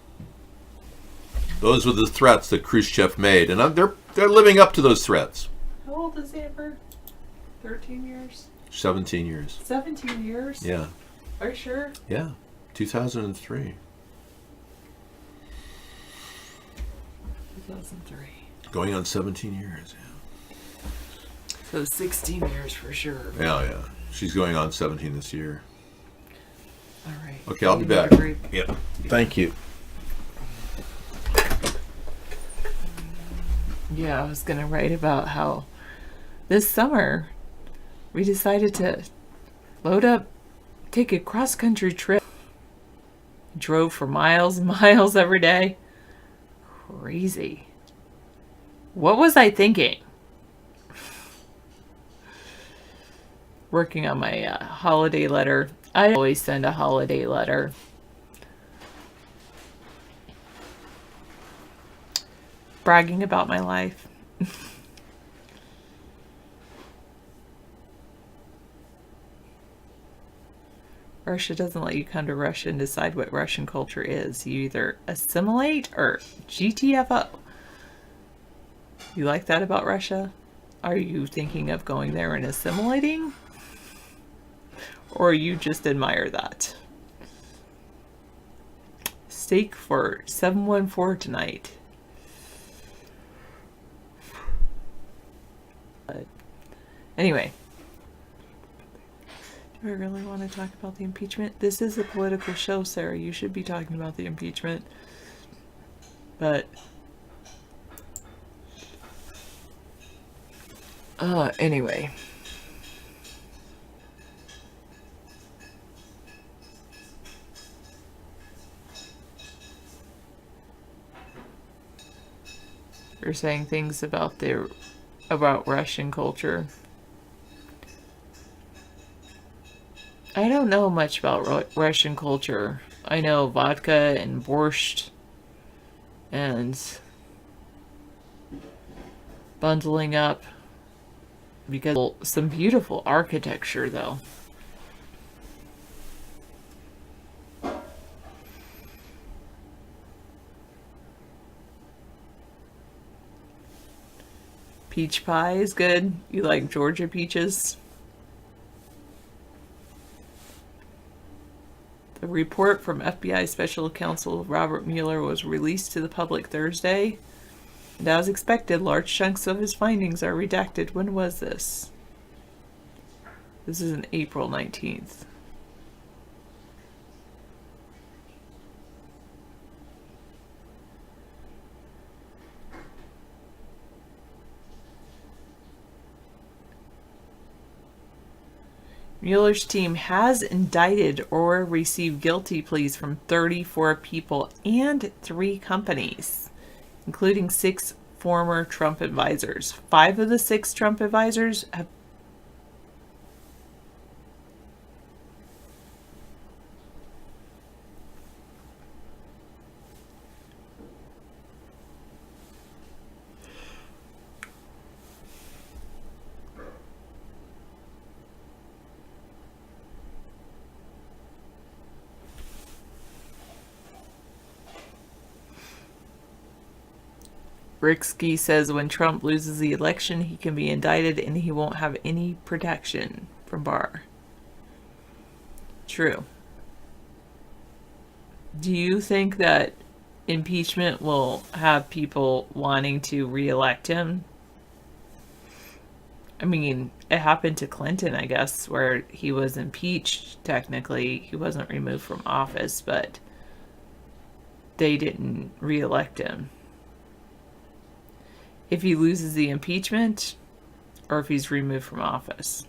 Those were the threats that Khrushchev made, and they're living up to those threats. How old is Amber? 13 years? 17 years. 17 years? Yeah. Are you sure? Yeah. 2003. 2003. Going on 17 years, yeah. So 16 years for sure. Yeah. She's going on 17 this year. All right. Okay, I'll be back. Yeah. Thank you. Yeah, I was going to write about how this summer we decided to load up, take a cross-country trip. Drove for miles and miles every day. Crazy. What was I thinking? Working on my holiday letter. I always send a holiday letter. Bragging about my life. Russia doesn't let you come to Russia and decide what Russian culture is. You either assimilate or GTFO. You like that about Russia? Are you thinking of going there and assimilating? Or you just admire that? Steak for 714 tonight. But anyway. Do I really want to talk about the impeachment? This is a political show, Sarah. You should be talking about the impeachment. But anyway. You're saying things about Russian culture. I don't know much about Russian culture. I know vodka and borscht and bundling up, because some beautiful architecture though. Peach pie is good. You like Georgia peaches? The report from FBI Special Counsel Robert Mueller was released to the public Thursday, and as expected, large chunks of his findings are redacted. When was this? This is an April 19th. Mueller's team has indicted or received guilty pleas from 34 people and 3 companies, including 6 former Trump advisors. 5 of the 6 Trump advisors have Riksky says when Trump loses the election, he can be indicted and he won't have any protection from Barr. True. Do you think that impeachment will have people wanting to re-elect him? I mean, it happened to Clinton, I guess, where he was impeached. Technically, he wasn't removed from office, but they didn't re-elect him. If he loses the impeachment or if he's removed from office.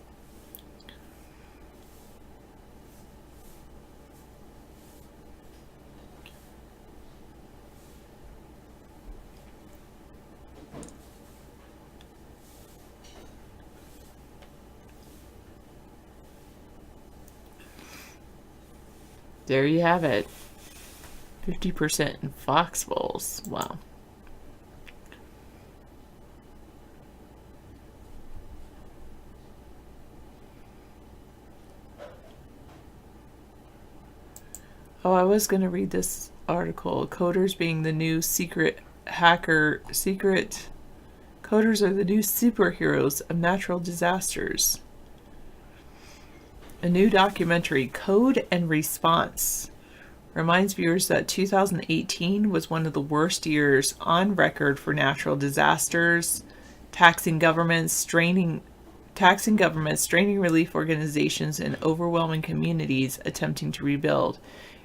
There you have it. 50% in Fox Bowls. Wow. Oh, I was going to read this article. Coders being the new coders are the new superheroes of natural disasters. A new documentary, Code and Response, reminds viewers that 2018 was one of the worst years on record for natural disasters, taxing governments, straining relief organizations, and overwhelming communities attempting to rebuild.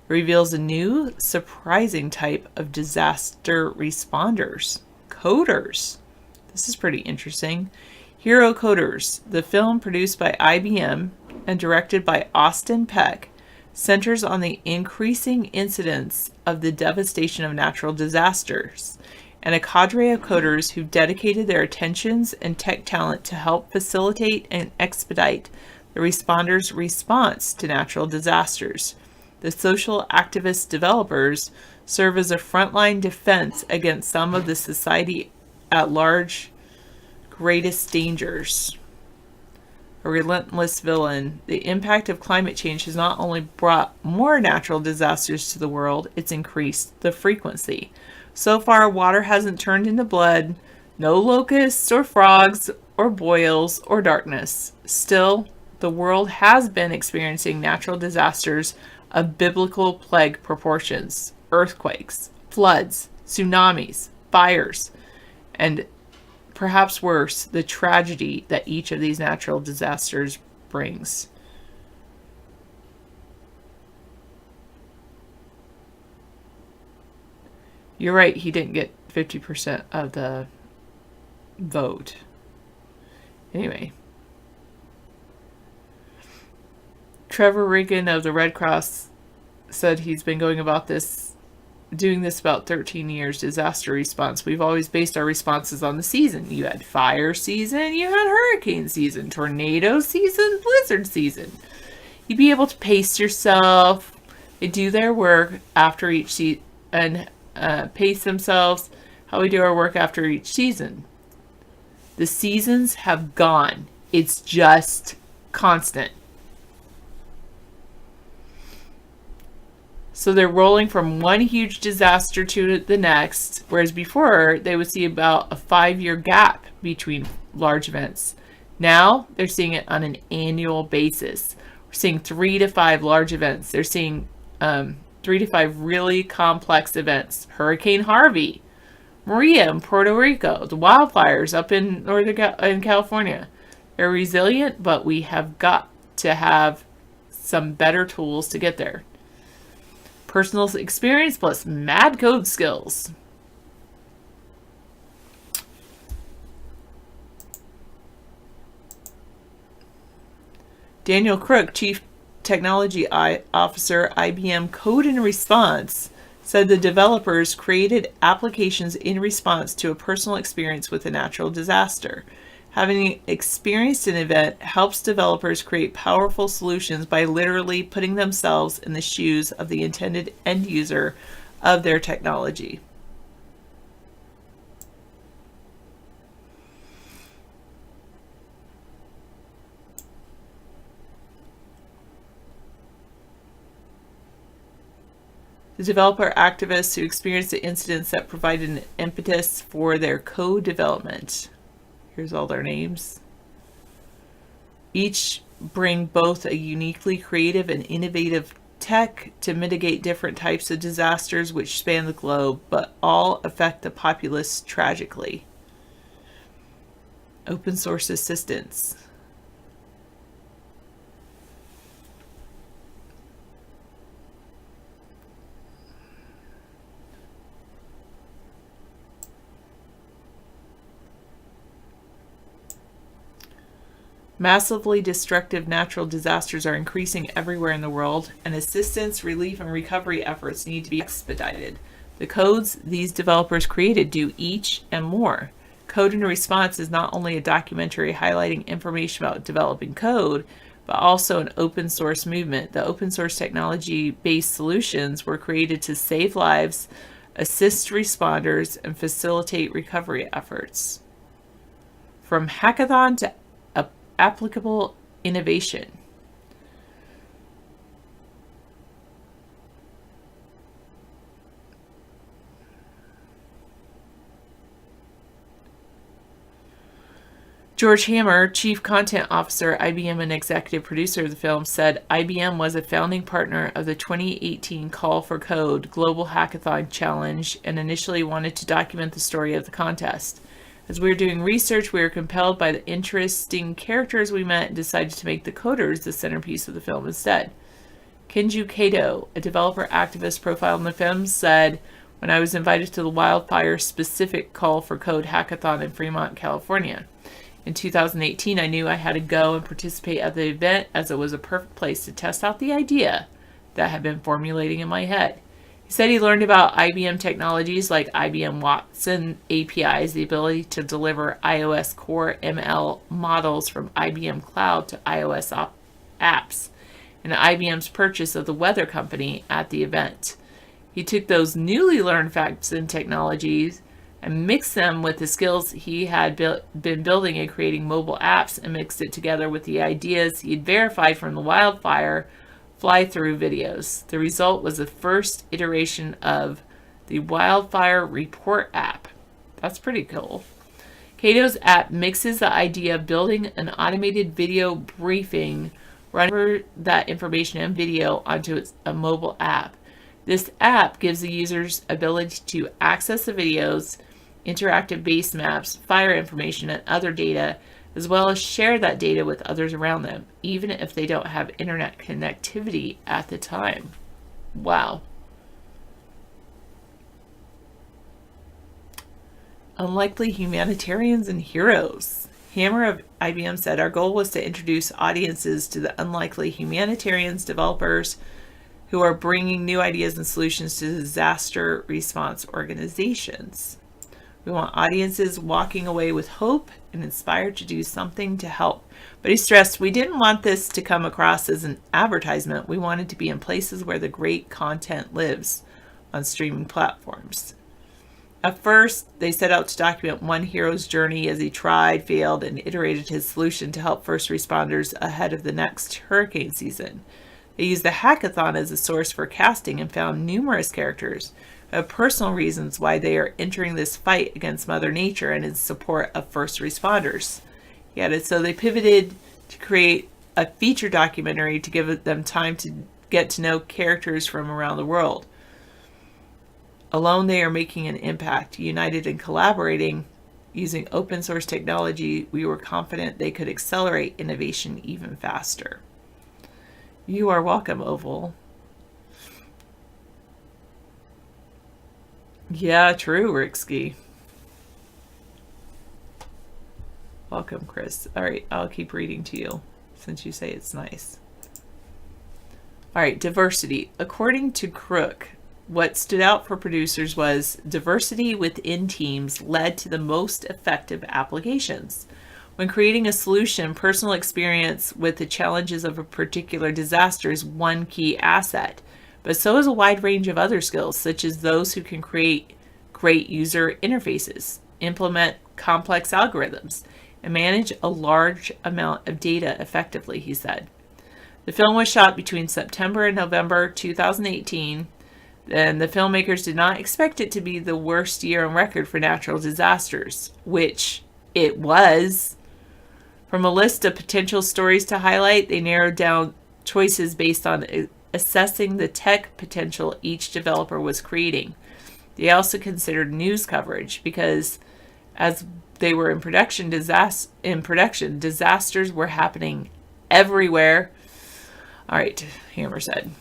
It reveals a new, surprising type of disaster responders, coders. This is pretty interesting. Hero Coders, the film produced by IBM and directed by Austin Peck, centers on the increasing incidence of the devastation of natural disasters and a cadre of coders who dedicated their attentions and tech talent to help facilitate and expedite the responders' response to natural disasters. The social activist developers serve as a frontline defense against some of the society at large greatest dangers. A relentless villain, the impact of climate change has not only brought more natural disasters to the world, it's increased the frequency. So far, water hasn't turned into blood, no locusts or frogs or boils or darkness. Still, the world has been experiencing natural disasters of biblical plague proportions, earthquakes, floods, tsunamis, fires, and perhaps worse, the tragedy that each of these natural disasters brings. You're right, he didn't get 50% of the vote. Anyway. Trevor Regan of the Red Cross said he's been doing this about 13 years, disaster response. We've always based our responses on the season. You had fire season, you had hurricane season, tornado season, blizzard season. You'd be able to pace yourself. They do their work after each season and pace themselves how we do our work after each season. The seasons have gone. It's just constant. So they're rolling from one huge disaster to the next, whereas before they would see about a 5-year gap between large events. Now they're seeing it on an annual basis. We're seeing 3 to 5 large events. They're seeing 3 to 5 really complex events. Hurricane Harvey, Maria in Puerto Rico, the wildfires up in Northern California. They're resilient, but we have got to have some better tools to get there. Personal experience plus mad code skills. Daniel Crook, Chief Technology Officer, IBM Code and Response, said the developers created applications in response to a personal experience with a natural disaster. Having experienced an event helps developers create powerful solutions by literally putting themselves in the shoes of the intended end user of their technology. The developer activists who experienced the incidents that provided an impetus for their code development. Here's all their names. Each bring both a uniquely creative and innovative tech to mitigate different types of disasters which span the globe, but all affect the populace tragically. Open source assistance. Massively destructive natural disasters are increasing everywhere in the world, and assistance, relief, and recovery efforts need to be expedited. The codes these developers created do each and more. Code and Response is not only a documentary highlighting information about developing code, but also an open source movement. The open source technology-based solutions were created to save lives, assist responders, and facilitate recovery efforts. From hackathon to applicable innovation. George Hammer, Chief Content Officer, IBM and executive producer of the film, said IBM was a founding partner of the 2018 Call for Code Global Hackathon Challenge and initially wanted to document the story of the contest. As we were doing research, we were compelled by the interesting characters we met and decided to make the coders the centerpiece of the film instead. Kenju Kato, a developer activist profiled in the film, said, "When I was invited to the wildfire-specific Call for Code hackathon in Fremont, California. In 2018, I knew I had to go and participate at the event as it was a perfect place to test out the idea that had been formulating in my head." He said he learned about IBM technologies like IBM Watson APIs, the ability to deliver iOS core ML models from IBM Cloud to iOS apps, and IBM's purchase of the weather company at the event. He took those newly learned facts and technologies and mixed them with the skills he had been building and creating mobile apps and mixed it together with the ideas he'd verified from the wildfire fly-through videos. The result was the first iteration of the Wildfire Report app. That's pretty cool. Kato's app mixes the idea of building an automated video briefing, running that information and video onto a mobile app. This app gives the users ability to access the videos, interactive base maps, fire information, and other data, as well as share that data with others around them, even if they don't have internet connectivity at the time. Wow. Unlikely humanitarians and heroes. Hammer of IBM said, "Our goal was to introduce audiences to the unlikely humanitarians, developers who are bringing new ideas and solutions to disaster response organizations. We want audiences walking away with hope and inspired to do something to help." But he stressed, "We didn't want this to come across as an advertisement. We wanted to be in places where the great content lives, on streaming platforms." At first, they set out to document one hero's journey as he tried, failed, and iterated his solution to help first responders ahead of the next hurricane season. They used the hackathon as a source for casting and found numerous characters who have personal reasons why they are entering this fight against Mother Nature and in support of first responders. He added, so they pivoted to create a feature documentary to give them time to get to know characters from around the world. Alone, they are making an impact. United and collaborating, using open source technology, we were confident they could accelerate innovation even faster. You are welcome, Oval. Yeah, true, Rixky. Welcome, Chris. All right, I'll keep reading to you since you say it's nice. All right, diversity. According to Crook, what stood out for producers was diversity within teams led to the most effective applications. When creating a solution, personal experience with the challenges of a particular disaster is one key asset, but so is a wide range of other skills, such as those who can create great user interfaces, implement complex algorithms, and manage a large amount of data effectively, he said. The film was shot between September and November 2018, and the filmmakers did not expect it to be the worst year on record for natural disasters, which it was. From a list of potential stories to highlight, they narrowed down choices based on assessing the tech potential each developer was creating. They also considered news coverage because as they were in production, disasters were happening everywhere. All right, Hammer said.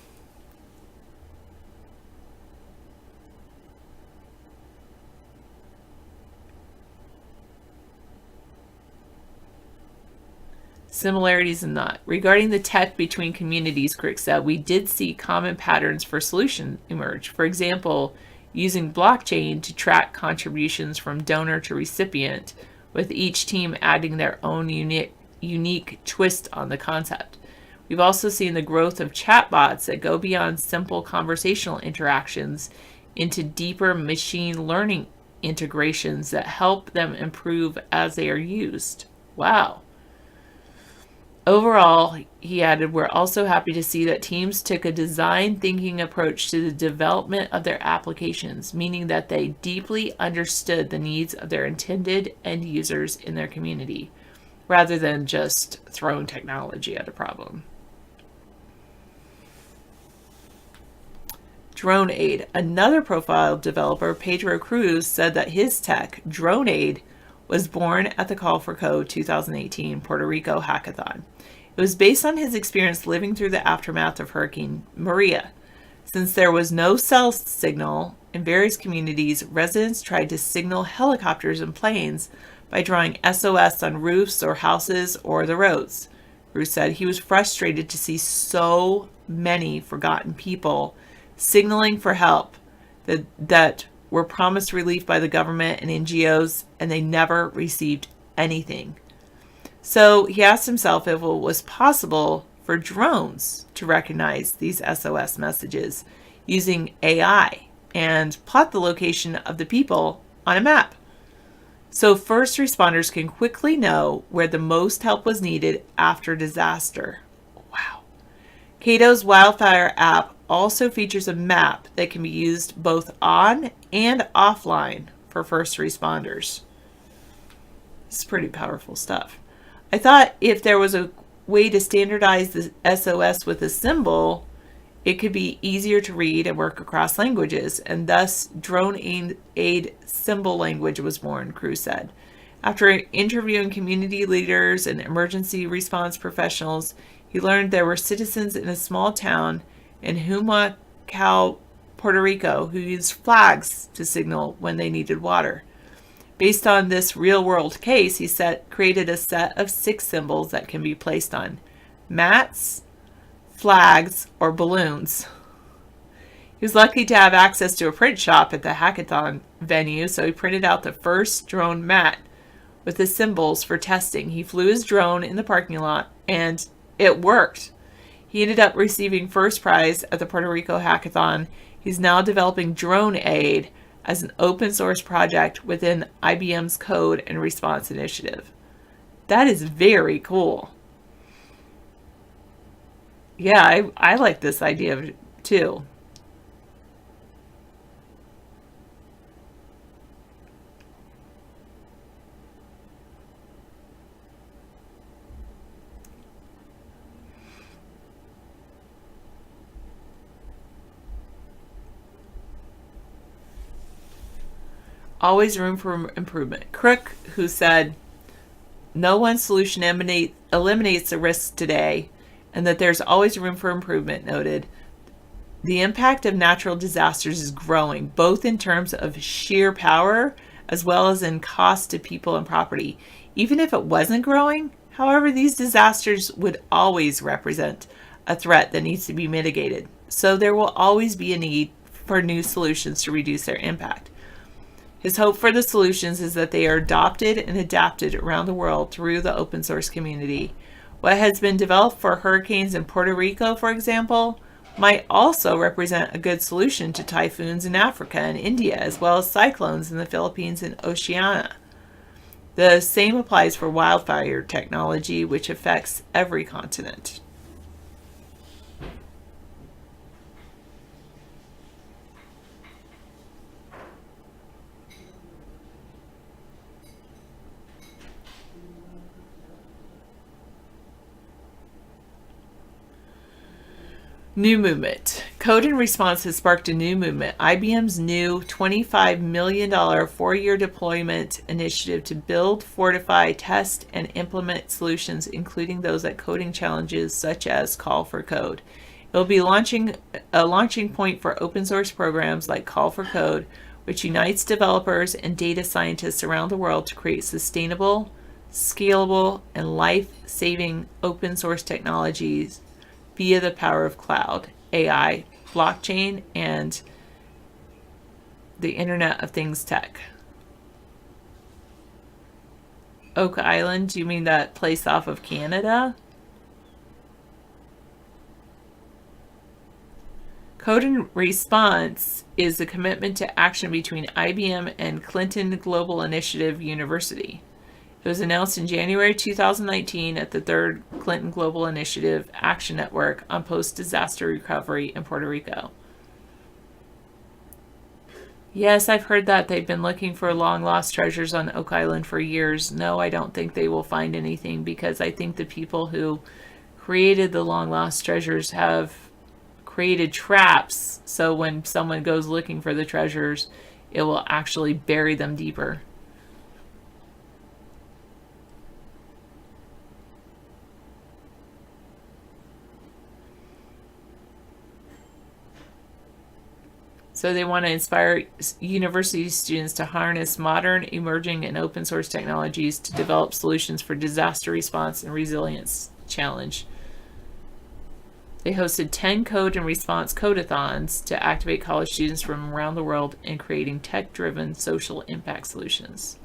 Similarities and not. Regarding the tech between communities, Crick said, we did see common patterns for solution emerge. For example, using blockchain to track contributions from donor to recipient, with each team adding their own unique twist on the concept. We've also seen the growth of chatbots that go beyond simple conversational interactions into deeper machine learning integrations that help them improve as they are used. Wow. Overall, he added, we're also happy to see that teams took a design thinking approach to the development of their applications, meaning that they deeply understood the needs of their intended end users in their community, rather than just throwing technology at a problem. Drone Aid. Another profile developer, Pedro Cruz, said that his tech, Drone Aid, was born at the Call for Code 2018 Puerto Rico hackathon. It was based on his experience living through the aftermath of Hurricane Maria. Since there was no cell signal in various communities, residents tried to signal helicopters and planes by drawing SOS on roofs or houses or the roads. Cruz said he was frustrated to see so many forgotten people signaling for help that were promised relief by the government and NGOs, and they never received anything. So he asked himself if it was possible for drones to recognize these SOS messages using AI and plot the location of the people on a map, so first responders can quickly know where the most help was needed after disaster. Wow. Cato's Wildfire app also features a map that can be used both on and offline for first responders. It's pretty powerful stuff. I thought if there was a way to standardize the SOS with a symbol, it could be easier to read and work across languages, and thus Drone Aid symbol language was born, Cruz said. After interviewing community leaders and emergency response professionals, he learned there were citizens in a small town in Humacao, Puerto Rico, who used flags to signal when they needed water. Based on this real-world case, he created a set of 6 symbols that can be placed on mats, flags, or balloons. He was lucky to have access to a print shop at the hackathon venue, so he printed out the first drone mat with the symbols for testing. He flew his drone in the parking lot, and it worked. He ended up receiving first prize at the Puerto Rico hackathon. He's now developing Drone Aid as an open source project within IBM's Code and Response initiative. That is very cool. Yeah, I like this idea too. Always room for improvement. Crook, who said, no one solution eliminates the risks today, and that there's always room for improvement, noted. The impact of natural disasters is growing, both in terms of sheer power as well as in cost to people and property. Even if it wasn't growing, however, these disasters would always represent a threat that needs to be mitigated. So there will always be a need for new solutions to reduce their impact. His hope for the solutions is that they are adopted and adapted around the world through the open source community. What has been developed for hurricanes in Puerto Rico, for example, might also represent a good solution to typhoons in Africa and India, as well as cyclones in the Philippines and Oceania. The same applies for wildfire technology, which affects every continent. New movement. Code and Response has sparked a new movement. IBM's new $25 million 4-year deployment initiative to build, fortify, test, and implement solutions, including those at coding challenges such as Call for Code. It will be a launching point for open source programs like Call for Code, which unites developers and data scientists around the world to create sustainable, scalable, and life-saving open source technologies via the power of cloud, AI, blockchain, and the Internet of Things tech. Oak Island, do you mean that place off of Canada? Code and Response is a commitment to action between IBM and Clinton Global Initiative University. It was announced in January 2019 at the third Clinton Global Initiative Action Network on post-disaster recovery in Puerto Rico. Yes, I've heard that. They've been looking for long-lost treasures on Oak Island for years. No, I don't think they will find anything, because I think the people who created the long-lost treasures have created traps, so when someone goes looking for the treasures, it will actually bury them deeper. So they want to inspire university students to harness modern, emerging, and open source technologies to develop solutions for disaster response and resilience challenge. They hosted 10 code and response codeathons to activate college students from around the world in creating tech-driven social impact solutions.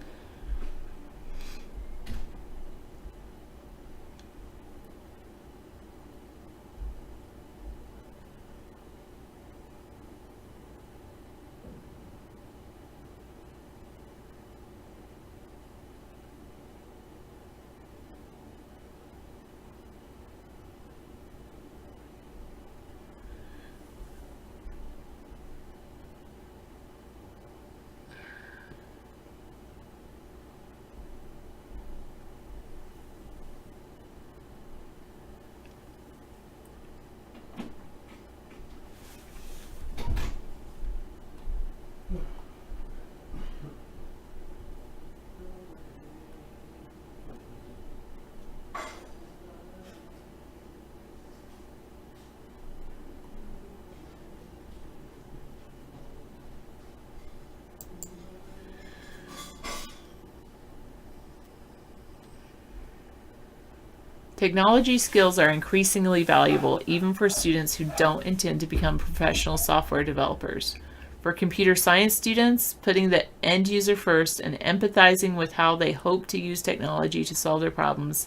Technology skills are increasingly valuable even for students who don't intend to become professional software developers. For computer science students, putting the end user first and empathizing with how they hope to use technology to solve their problems,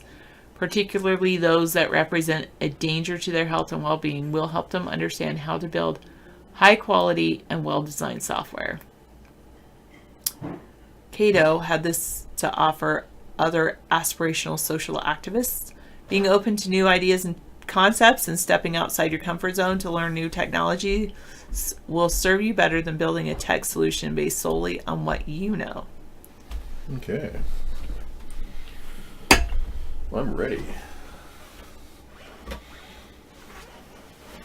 particularly those that represent a danger to their health and well-being, will help them understand how to build high quality and well-designed software. Cato had this to offer other aspirational social activists. Being open to new ideas and concepts and stepping outside your comfort zone to learn new technology will serve you better than building a tech solution based solely on what you know. Okay. Well, I'm ready.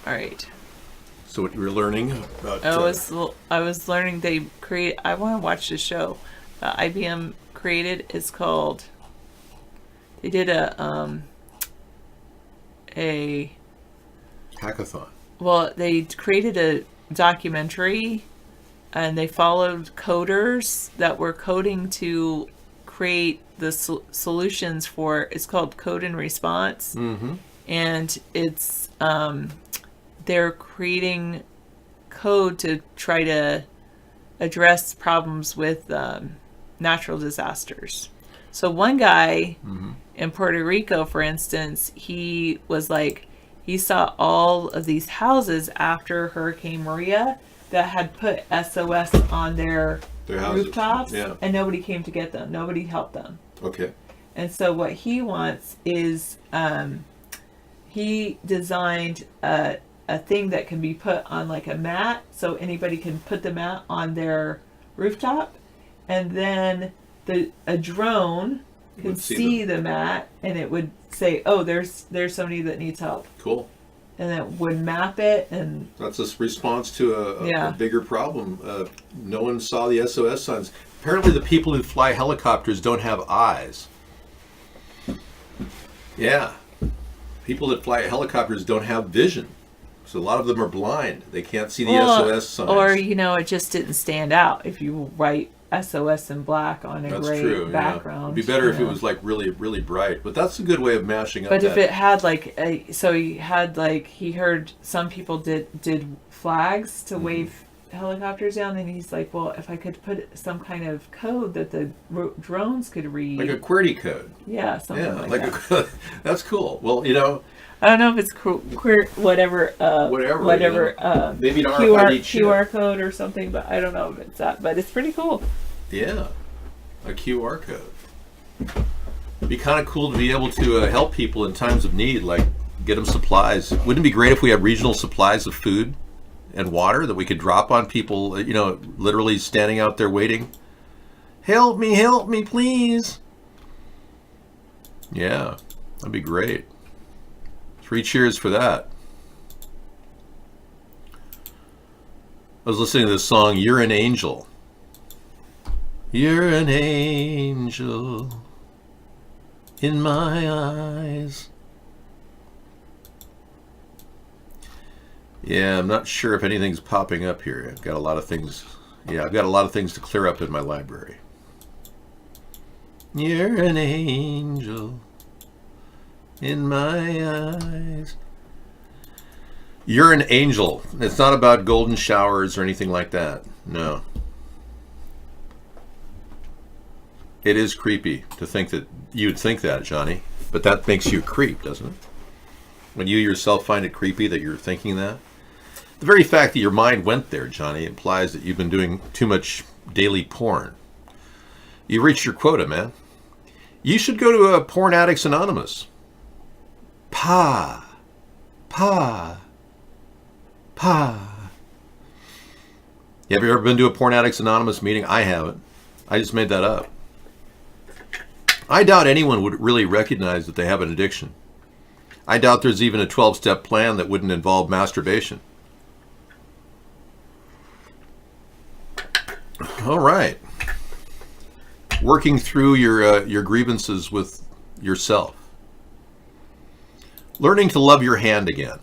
All right. So what you were learning about? I was learning they create. I want to watch the show. IBM created. It's called. They did a hackathon. Well, they created a documentary, and they followed coders that were coding to create the solutions for. It's called Code and Response, and it's they're creating code to try to address problems with natural disasters. So one guy in Puerto Rico, for instance, he was like, he saw all of these houses after Hurricane Maria that had put SOS on their rooftops, and nobody came to get them. Nobody helped them. Okay. And so what he wants is, he designed a thing that can be put on like a mat, so anybody can put the mat on their rooftop, and then a drone can see the mat, and it would say, "Oh, there's somebody that needs help." Cool. And it would map it, and that's a response to a bigger problem. No one saw the SOS signs. Apparently, the people who fly helicopters don't have eyes. Yeah, people that fly helicopters don't have vision. So a lot of them are blind. They can't see the SOS signs. Or, it just didn't stand out if you write SOS in black on a gray background. It'd be better if it was like really, really bright. But that's a good way of mashing up. But if it had he heard some people did flags to wave helicopters down, and he's like, well, if I could put some kind of code that the drones could read. Like a QWERTY code. Yeah, something like that. That's cool. Well, I don't know if it's whatever maybe an QR code or something, but I don't know if it's that. But it's pretty cool. Yeah, a QR code. It'd be kind of cool to be able to help people in times of need, like get them supplies. Wouldn't it be great if we had regional supplies of food and water that we could drop on people, literally standing out there waiting? Help me, please. Yeah, that'd be great. 3 cheers for that. I was listening to this song, You're an Angel. You're an angel in my eyes. Yeah, I'm not sure if anything's popping up here. I've got a lot of things. Yeah, I've got a lot of things to clear up in my library. You're an angel in my eyes. You're an angel. It's not about golden showers or anything like that. No. It is creepy to think that you'd think that, Johnny. But that makes you a creep, doesn't it? When you yourself find it creepy that you're thinking that. The very fact that your mind went there, Johnny, implies that you've been doing too much daily porn. You've reached your quota, man. You should go to Porn Addicts Anonymous. Pa. Have you ever been to a Porn Addicts Anonymous meeting? I haven't. I just made that up. I doubt anyone would really recognize that they have an addiction. I doubt there's even a 12-step plan that wouldn't involve masturbation. All right. Working through your grievances with yourself. Learning to love your hand again.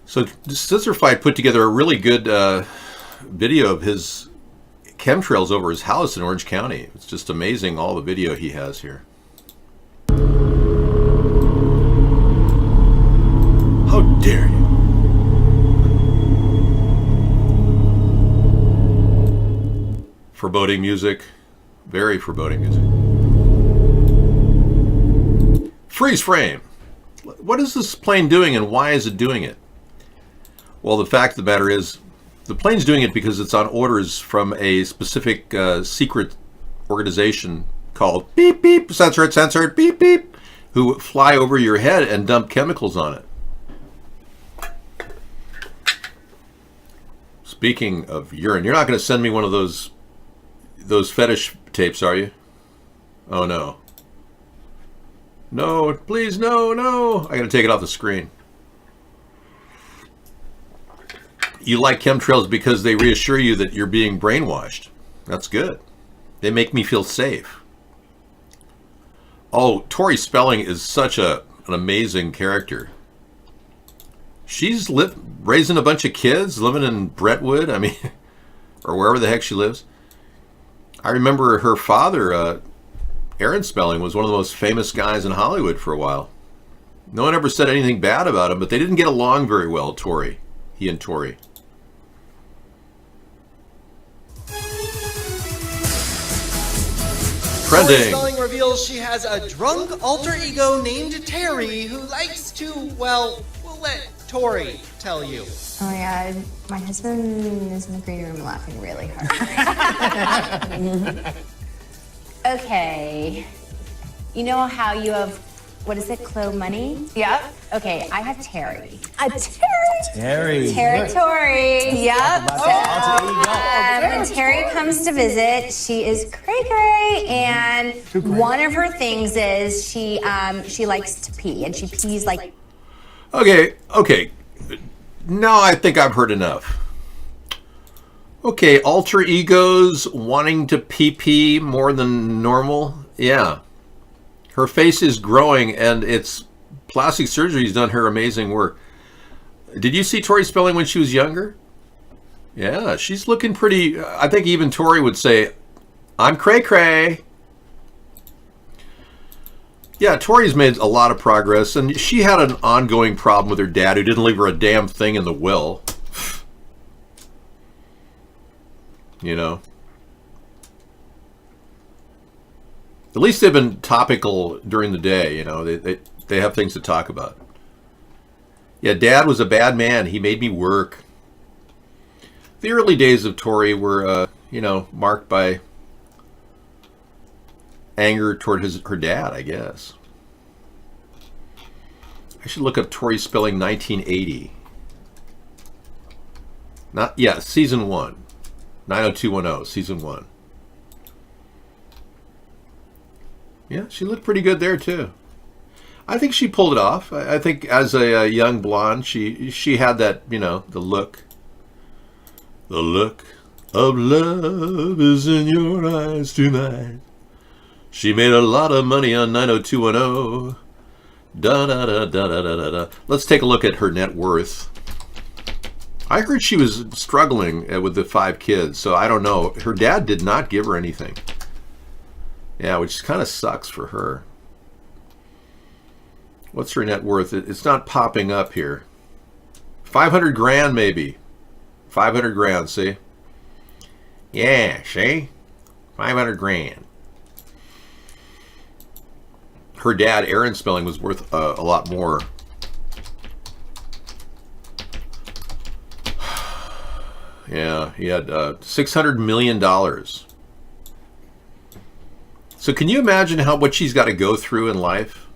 So Scissorfight put together a really good video of his chemtrails over his house in Orange County. It's just amazing, all the video he has here. How dare you? Foreboding music. Very foreboding music. Freeze frame. What is this plane doing and why is it doing it? Well, the fact of the matter is, the plane's doing it because it's on orders from a specific secret organization called beep beep, censor it, beep beep, who fly over your head and dump chemicals on it. Speaking of urine, you're not going to send me one of those fetish tapes, are you? Oh no. No, please, no. I got to take it off the screen. You like chemtrails because they reassure you that you're being brainwashed. That's good. They make me feel safe. Oh, Tori Spelling is such an amazing character. She's raising a bunch of kids, living in Brentwood, I mean, or wherever the heck she lives. I remember her father, Aaron Spelling, was one of the most famous guys in Hollywood for a while. No one ever said anything bad about him, but they didn't get along very well, he and Tori. Trending. Tori Spelling reveals she has a drunk alter ego named Terry who likes to, well, we'll let Tori tell you. Oh my god, my husband is in the green room laughing really hard. Okay, you know how you have, what is it, Chloe Money? Yep. Okay, I have Terry. Terry. Territory. Yep. When Terry comes to visit, she is cray-cray, and one of her things is she likes to pee, and she pees like. Okay. Now I think I've heard enough. Okay, alter egos wanting to pee more than normal. Yeah. Her face is growing, and it's plastic surgery's done her amazing work. Did you see Tori Spelling when she was younger? Yeah, she's looking pretty. I think even Tori would say, I'm cray-cray. Yeah, Tori's made a lot of progress, and she had an ongoing problem with her dad who didn't leave her a damn thing in the will. You know? At least they've been topical during the day, you know. They have things to talk about. Yeah, Dad was a bad man. He made me work. The early days of Tori were, marked by anger toward her dad, I guess. I should look up Tori Spelling 1980. Season 1. 90210, Season 1. Yeah, she looked pretty good there, too. I think she pulled it off. I think as a young blonde, she had that, the look. The look of love is in your eyes tonight. She made a lot of money on 90210. Da-da-da-da-da-da-da. Let's take a look at her net worth. I heard she was struggling with the 5 kids, so I don't know. Her dad did not give her anything. Yeah, which kind of sucks for her. What's her net worth? It's not popping up here. 500 grand maybe. 500 grand, see? Yeah, see? 500 grand. Her dad, Aaron Spelling, was worth a lot more. Yeah, he had $600 million. So can you imagine what she's got to go through in life?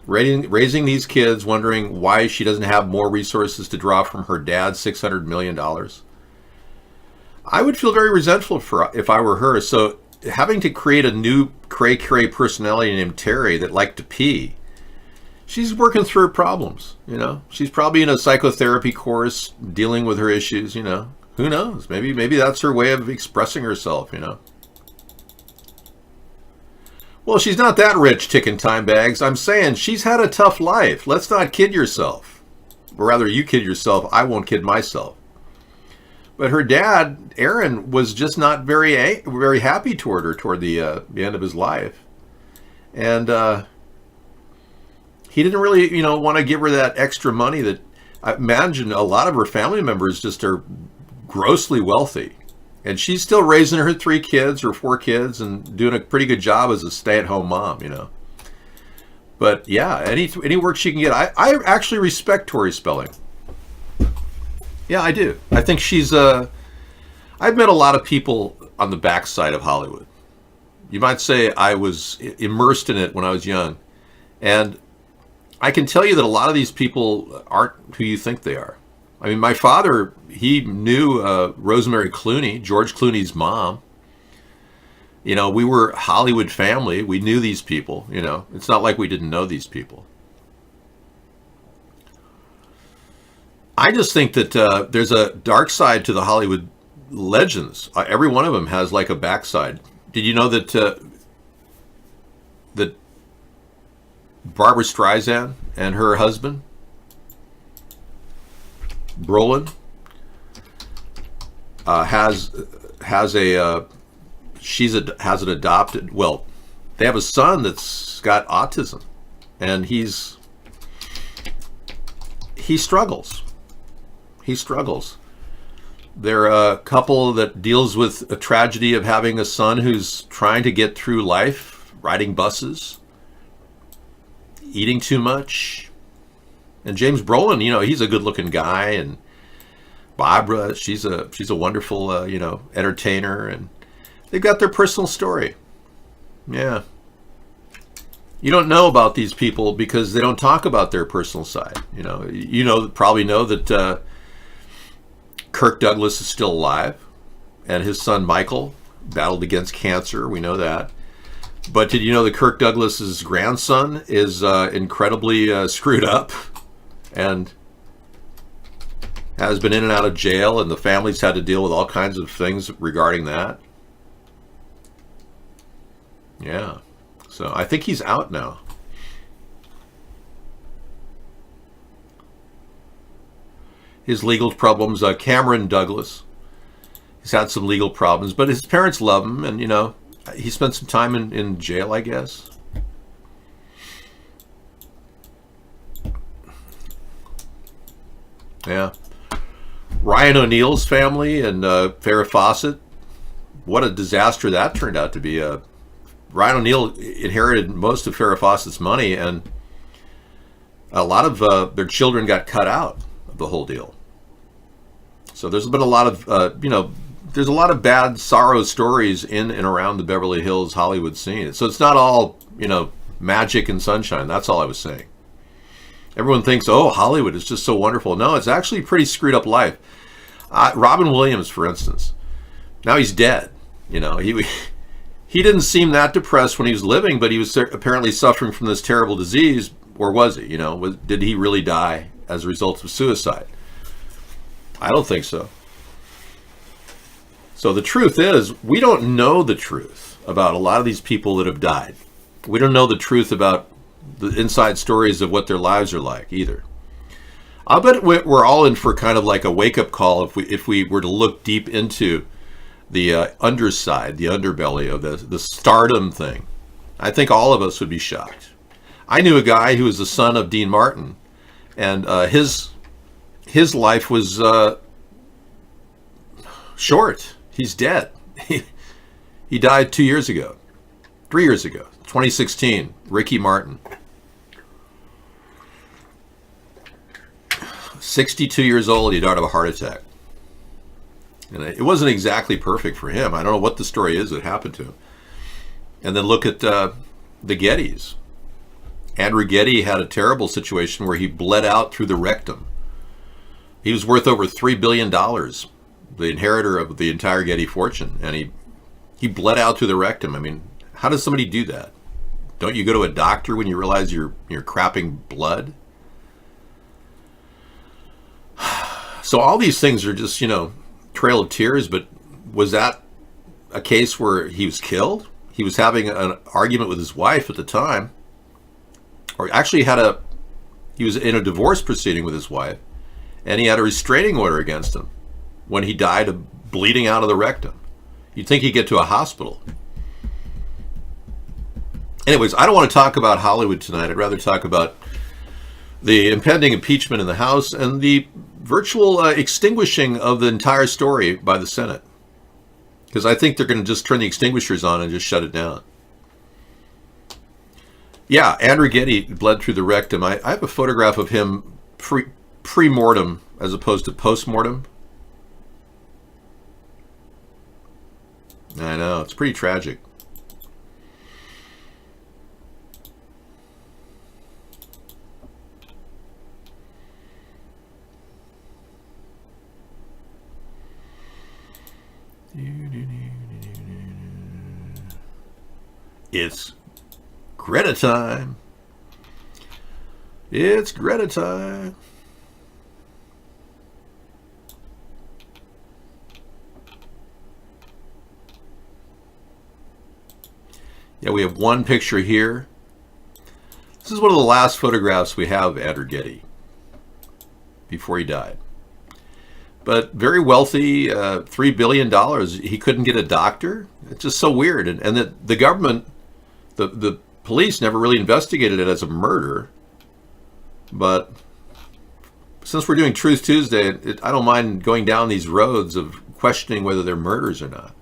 Raising these kids, wondering why she doesn't have more resources to draw from her dad's $600 million. I would feel very resentful if I were her. So having to create a new cray-cray personality named Terry that liked to pee, she's working through her problems, She's probably in a psychotherapy course dealing with her issues, Who knows? Maybe that's her way of expressing herself, Well, she's not that rich, ticking time bags. I'm saying she's had a tough life. Let's not kid yourself. Or rather, you kid yourself. I won't kid myself. But her dad, Aaron, was just not very happy toward her toward the end of his life. And he didn't really, want to give her that extra money that I imagine a lot of her family members just are grossly wealthy. And she's still raising her 3 kids or 4 kids and doing a pretty good job as a stay-at-home mom, But yeah, any work she can get. I actually respect Tori Spelling. Yeah, I do. I think she's I've met a lot of people on the backside of Hollywood. You might say I was immersed in it when I was young. And I can tell you that a lot of these people aren't who you think they are. I mean, my father, he knew Rosemary Clooney, George Clooney's mom. We were Hollywood family. We knew these people, It's not like we didn't know these people. I just think that there's a dark side to the Hollywood legends. Every one of them has like a backside. Did you know that that Barbara Streisand and her husband, Brolin, has an adopted, well, they have a son that's got autism, and he struggles. He struggles. They're a couple that deals with a tragedy of having a son who's trying to get through life, riding buses, eating too much. And James Brolin, you know, he's a good-looking guy, and Barbara, she's a wonderful, you know, entertainer, and they've got their personal story. Yeah. You don't know about these people because they don't talk about their personal side. Probably know that Kirk Douglas is still alive, and his son Michael battled against cancer. We know that. But did you know that Kirk Douglas's grandson is incredibly screwed up and has been in and out of jail, and the family's had to deal with all kinds of things regarding that? Yeah. So I think he's out now. His legal problems, Cameron Douglas, he's had some legal problems, but his parents love him, and, you know, he spent some time in jail, I guess. Yeah. Ryan O'Neal's family and Farrah Fawcett, what a disaster that turned out to be. Ryan O'Neal inherited most of Farrah Fawcett's money, and a lot of their children got cut out of the whole deal. So there's been a lot of, there's a lot of bad sorrow stories in and around the Beverly Hills Hollywood scene. So it's not all, magic and sunshine. That's all I was saying. Everyone thinks, oh, Hollywood is just so wonderful. No, it's actually a pretty screwed up life. Robin Williams, for instance, now he's dead. He didn't seem that depressed when he was living, but he was apparently suffering from this terrible disease, or was he? Did he really die as a result of suicide? I don't think so. So the truth is, we don't know the truth about a lot of these people that have died. We don't know the truth about the inside stories of what their lives are like either. I'll bet we're all in for kind of like a wake-up call if we were to look deep into the underside, the underbelly of the stardom thing. I think all of us would be shocked. I knew a guy who was the son of Dean Martin, and his life was short. He's dead. He died 3 years ago, 2016. Ricky Martin, 62 years old. He died of a heart attack. And it wasn't exactly perfect for him. I don't know what the story is that happened to him. And then look at the Gettys. Andrew Getty had a terrible situation where he bled out through the rectum. He was worth over $3 billion, the inheritor of the entire Getty fortune, and he bled out through the rectum. I mean, how does somebody do that? Don't you go to a doctor when you realize you're crapping blood? So all these things are just, Trail of Tears, but was that a case where he was killed? He was having an argument with his wife at the time, or actually he was in a divorce proceeding with his wife, and he had a restraining order against him when he died of bleeding out of the rectum. You'd think he'd get to a hospital. Anyways, I don't want to talk about Hollywood tonight. I'd rather talk about the impending impeachment in the House and the virtual extinguishing of the entire story by the Senate. Because I think they're going to just turn the extinguishers on and just shut it down. Yeah, Andrew Getty bled through the rectum. I have a photograph of him pre-mortem as opposed to post-mortem. I know, it's pretty tragic. It's Greta time. It's Greta time. Yeah, we have one picture here. This is one of the last photographs we have of Andrew Getty before he died. But very wealthy, $3 billion. He couldn't get a doctor. It's just so weird. And that the government, the police never really investigated it as a murder. But since we're doing Truth Tuesday, I don't mind going down these roads of questioning whether they're murders or not.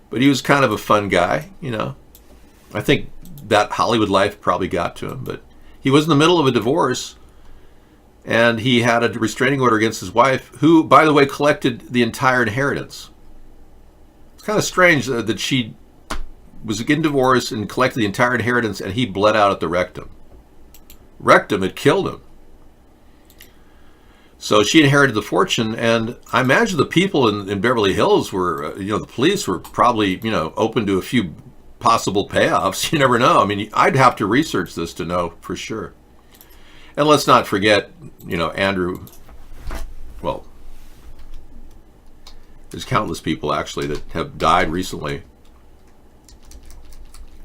But he was kind of a fun guy, you know. I think that Hollywood life probably got to him. But he was in the middle of a divorce. And he had a restraining order against his wife, who, by the way, collected the entire inheritance. It's kind of strange that she was getting divorced and collected the entire inheritance, and he bled out at the rectum. Rectum had killed him. So she inherited the fortune, and I imagine the people in Beverly Hills were, the police were probably, open to a few possible payoffs. You never know. I mean, I'd have to research this to know for sure. And let's not forget, Andrew, well, there's countless people actually that have died recently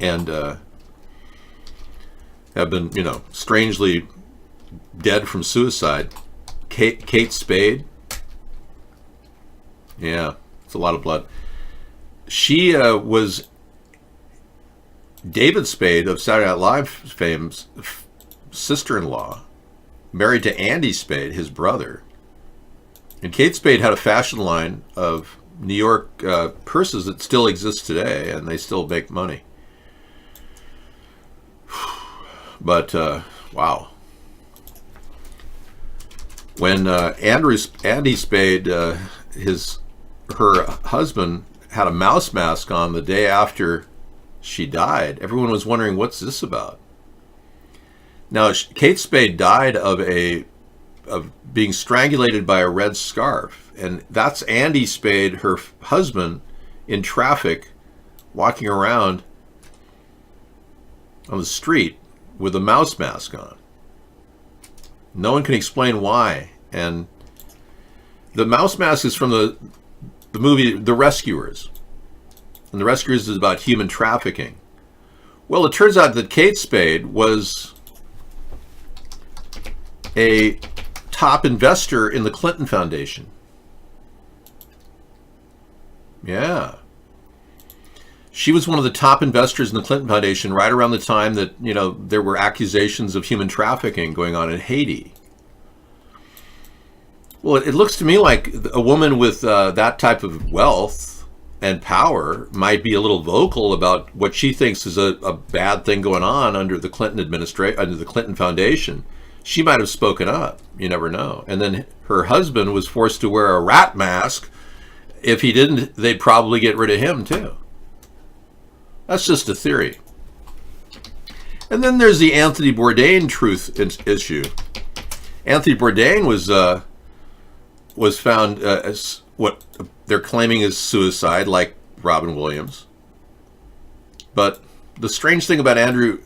and have been, strangely dead from suicide. Kate Spade. Yeah, it's a lot of blood. She was David Spade of Saturday Night Live fame's sister-in-law, married to Andy Spade, his brother. And Kate Spade had a fashion line of New York purses that still exist today, and they still make money. But wow, when Andy Spade, her husband, had a mouse mask on the day after she died, everyone was wondering, what's this about? Now, Kate Spade died of being strangulated by a red scarf, and that's Andy Spade, her husband, in traffic, walking around on the street with a mouse mask on. No one can explain why. And the mouse mask is from the movie The Rescuers, and The Rescuers is about human trafficking. Well, it turns out that Kate Spade was a top investor in the Clinton Foundation. Yeah. She was one of the top investors in the Clinton Foundation right around the time that, there were accusations of human trafficking going on in Haiti. Well, it looks to me like a woman with that type of wealth and power might be a little vocal about what she thinks is a bad thing going on under the Clinton administration, under the Clinton Foundation. She might have spoken up. You never know. And then her husband was forced to wear a rat mask. If he didn't, they'd probably get rid of him too. That's just a theory. And then there's the Anthony Bourdain truth issue. Anthony Bourdain was found as what they're claiming is suicide, like Robin Williams. But the strange thing about Andrew,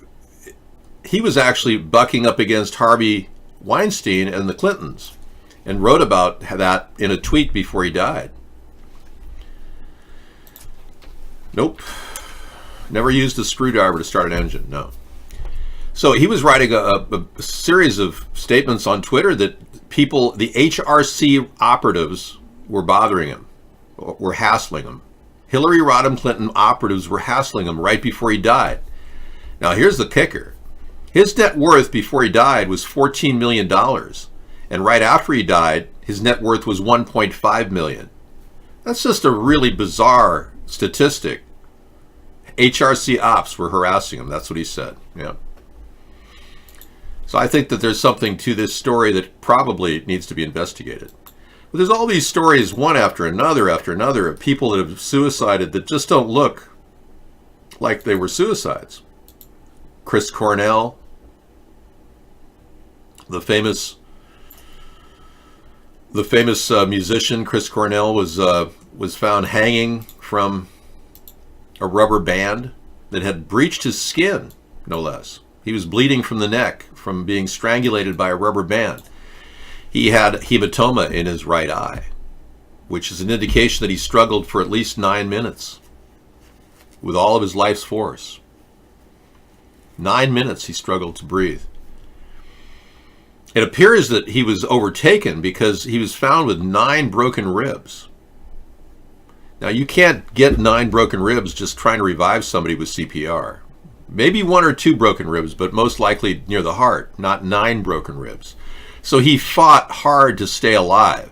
he was actually bucking up against Harvey Weinstein and the Clintons, and wrote about that in a tweet before he died. Nope. Never used a screwdriver to start an engine, no. So he was writing a series of statements on Twitter that people, the HRC operatives, were bothering him, were hassling him. Hillary Rodham Clinton operatives were hassling him right before he died. Now here's the kicker. His net worth before he died was $14 million. And right after he died, his net worth was $1.5 million. That's just a really bizarre statistic. HRC ops were harassing him. That's what he said. Yeah. So I think that there's something to this story that probably needs to be investigated. But there's all these stories, one after another, of people that have suicided that just don't look like they were suicides. Chris Cornell, the famous musician Chris Cornell, was found hanging from a rubber band that had breached his skin, no less. He was bleeding from the neck from being strangulated by a rubber band. He had hematoma in his right eye, which is an indication that he struggled for at least 9 minutes with all of his life's force. 9 minutes he struggled to breathe. It appears that he was overtaken because he was found with 9 broken ribs. Now, you can't get 9 broken ribs just trying to revive somebody with CPR. Maybe 1 or 2 broken ribs, but most likely near the heart, not 9 broken ribs. So he fought hard to stay alive.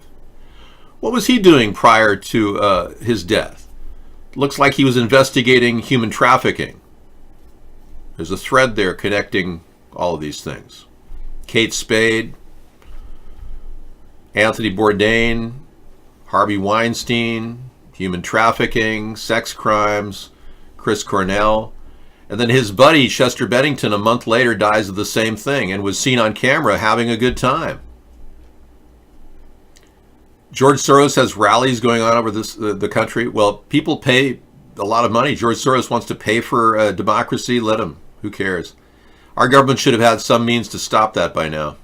What was he doing prior to his death? Looks like he was investigating human trafficking. There's a thread there connecting all of these things. Kate Spade, Anthony Bourdain, Harvey Weinstein, human trafficking, sex crimes, Chris Cornell, and then his buddy Chester Bennington a month later dies of the same thing and was seen on camera having a good time. George Soros has rallies going on over the country. Well, people pay a lot of money. George Soros wants to pay for democracy. Let him. Who cares? Our government should have had some means to stop that by now.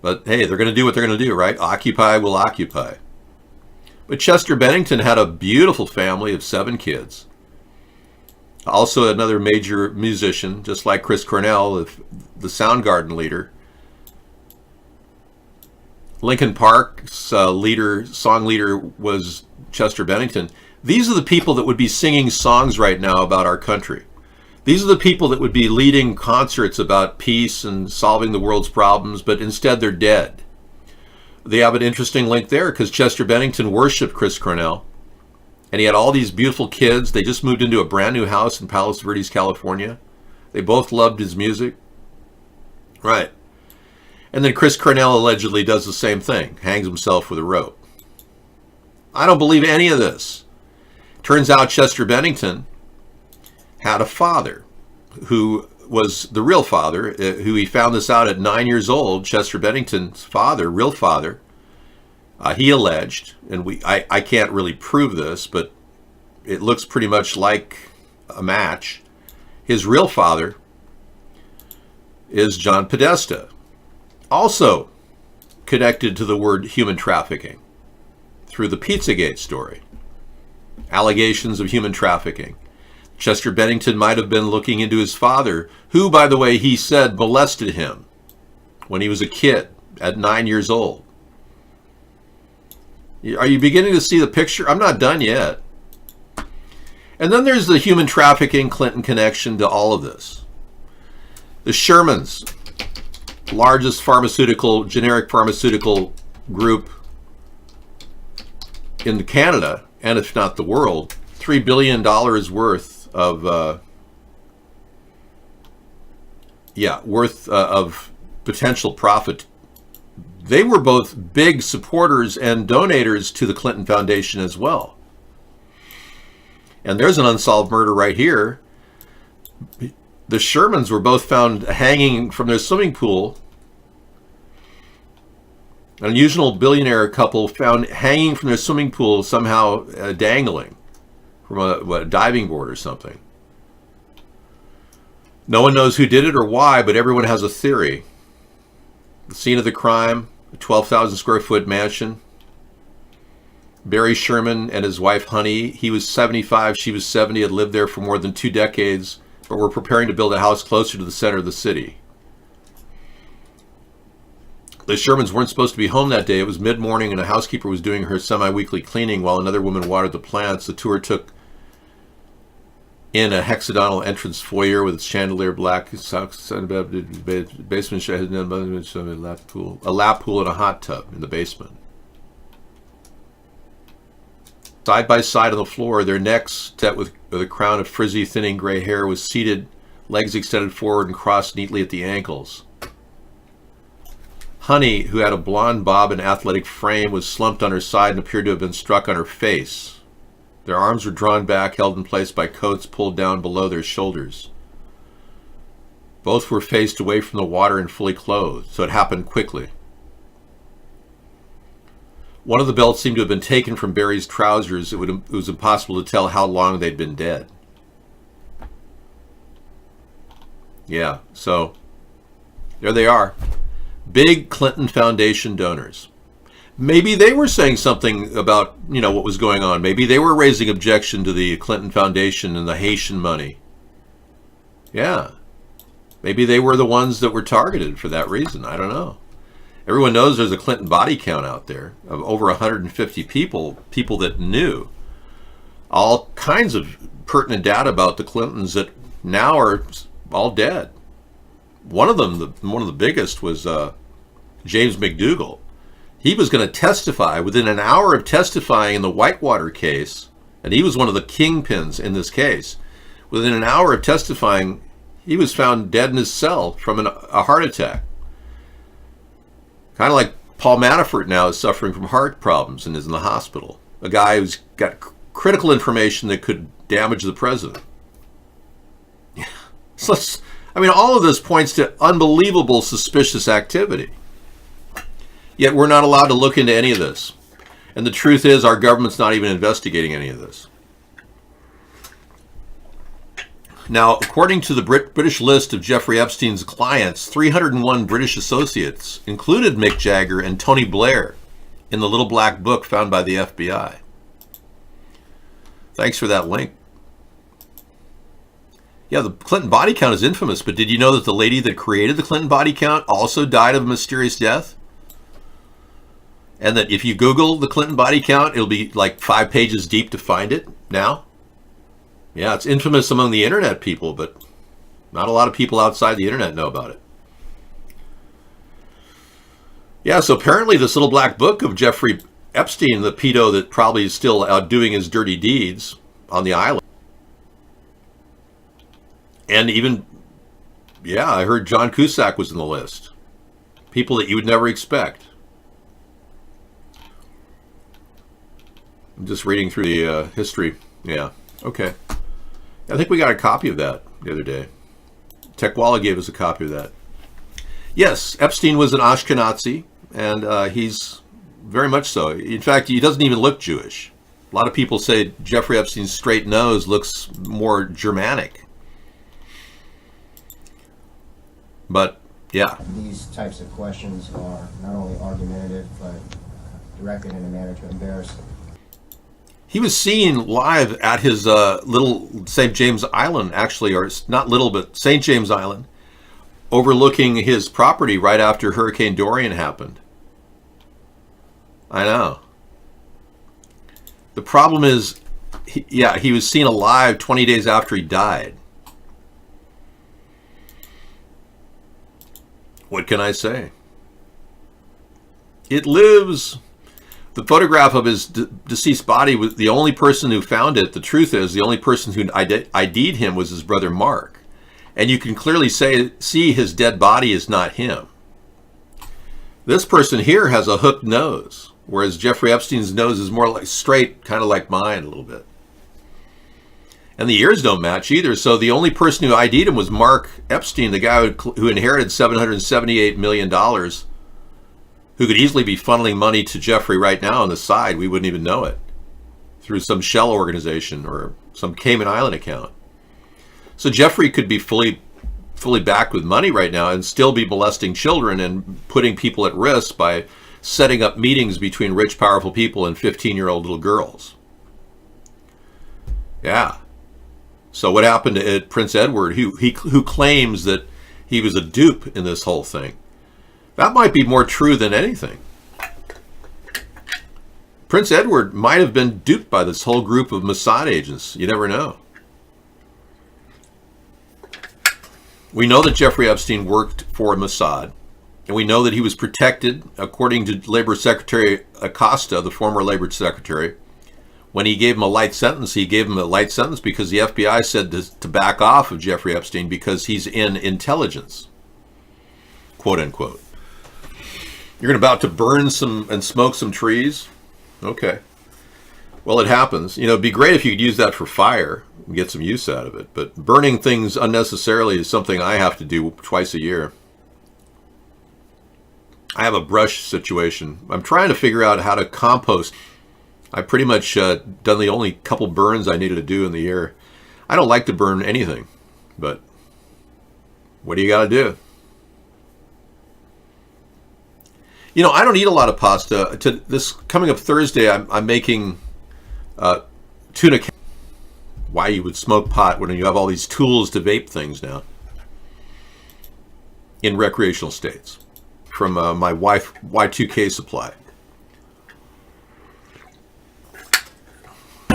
But hey, they're going to do what they're going to do, right? Occupy will occupy. But Chester Bennington had a beautiful family of 7 kids. Also another major musician, just like Chris Cornell, the Soundgarden leader. Linkin Park's song leader was Chester Bennington. These are the people that would be singing songs right now about our country. These are the people that would be leading concerts about peace and solving the world's problems, but instead they're dead. They have an interesting link there because Chester Bennington worshiped Chris Cornell, and he had all these beautiful kids. They just moved into a brand new house in Palos Verdes, California. They both loved his music. Right. And then Chris Cornell allegedly does the same thing, hangs himself with a rope. I don't believe any of this. Turns out Chester Bennington had a father who was the real father, who he found this out at 9 years old. Chester Bennington's father, real father, he alleged, and I can't really prove this, but it looks pretty much like a match. His real father is John Podesta, also connected to the word human trafficking through the Pizzagate story. Allegations of human trafficking. Chester Bennington might have been looking into his father, who, by the way, he said molested him when he was a kid at 9 years old. Are you beginning to see the picture? I'm not done yet. And then there's the human trafficking Clinton connection to all of this. The Shermans, largest generic pharmaceutical group in Canada, and if not the world, $3 billion worth of potential profit. They were both big supporters and donators to the Clinton Foundation as well. And there's an unsolved murder right here. The Shermans were both found hanging from their swimming pool. An unusual billionaire couple found hanging from their swimming pool, somehow dangling from a diving board or something. No one knows who did it or why, but everyone has a theory. The scene of the crime, a 12,000 square foot mansion. Barry Sherman and his wife Honey, he was 75, she was 70, had lived there for more than 2 decades, but were preparing to build a house closer to the center of the city. The Shermans weren't supposed to be home that day. It was mid-morning and a housekeeper was doing her semi-weekly cleaning while another woman watered the plants. The tour took in a hexagonal entrance foyer with its chandelier, black basement, a lap pool and a hot tub in the basement. Side by side on the floor, their necks set with a crown of frizzy, thinning gray hair, was seated, legs extended forward and crossed neatly at the ankles. Honey, who had a blonde bob and athletic frame, was slumped on her side and appeared to have been struck on her face. Their arms were drawn back, held in place by coats pulled down below their shoulders. Both were faced away from the water and fully clothed, so it happened quickly. One of the belts seemed to have been taken from Barry's trousers. It was impossible to tell how long they'd been dead. Yeah, so there they are. Big Clinton Foundation donors. Maybe they were saying something about, what was going on. Maybe they were raising objection to the Clinton Foundation and the Haitian money. Yeah. Maybe they were the ones that were targeted for that reason. I don't know. Everyone knows there's a Clinton body count out there of over 150 people that knew all kinds of pertinent data about the Clintons that now are all dead. One of them, one of the biggest, was James McDougal. He was going to testify within an hour of testifying in the Whitewater case, and he was one of the kingpins in this case. Within an hour of testifying, he was found dead in his cell from a heart attack. Kind of like Paul Manafort now is suffering from heart problems and is in the hospital. A guy who's got critical information that could damage the president. Yeah. So all of this points to unbelievable suspicious activity. Yet we're not allowed to look into any of this. And the truth is, our government's not even investigating any of this. Now, according to the British list of Jeffrey Epstein's clients, 301 British associates included Mick Jagger and Tony Blair in the little black book found by the FBI. Thanks for that link. Yeah, the Clinton body count is infamous, but did you know that the lady that created the Clinton body count also died of a mysterious death? And that if you Google the Clinton body count, it'll be like 5 pages deep to find it now? Yeah, it's infamous among the internet people, but not a lot of people outside the internet know about it. Yeah, so apparently this little black book of Jeffrey Epstein, the pedo that probably is still out doing his dirty deeds on the island. And even, I heard John Cusack was in the list. People that you would never expect. I'm just reading through the history. Yeah, okay. I think we got a copy of that the other day. Tekwala gave us a copy of that. Yes, Epstein was an Ashkenazi, and he's very much so. In fact, he doesn't even look Jewish. A lot of people say Jeffrey Epstein's straight nose looks more Germanic. But, yeah. These types of questions are not only argumentative, but directed in a manner to embarrass them. He was seen live at his little St. James Island, actually, or not little, but St. James Island, overlooking his property right after Hurricane Dorian happened. I know. The problem is, he was seen alive 20 days after he died. What can I say? It lives. The photograph of his deceased body was the only person who found it. The truth is, the only person who ID'd him was his brother Mark. And you can clearly see his dead body is not him. This person here has a hooked nose, whereas Jeffrey Epstein's nose is more like straight, kind of like mine a little bit. And the ears don't match either. So the only person who ID'd him was Mark Epstein, the guy who inherited $778 million, who could easily be funneling money to Jeffrey right now on the side. We wouldn't even know it, through some shell organization or some Cayman Island account. So Jeffrey could be fully backed with money right now and still be molesting children and putting people at risk by setting up meetings between rich, powerful people and 15-year-old little girls. Yeah. So what happened to Prince Edward, who claims that he was a dupe in this whole thing? That might be more true than anything. Prince Edward might have been duped by this whole group of Mossad agents. You never know. We know that Jeffrey Epstein worked for Mossad, and we know that he was protected, according to Labor Secretary Acosta, the former Labor Secretary. When he gave him a light sentence, he gave him a light sentence because the FBI said to back off of Jeffrey Epstein because he's in intelligence, quote unquote. You're about to burn some and smoke some trees? Okay. Well, it happens. It'd be great if you could use that for fire and get some use out of it. But burning things unnecessarily is something I have to do twice a year. I have a brush situation. I'm trying to figure out how to compost. I pretty much done the only couple burns I needed to do in the year. I don't like to burn anything, but what do you got to do? You know, I don't eat a lot of pasta. To this coming up Thursday, I'm making tuna. Why you would smoke pot when you have all these tools to vape things now in recreational states from my Y2K supply.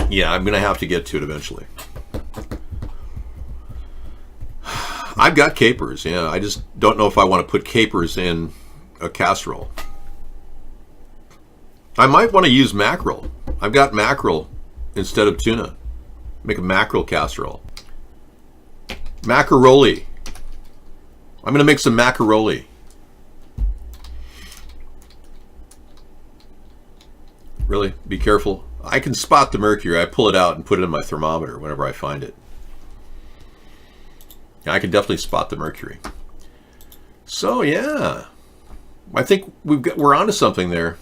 Yeah, I'm going to have to get to it eventually. I've got capers, yeah. I just don't know if I want to put capers in a casserole. I might want to use mackerel. I've got mackerel instead of tuna. Make a mackerel casserole. Macaroni. I'm going to make some macaroni. Really? Be careful. I can spot the mercury. I pull it out and put it in my thermometer whenever I find it. I can definitely spot the mercury. So yeah, I think we're onto something there.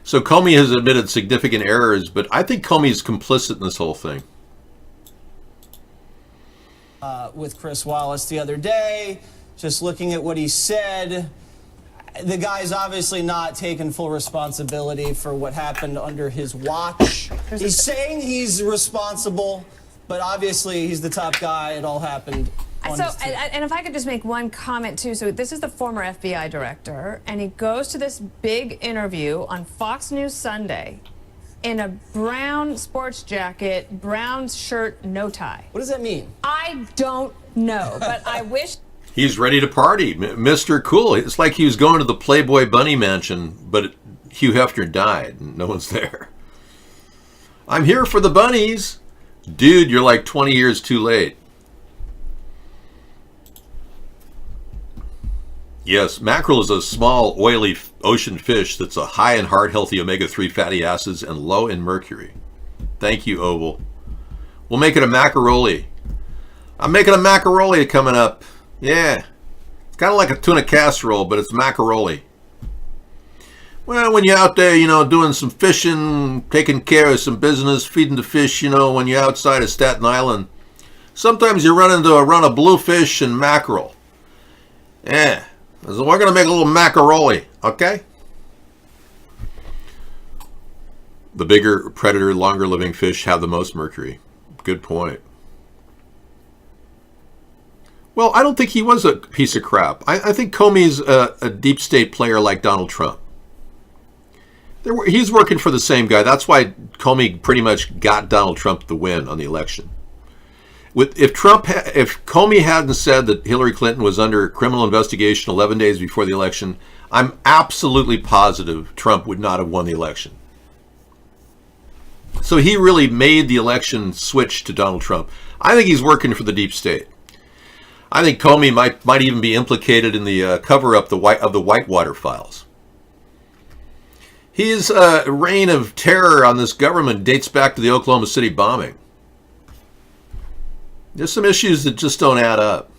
So Comey has admitted significant errors, but I think Comey's complicit in this whole thing. With Chris Wallace the other day, just looking at what he said, the guy's obviously not taking full responsibility for what happened under his watch. He's saying he's responsible, but obviously he's the top guy. It all happened on his team. And if I could just make one comment too. So this is the former FBI director, and he goes to this big interview on Fox News Sunday in a brown sports jacket, brown shirt, no tie. What does that mean? I don't know, but I wish... He's ready to party, Mr. Cool. It's like he was going to the Playboy Bunny Mansion, but Hugh Hefner died and no one's there. I'm here for the bunnies. Dude, you're like 20 years too late. Yes, mackerel is a small, oily ocean fish that's a high in heart-healthy omega-3 fatty acids and low in mercury. Thank you, Oval. We'll make it a macaroni. I'm making a macaroni coming up. Yeah. It's kind of like a tuna casserole, but it's macaroni. Well, when you're out there, you know, doing some fishing, taking care of some business, feeding the fish, you know, when you're outside of Staten Island, sometimes you run into a run of bluefish and mackerel. Yeah. So we're going to make a little macaroni, okay? The bigger predator, longer living fish have the most mercury. Good point. Well, I don't think he was a piece of crap. I think Comey's a deep state player like Donald Trump. He's working for the same guy. That's why Comey pretty much got Donald Trump the win on the election. If Comey hadn't said that Hillary Clinton was under criminal investigation 11 days before the election, I'm absolutely positive Trump would not have won the election. So he really made the election switch to Donald Trump. I think he's working for the deep state. I think Comey might even be implicated in the cover-up of the Whitewater files. His reign of terror on this government dates back to the Oklahoma City bombing. There's some issues that just don't add up.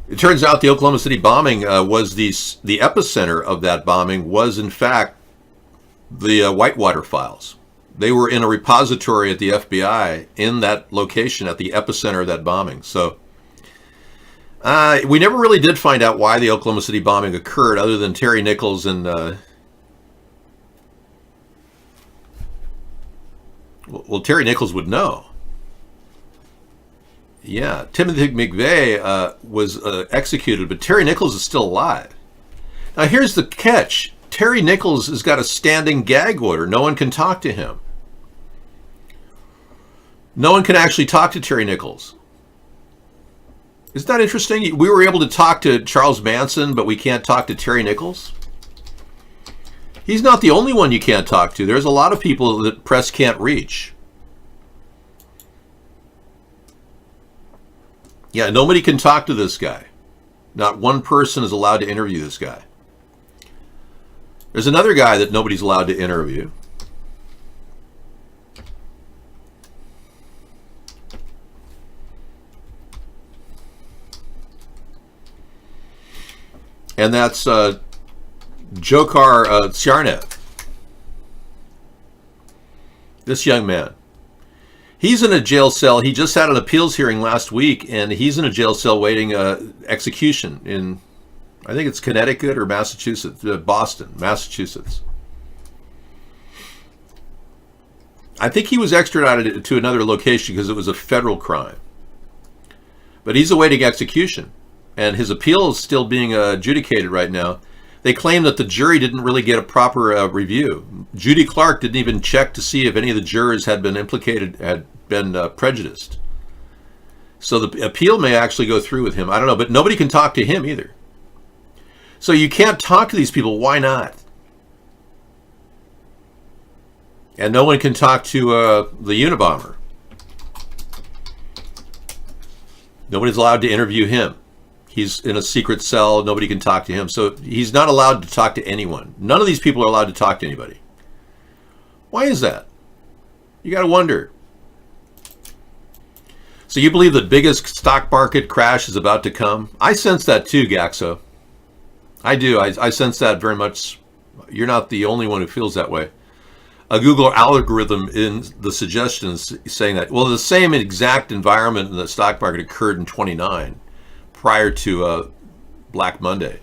It turns out the Oklahoma City bombing was the epicenter of that bombing was, in fact, the Whitewater files. They were in a repository at the FBI in that location at the epicenter of that bombing. So we never really did find out why the Oklahoma City bombing occurred other than Terry Nichols and... Well, Terry Nichols would know. Yeah, Timothy McVeigh was executed, but Terry Nichols is still alive. Now, here's the catch. Terry Nichols has got a standing gag order. No one can talk to him. No one can actually talk to Terry Nichols. Isn't that interesting? We were able to talk to Charles Manson, but we can't talk to Terry Nichols? He's not the only one you can't talk to. There's a lot of people that press can't reach. Yeah, nobody can talk to this guy. Not one person is allowed to interview this guy. There's another guy that nobody's allowed to interview. And that's Dzhokhar Tsarnaev. This young man. He's in a jail cell. He just had an appeals hearing last week, and he's in a jail cell waiting execution in, I think it's Connecticut or Massachusetts, Boston, Massachusetts. I think he was extradited to another location because it was a federal crime. But he's awaiting execution, and his appeal is still being adjudicated right now. They claim that the jury didn't really get a proper review. Judy Clark didn't even check to see if any of the jurors had been implicated, had been prejudiced. So the appeal may actually go through with him. I don't know, but nobody can talk to him either. So you can't talk to these people. Why not? And no one can talk to the Unabomber. Nobody's allowed to interview him. He's in a secret cell. Nobody can talk to him. So he's not allowed to talk to anyone. None of these people are allowed to talk to anybody. Why is that? You got to wonder. So you believe the biggest stock market crash is about to come? I sense that too, Gaxo. I do. I sense that very much. You're not the only one who feels that way. A Google algorithm in the suggestions saying that, well, the same exact environment in the stock market occurred in 29 prior to Black Monday.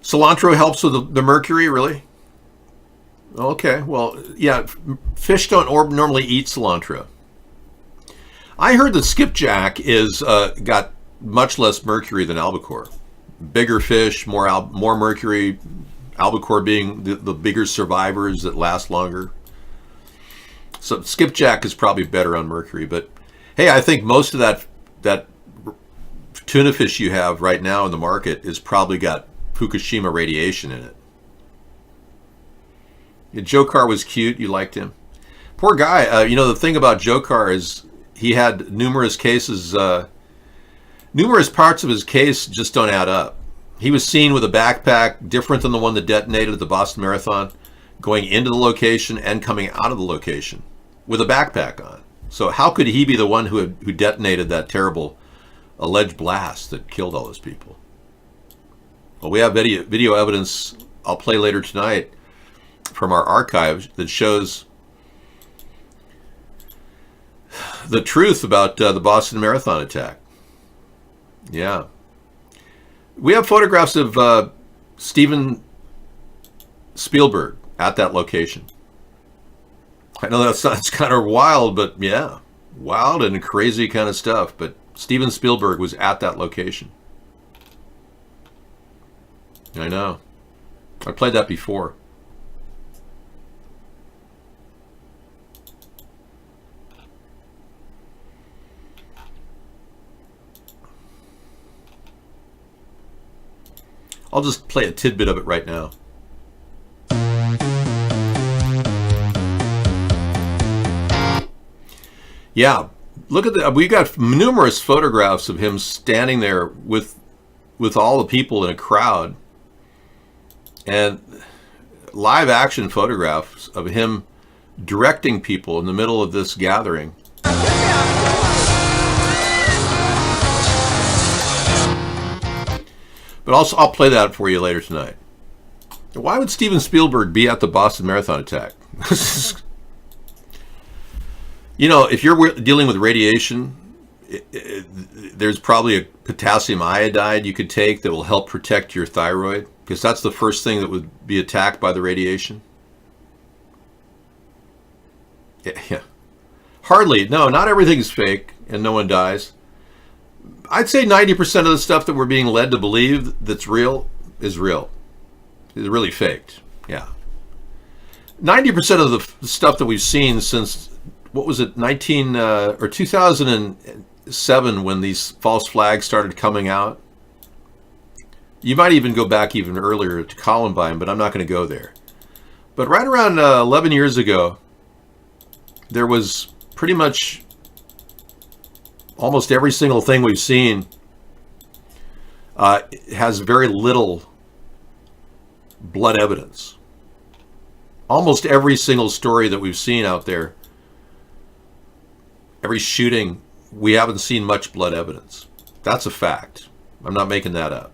Cilantro helps with the mercury, really? Okay, well, yeah, fish don't normally eat cilantro. I heard that skipjack is got much less mercury than albacore. Bigger fish, more mercury, albacore being the bigger survivors that last longer. So skipjack is probably better on mercury, but hey, I think most of that tuna fish you have right now in the market is probably got Fukushima radiation in it. Yeah, Jokar was cute. You liked him. Poor guy. The thing about Jokar is he had numerous cases. Numerous parts of his case just don't add up. He was seen with a backpack different than the one that detonated at the Boston Marathon, going into the location and coming out of the location with a backpack on. So how could he be the one who detonated that terrible alleged blast that killed all those people? Well, we have video evidence I'll play later tonight from our archives that shows the truth about the Boston Marathon attack. Yeah. We have photographs of Steven Spielberg at that location. I know that sounds kind of wild, but yeah, wild and crazy kind of stuff. But Steven Spielberg was at that location. I know. I played that before. I'll just play a tidbit of it right now. Yeah, look at that. We got numerous photographs of him standing there with all the people in a crowd, and live action photographs of him directing people in the middle of this gathering. But also, I'll play that for you later tonight. Why would Steven Spielberg be at the Boston Marathon attack? If you're dealing with radiation, there's probably a potassium iodide you could take that will help protect your thyroid, because that's the first thing that would be attacked by the radiation. Yeah. Hardly. No, not everything's fake and no one dies. I'd say 90% of the stuff that we're being led to believe that's real is real. It's really faked. Yeah. 90% of the stuff that we've seen since, what was it, 2007 when these false flags started coming out. You might even go back even earlier to Columbine, but I'm not going to go there. But right around 11 years ago, there was pretty much almost every single thing we've seen has very little blood evidence. Almost every single story that we've seen out there, every shooting, we haven't seen much blood evidence. That's a fact. I'm not making that up.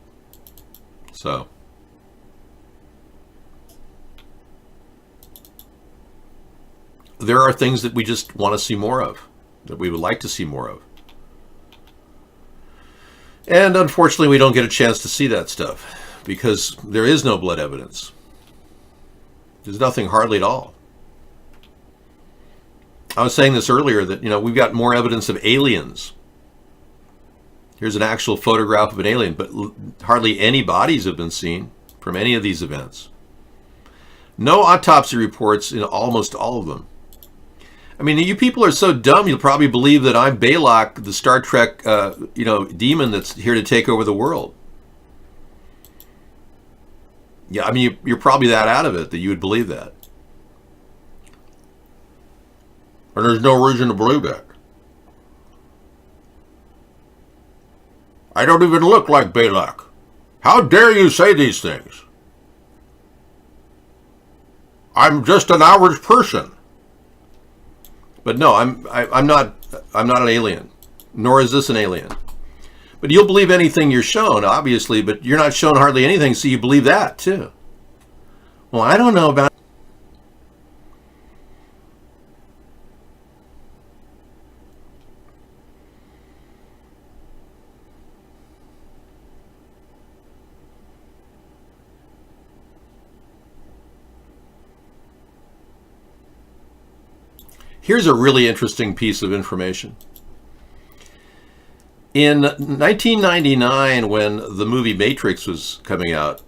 So, there are things that we just want to see more of, that we would like to see more of. And unfortunately, we don't get a chance to see that stuff because there is no blood evidence. There's nothing hardly at all. I was saying this earlier that, we've got more evidence of aliens. Here's an actual photograph of an alien, but hardly any bodies have been seen from any of these events. No autopsy reports in almost all of them. I mean, you people are so dumb, you'll probably believe that I'm Balak, the Star Trek, demon that's here to take over the world. Yeah, I mean, you're probably that out of it that you would believe that. And there's no reason to believe that. I don't even look like Balak. How dare you say these things? I'm just an average person. But no, I'm not an alien, nor is this an alien. But you'll believe anything you're shown, obviously, but you're not shown hardly anything, so you believe that too. Well, I don't know about. Here's a really interesting piece of information. In 1999, when the movie Matrix was coming out,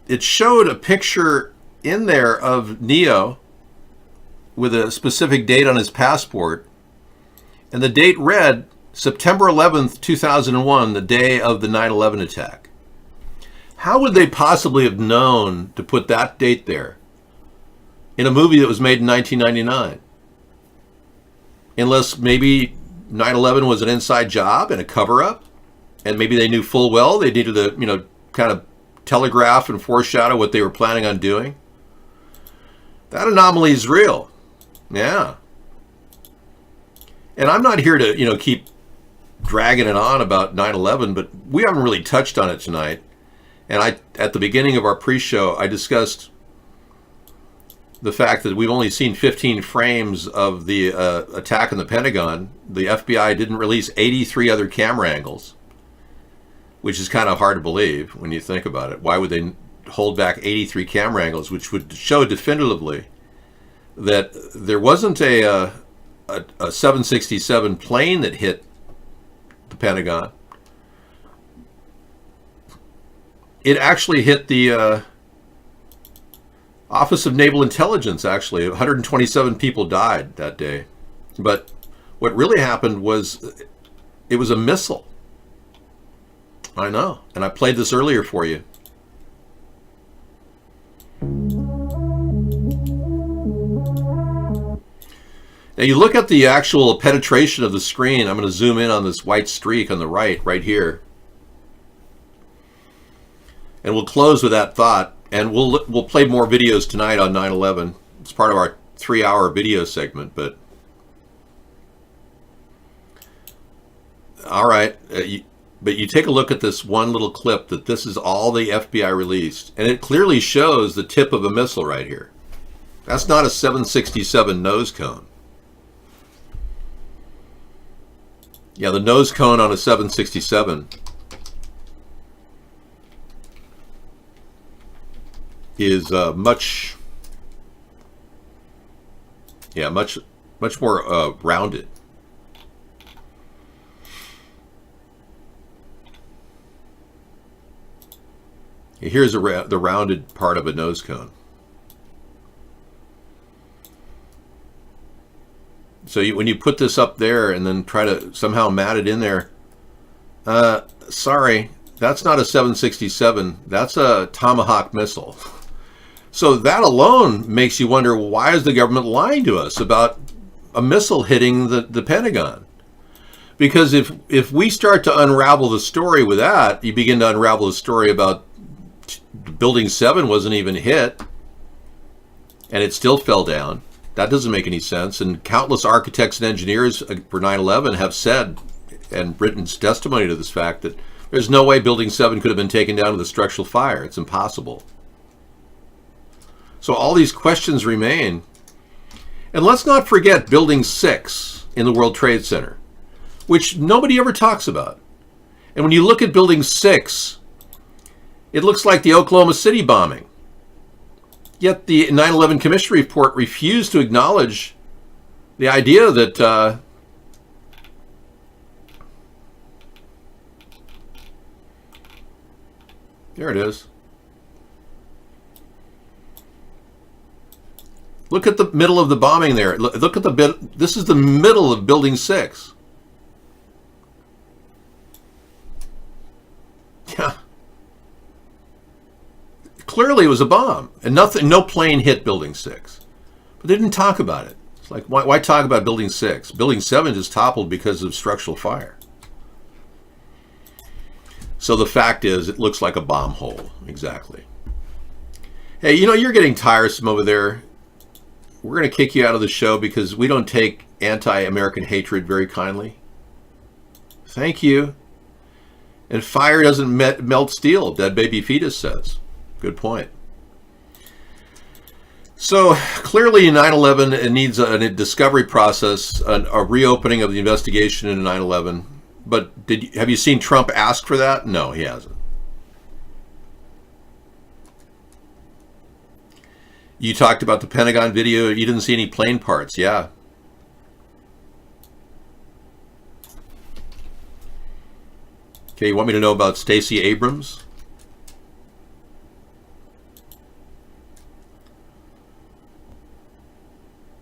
it showed a picture in there of Neo with a specific date on his passport, and the date read September 11th, 2001, the day of the 9/11 attack. How would they possibly have known to put that date there in a movie that was made in 1999? Unless maybe 9/11 was an inside job and a cover-up, and maybe they knew full well they needed to, kind of telegraph and foreshadow what they were planning on doing. That anomaly is real. Yeah. And I'm not here to, keep dragging it on about 9/11, but we haven't really touched on it tonight. And at the beginning of our pre-show, I discussed the fact that we've only seen 15 frames of the attack in the Pentagon. The FBI didn't release 83 other camera angles, which is kind of hard to believe when you think about it. Why would they hold back 83 camera angles, which would show definitively that there wasn't a 767 plane that hit the Pentagon? It actually hit the Office of Naval Intelligence, actually. 127 people died that day. But what really happened was it was a missile. I know. And I played this earlier for you. Now you look at the actual penetration of the screen. I'm going to zoom in on this white streak on the right here. And we'll close with that thought. And we'll play more videos tonight on 9/11. It's part of our 3-hour video segment. But all right, but you take a look at this one little clip that this is all the FBI released, and it clearly shows the tip of a missile right here. That's not a 767 nose cone. Yeah, the nose cone on a 767 is much more rounded. Here's the rounded part of a nose cone. So when you put this up there and then try to somehow mat it in there, sorry, that's not a 767. That's a Tomahawk missile. So that alone makes you wonder, why is the government lying to us about a missile hitting the Pentagon? Because if we start to unravel the story with that, you begin to unravel the story about Building 7 wasn't even hit, and it still fell down. That doesn't make any sense. And countless architects and engineers for 9/11 have said and written testimony to this fact that there's no way Building 7 could have been taken down with a structural fire. It's impossible. So all these questions remain. And let's not forget Building 6 in the World Trade Center, which nobody ever talks about. And when you look at Building 6, it looks like the Oklahoma City bombing. Yet the 9/11 Commission report refused to acknowledge the idea that there it is. Look at the middle of the bombing there. Look at this is the middle of Building 6. Yeah. Clearly it was a bomb, and no plane hit Building 6. But they didn't talk about it. It's like, why talk about Building 6? Building 7 just toppled because of structural fire. So the fact is, it looks like a bomb hole. Exactly. Hey, you're getting tiresome over there. We're going to kick you out of the show because we don't take anti-American hatred very kindly. Thank you. And fire doesn't melt steel, Dead Baby Fetus says. Good point. So clearly 9/11 needs a discovery process, a reopening of the investigation into 9/11. But have you seen Trump ask for that? No, he hasn't. You talked about the Pentagon video. You didn't see any plane parts. Yeah. Okay, you want me to know about Stacey Abrams?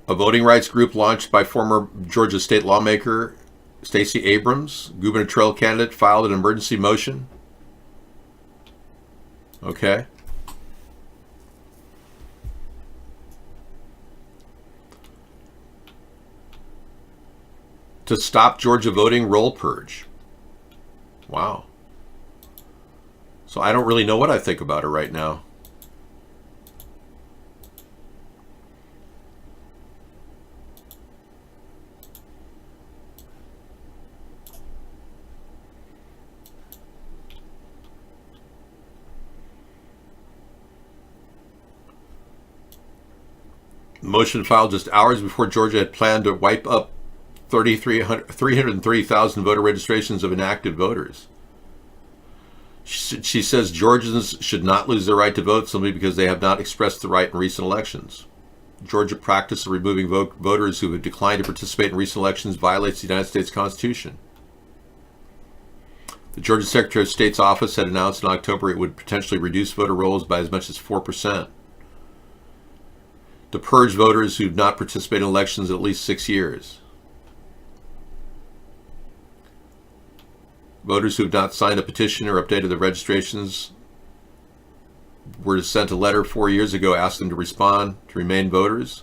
A voting rights group launched by former Georgia state lawmaker Stacey Abrams, gubernatorial candidate, filed an emergency motion. Okay. To stop Georgia voting roll purge. Wow. So I don't really know what I think about her right now. Motion filed just hours before Georgia had planned to wipe up 330,000 voter registrations of inactive voters. She says Georgians should not lose their right to vote simply because they have not expressed the right in recent elections. Georgia practice of removing voters who have declined to participate in recent elections violates the United States Constitution. The Georgia Secretary of State's office had announced in October it would potentially reduce voter rolls by as much as 4%. To purge voters who have not participated in elections in at least 6 years. Voters who have not signed a petition or updated their registrations were sent a letter 4 years ago asking them to respond to remain voters.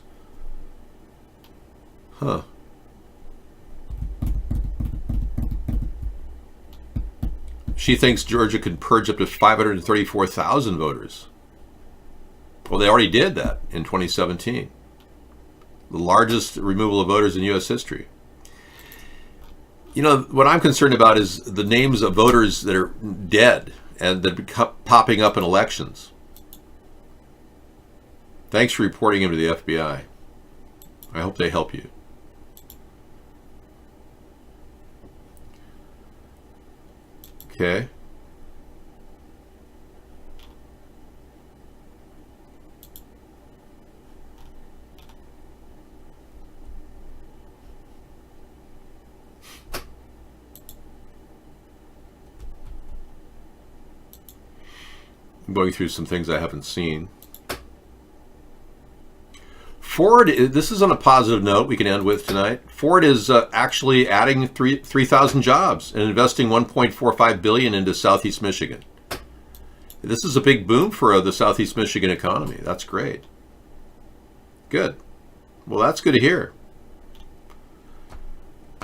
Huh. She thinks Georgia could purge up to 534,000 voters. Well, they already did that in 2017. The largest removal of voters in U.S. history. What I'm concerned about is the names of voters that are dead and that are popping up in elections. Thanks for reporting him to the FBI. I hope they help you. Okay. I'm going through some things I haven't seen. Ford, this is on a positive note we can end with tonight. Ford is actually adding 3,000 jobs and investing $1.45 billion into Southeast Michigan. This is a big boom for the Southeast Michigan economy. That's great. Good. Well, that's good to hear.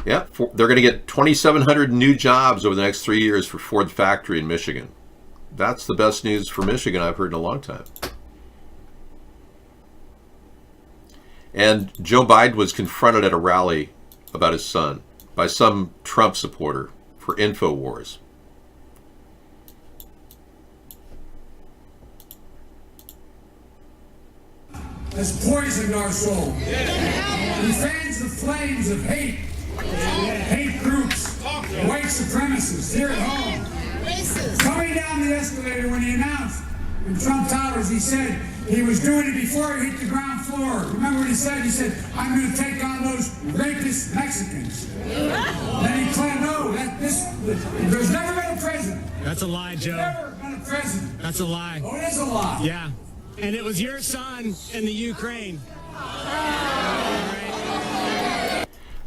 Yeah, they're going to get 2,700 new jobs over the next 3 years for Ford factory in Michigan. That's the best news for Michigan I've heard in a long time. And Joe Biden was confronted at a rally about his son by some Trump supporter for InfoWars. has poisoned our soul. He fans the flames of hate. Hate groups, white supremacists here at home. Coming down the escalator when he announced in Trump Towers, he said he was doing it before he hit the ground floor. Remember what he said? He said, I'm going to take on those rapist Mexicans. Then he claimed, no, there's never been a president. That's a lie, Joe. There's never been a president. That's a lie. Oh, it is a lie. Yeah. And it was your son in the Ukraine.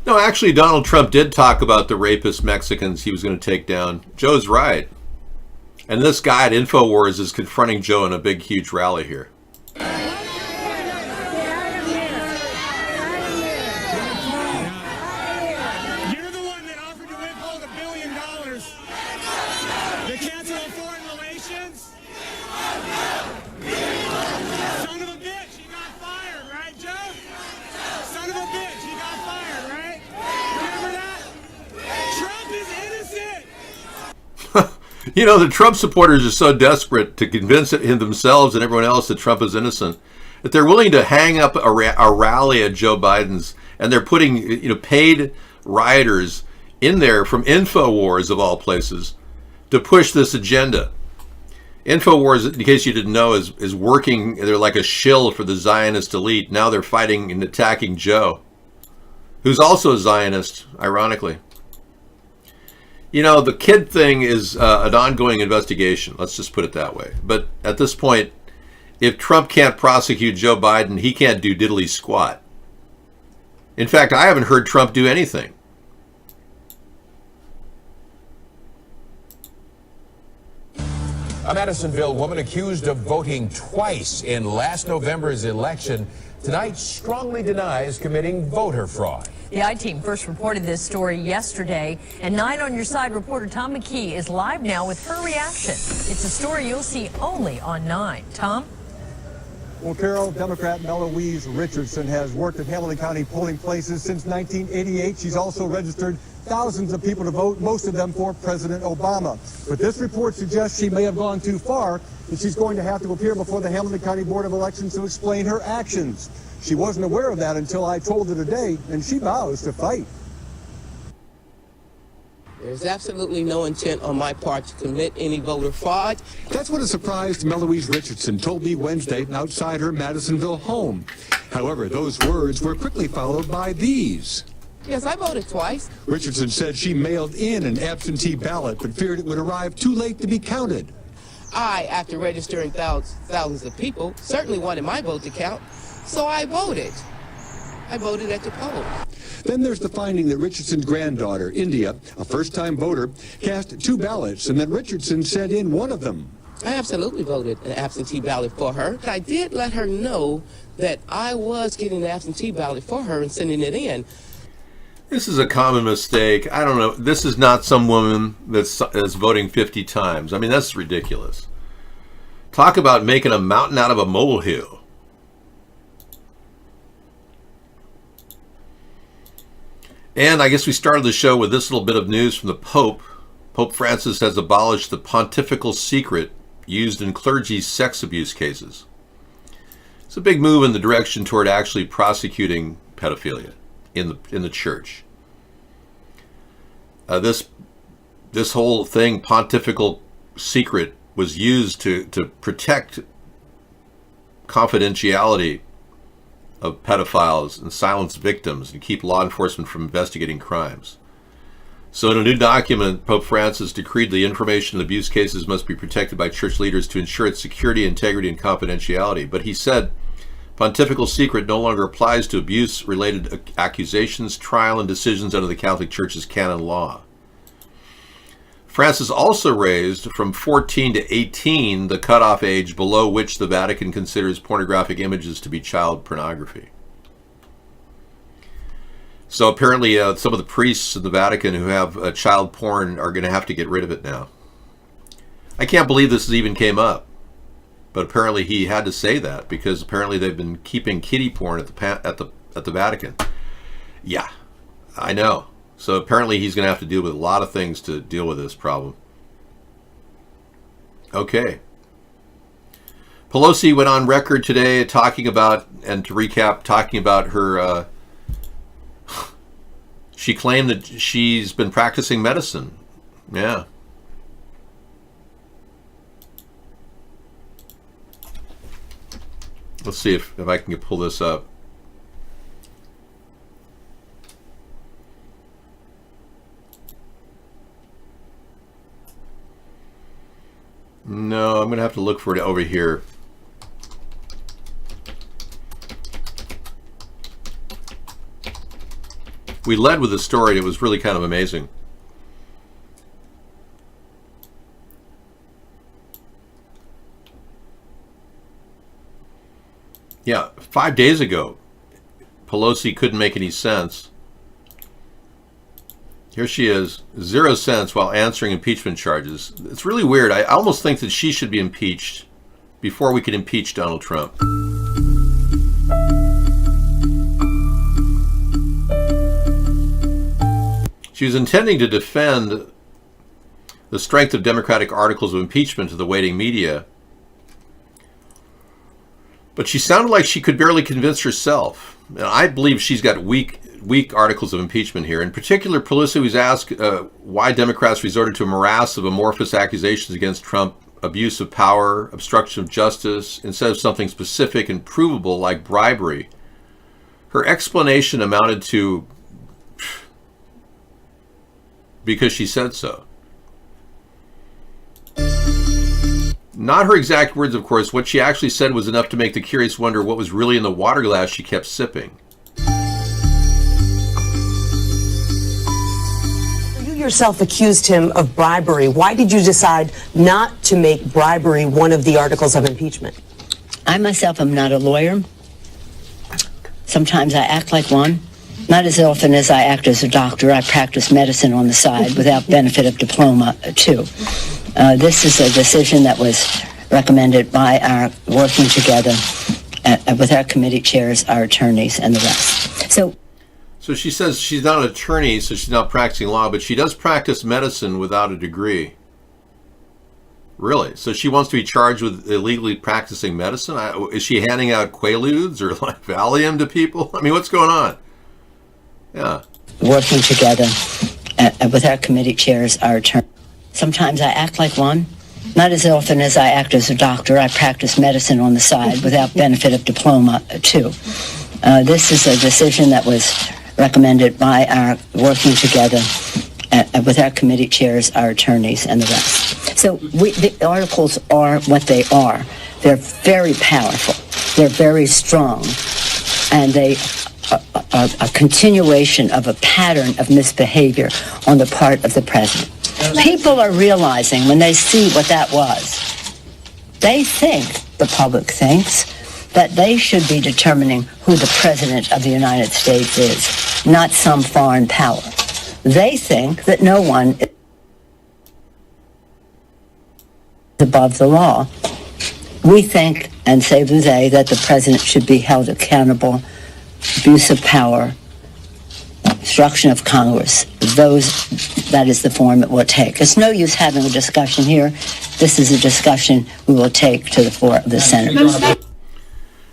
No, actually, Donald Trump did talk about the rapist Mexicans he was going to take down. Joe's right. And this guy at InfoWars is confronting Joe in a big, huge rally here. You know, the Trump supporters are so desperate to convince him themselves and everyone else that Trump is innocent that they're willing to hang up a rally at Joe Biden's, and they're putting, you know, paid rioters in there from InfoWars of all places to push this agenda. InfoWars, in case you didn't know, is working. They're like a shill for the Zionist elite. Now they're fighting and attacking Joe, who's also a Zionist, ironically. You know, the kid thing is an ongoing investigation. Let's just put it that way. But at this point, if Trump can't prosecute Joe Biden, he can't do diddly squat. In fact, I haven't heard Trump do anything. A Madisonville woman accused of voting twice in last November's election tonight strongly denies committing voter fraud. The I-Team first reported this story yesterday, and 9 on Your Side reporter Tom McKee is live now with her reaction. It's a story you'll see only on 9. Tom? Well, Carol, Democrat Meloise Richardson has worked at Hamilton County polling places since 1988. She's also registered thousands of people to vote, most of them for President Obama. But this report suggests she may have gone too far, and she's going to have to appear before the Hamilton County Board of Elections to explain her actions. She wasn't aware of that until I told her today, and she vows to fight. There's absolutely no intent on my part to commit any voter fraud. That's what a surprised Meloise Richardson told me Wednesday outside her Madisonville home. However, those words were quickly followed by these. Yes, I voted twice. Richardson said she mailed in an absentee ballot but feared it would arrive too late to be counted. I, after registering thousands of people, certainly wanted my vote to count, so I voted. I voted at the poll. Then there's the finding that Richardson's granddaughter, India, a first-time voter, cast 2 ballots and that Richardson sent in one of them. I absolutely voted an absentee ballot for her. I did let her know that I was getting an absentee ballot for her and sending it in. This is a common mistake. I don't know. This is not some woman that's voting 50 times. I mean, that's ridiculous. Talk about making a mountain out of a molehill. And I guess we started the show with this little bit of news from the Pope. Pope Francis has abolished the pontifical secret used in clergy's sex abuse cases. It's a big move in the direction toward actually prosecuting pedophilia in the church. This whole thing, pontifical secret, was used to protect confidentiality of pedophiles and silence victims and keep law enforcement from investigating crimes. So in a new document, Pope Francis decreed the information in abuse cases must be protected by church leaders to ensure its security, integrity, and confidentiality. But he said pontifical secret no longer applies to abuse-related accusations, trial, and decisions under the Catholic Church's canon law. Francis also raised from 14 to 18 the cutoff age below which the Vatican considers pornographic images to be child pornography. So apparently some of the priests in the Vatican who have child porn are going to have to get rid of it now. I can't believe this even came up. But apparently he had to say that because apparently they've been keeping kiddie porn at the Vatican. Yeah, I know. So apparently he's going to have to deal with a lot of things to deal with this problem. Okay. Pelosi went on record today talking about, and to recap, talking about her, she claimed that she's been practicing medicine. Yeah. Let's see if I can pull this up. No, I'm going to have to look for it over here. We led with a story. It was really kind of amazing. Yeah, 5 days ago, Pelosi couldn't make any sense. Here she is, 0 cents while answering impeachment charges. It's really weird. I almost think that she should be impeached before we could impeach Donald Trump. She was intending to defend the strength of Democratic articles of impeachment to the waiting media, but she sounded like she could barely convince herself. And I believe she's got weak articles of impeachment here. In particular, Pelosi was asked why Democrats resorted to a morass of amorphous accusations against Trump, abuse of power, obstruction of justice, instead of something specific and provable like bribery. Her explanation amounted to, because she said so. Not her exact words, of course. What she actually said was enough to make the curious wonder what was really in the water glass she kept sipping. You yourself accused him of bribery. Why did you decide not to make bribery one of the articles of impeachment? I myself am not a lawyer. Sometimes I act like one. Not as often as I act as a doctor. I practice medicine on the side without benefit of diploma, too. This is a decision that was recommended by our working together with our committee chairs, our attorneys, and the rest. So she says she's not an attorney, so she's not practicing law, but she does practice medicine without a degree. Really? So she wants to be charged with illegally practicing medicine? Is she handing out Quaaludes or like Valium to people? I mean, what's going on? Yeah. Working together with our committee chairs, our attorneys. Sometimes I act like one. Not as often as I act as a doctor. I practice medicine on the side without benefit of diploma, too. This is a decision that was recommended by our working together with our committee chairs, our attorneys, and the rest. So the articles are what they are. They're very powerful. They're very strong. And they are a continuation of a pattern of misbehavior on the part of the president. People are realizing when they see what that was, they think, the public thinks, that they should be determining who the president of the United States is, not some foreign power. They think that no one is above the law. We think, and say they, that the president should be held accountable, abuse of power, obstruction of Congress. That is the form it will take. It's no use having a discussion here. This is a discussion we will take to the floor of the Senate.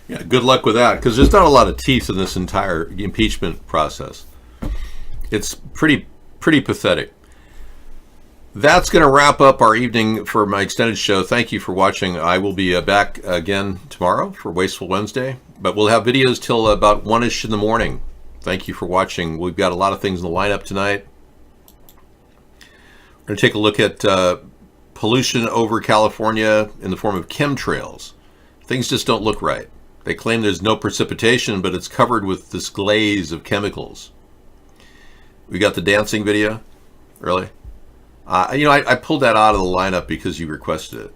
Yeah, good luck with that, because there's not a lot of teeth in this entire impeachment process. It's pretty pathetic. That's going to wrap up our evening for my extended show. Thank you for watching. I will be back again tomorrow for Wasteful Wednesday, but we'll have videos till about 1-ish in the morning. Thank you for watching. We've got a lot of things in the lineup tonight. We're going to take a look at pollution over California in the form of chemtrails. Things just don't look right. They claim there's no precipitation, but it's covered with this glaze of chemicals. We got the dancing video. Really? I pulled that out of the lineup because you requested it.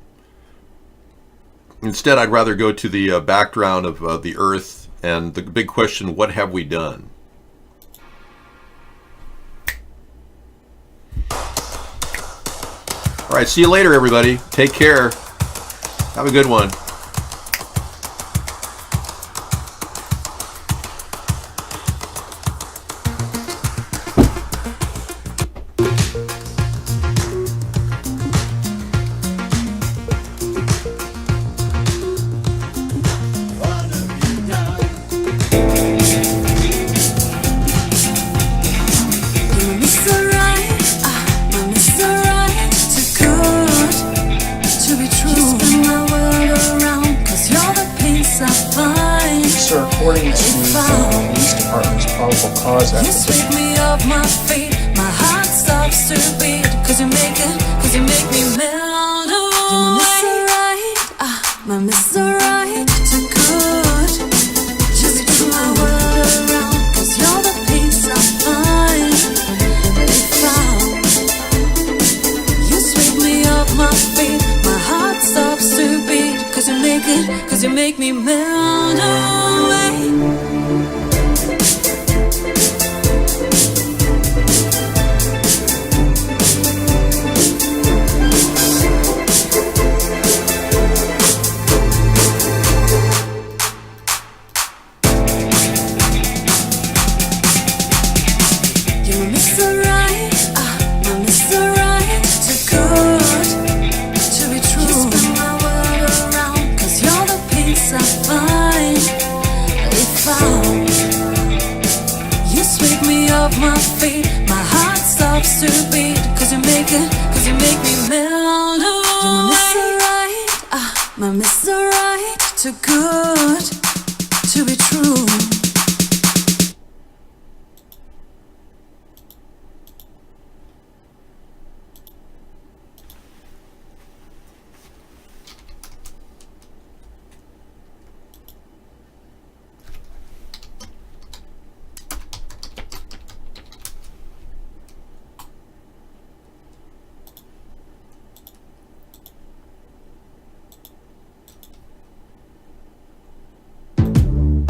Instead, I'd rather go to the background of the Earth and the big question, what have we done? All right, see you later, everybody. Take care. Have a good one. peace I find. Sir, according to the police department's probable cause You affidavit, sweep me off my feet, my heart stops to beat. Cause you make me melt away. My Mr. Right, too good. Just turn my world around. Cause you're the peace I find. If you sweep me off my feet, my heart stops to beat. Cause you make me melt away. My feet, my heart stops to beat. Cause you make me melt away. You're my Mr. Right, my Mr. Right, too good to be true.